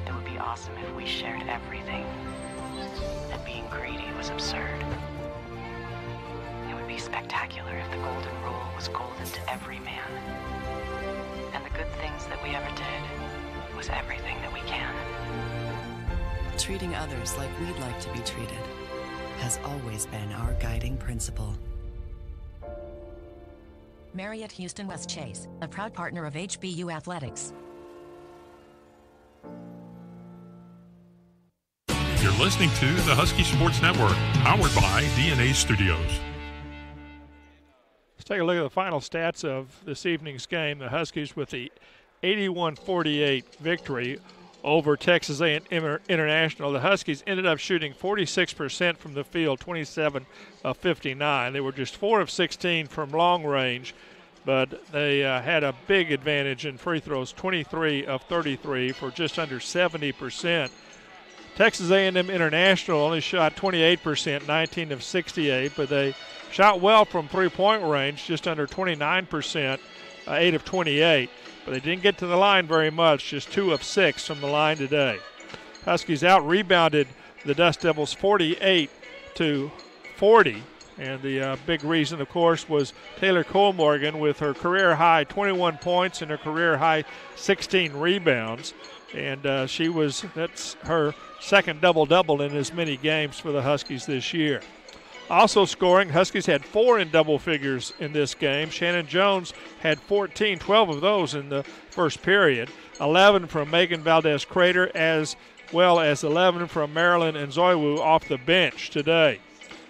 [SPEAKER 16] It would be awesome if we shared everything, and being greedy was absurd. It would be spectacular if the golden rule was golden to every man. And the good things that we ever did was everything that we can.
[SPEAKER 17] Treating others like we'd like to be treated has always been our guiding principle.
[SPEAKER 18] Marriott Houston West Chase, a proud partner of HBU Athletics.
[SPEAKER 1] You're listening to the Husky Sports Network, powered by DNA Studios.
[SPEAKER 2] Let's take a look at the final stats of this evening's game. The Huskies with the 81-48 victory over Texas A&M International. The Huskies ended up shooting 46% from the field, 27 of 59. They were just 4 of 16 from long range, but they had a big advantage in free throws, 23 of 33 for just under 70%. Texas A&M International only shot 28%, 19 of 68, but they Shot well from three-point range, just under 29%, 8 of 28. But they didn't get to the line very much, just 2 of 6 from the line today. Huskies out-rebounded the Dust Devils 48-40. And the big reason, of course, was Taylor Cole-Morgan with her career-high 21 points and her career-high 16 rebounds. And that's her second double-double in as many games for the Huskies this year. Also scoring, Huskies had 4 in double figures in this game. Shannon Jones had 14, 12 of those in the first period. 11 from Megan Valdez-Crater, as well as 11 from Marilyn Nzoiwu off the bench today.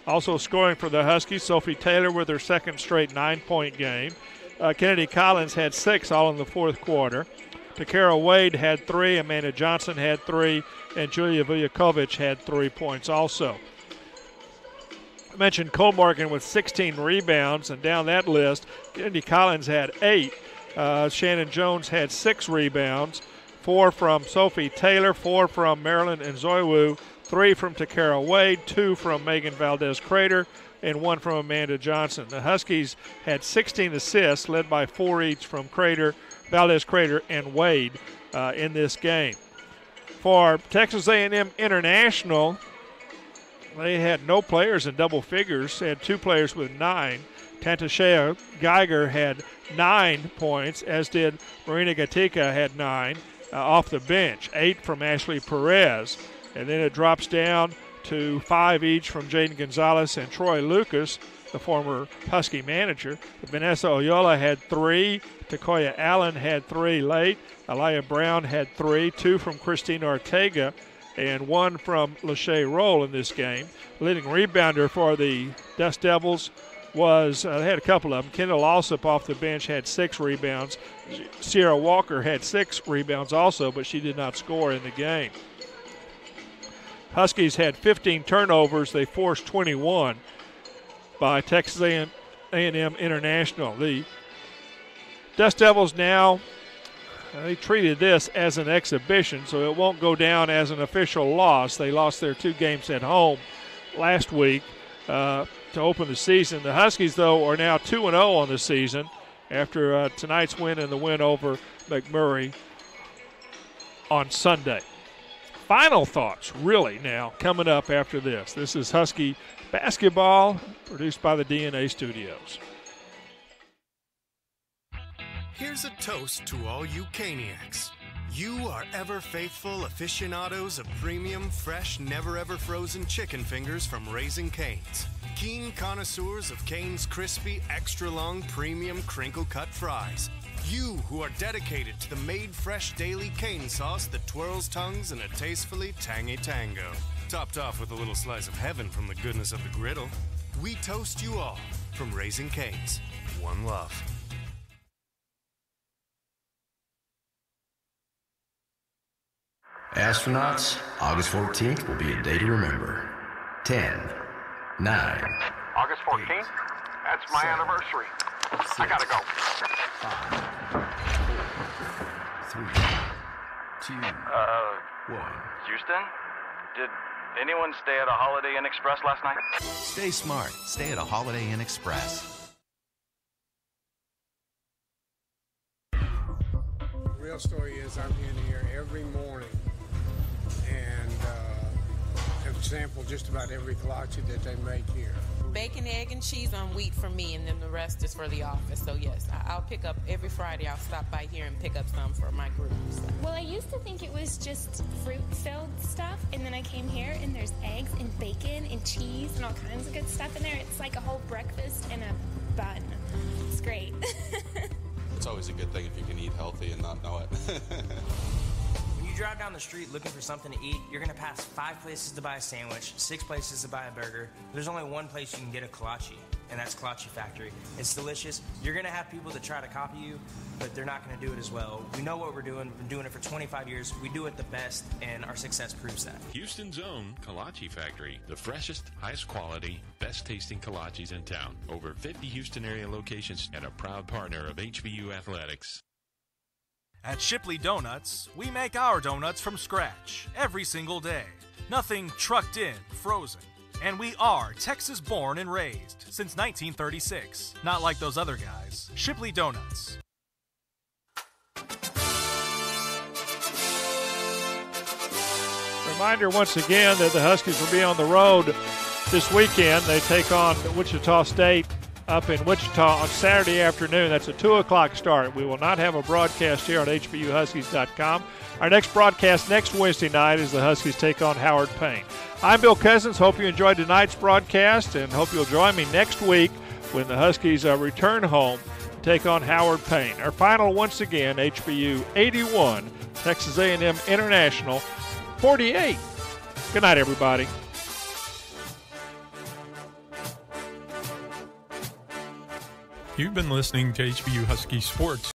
[SPEAKER 2] Also scoring for the Huskies, Sophie Taylor with her second straight 9-point game. Kennedy Collins had 6 all in the fourth quarter. Takara Wade had 3, Amanda Johnson had 3, and Julia Vujakovic had 3 points also. I mentioned Cole-Morgan with 16 rebounds, and down that list, Kennedy Collins had 8. Shannon Jones had 6 rebounds, 4 from Sophie Taylor, 4 from Marilyn Nzoiwu, 3 from Takara Wade, 2 from Megan Valdez-Crater, and 1 from Amanda Johnson. The Huskies had 16 assists, led by 4 each from Valdez-Crater, and Wade in this game. For Texas A&M International, they had no players in double figures. They had 2 players with 9. Tantashea Geiger had 9 points, as did Marina Gatica had 9 off the bench, 8 from Ashley Perez. And then it drops down to 5 each from Jaden Gonzalez and Troy Lucas, the former Husky manager. Vanessa Oyola had 3. Takoya Allen had 3 late. Aliyah Brown had 3, 2 from Christina Ortega, and 1 from Lachey Roll in this game. Leading rebounder for the Dust Devils was, they had a couple of them. Kendall Alsop off the bench had 6 rebounds. Sierra Walker had 6 rebounds also, but she did not score in the game. Huskies had 15 turnovers. They forced 21 by Texas A&M International. The Dust Devils now, they treated this as an exhibition, so it won't go down as an official loss. They lost their 2 games at home last week to open the season. The Huskies, though, are now 2-0 on the season after tonight's win and the win over McMurray on Sunday. Final thoughts, really, now, coming up after this. This is Husky Basketball, produced by the DNA Studios.
[SPEAKER 6] Here's a toast to all you Caniacs. You are ever faithful aficionados of premium, fresh, never-ever frozen chicken fingers from Raising Cane's. Keen connoisseurs of Cane's crispy, extra-long, premium crinkle-cut fries. You who are dedicated to the made-fresh daily cane sauce that twirls tongues in a tastefully tangy tango. Topped off with a little slice of heaven from the goodness of the griddle. We toast you all from Raising Cane's. One love.
[SPEAKER 8] Astronauts, August 14th will be a day to remember. 10, 9.
[SPEAKER 9] August 14th? That's my anniversary. 6, I gotta go.
[SPEAKER 8] 5, 4, 3, 2, 1.
[SPEAKER 9] Houston? Did anyone stay at a Holiday Inn Express last night?
[SPEAKER 10] Stay smart. Stay at a Holiday Inn Express.
[SPEAKER 19] The real story is I'm in here every morning and have sampled just about every kolache that they make here.
[SPEAKER 21] Bacon, egg, and cheese on wheat for me, and then the rest is for the office. So yes, I'll pick up every Friday. I'll stop by here and pick up some for my group. So.
[SPEAKER 22] Well, I used to think it was just fruit-filled stuff, and then I came here and there's eggs and bacon and cheese and all kinds of good stuff in there. It's like a whole breakfast in a bun. It's great.
[SPEAKER 23] It's always a good thing if you can eat healthy and not know it.
[SPEAKER 24] When you drive down the street looking for something to eat, you're going to pass 5 places to buy a sandwich, 6 places to buy a burger. There's only one place you can get a kolache, and that's Kolache Factory. It's delicious. You're going to have people that try to copy you, but they're not going to do it as well. We know what we're doing. We've been doing it for 25 years. We do it the best, and our success proves that.
[SPEAKER 26] Houston's own Kolache Factory, the freshest, highest quality, best tasting kolaches in town. Over 50 Houston area locations and a proud partner of HBU Athletics.
[SPEAKER 28] At Shipley Donuts, we make our donuts from scratch every single day. Nothing trucked in, frozen. And we are Texas born and raised since 1936. Not like those other guys. Shipley Donuts.
[SPEAKER 2] Reminder once again that the Huskies will be on the road this weekend. They take on Wichita State up in Wichita on Saturday afternoon. That's a 2 o'clock start. We will not have a broadcast here on HBUHuskies.com. Our next broadcast next Wednesday night is the Huskies take on Howard Payne. I'm Bill Cousins. Hope you enjoyed tonight's broadcast and hope you'll join me next week when the Huskies return home to take on Howard Payne. Our final once again, HBU 81, Texas A&M International 48. Good night, everybody.
[SPEAKER 1] You've been listening to HBU Husky Sports.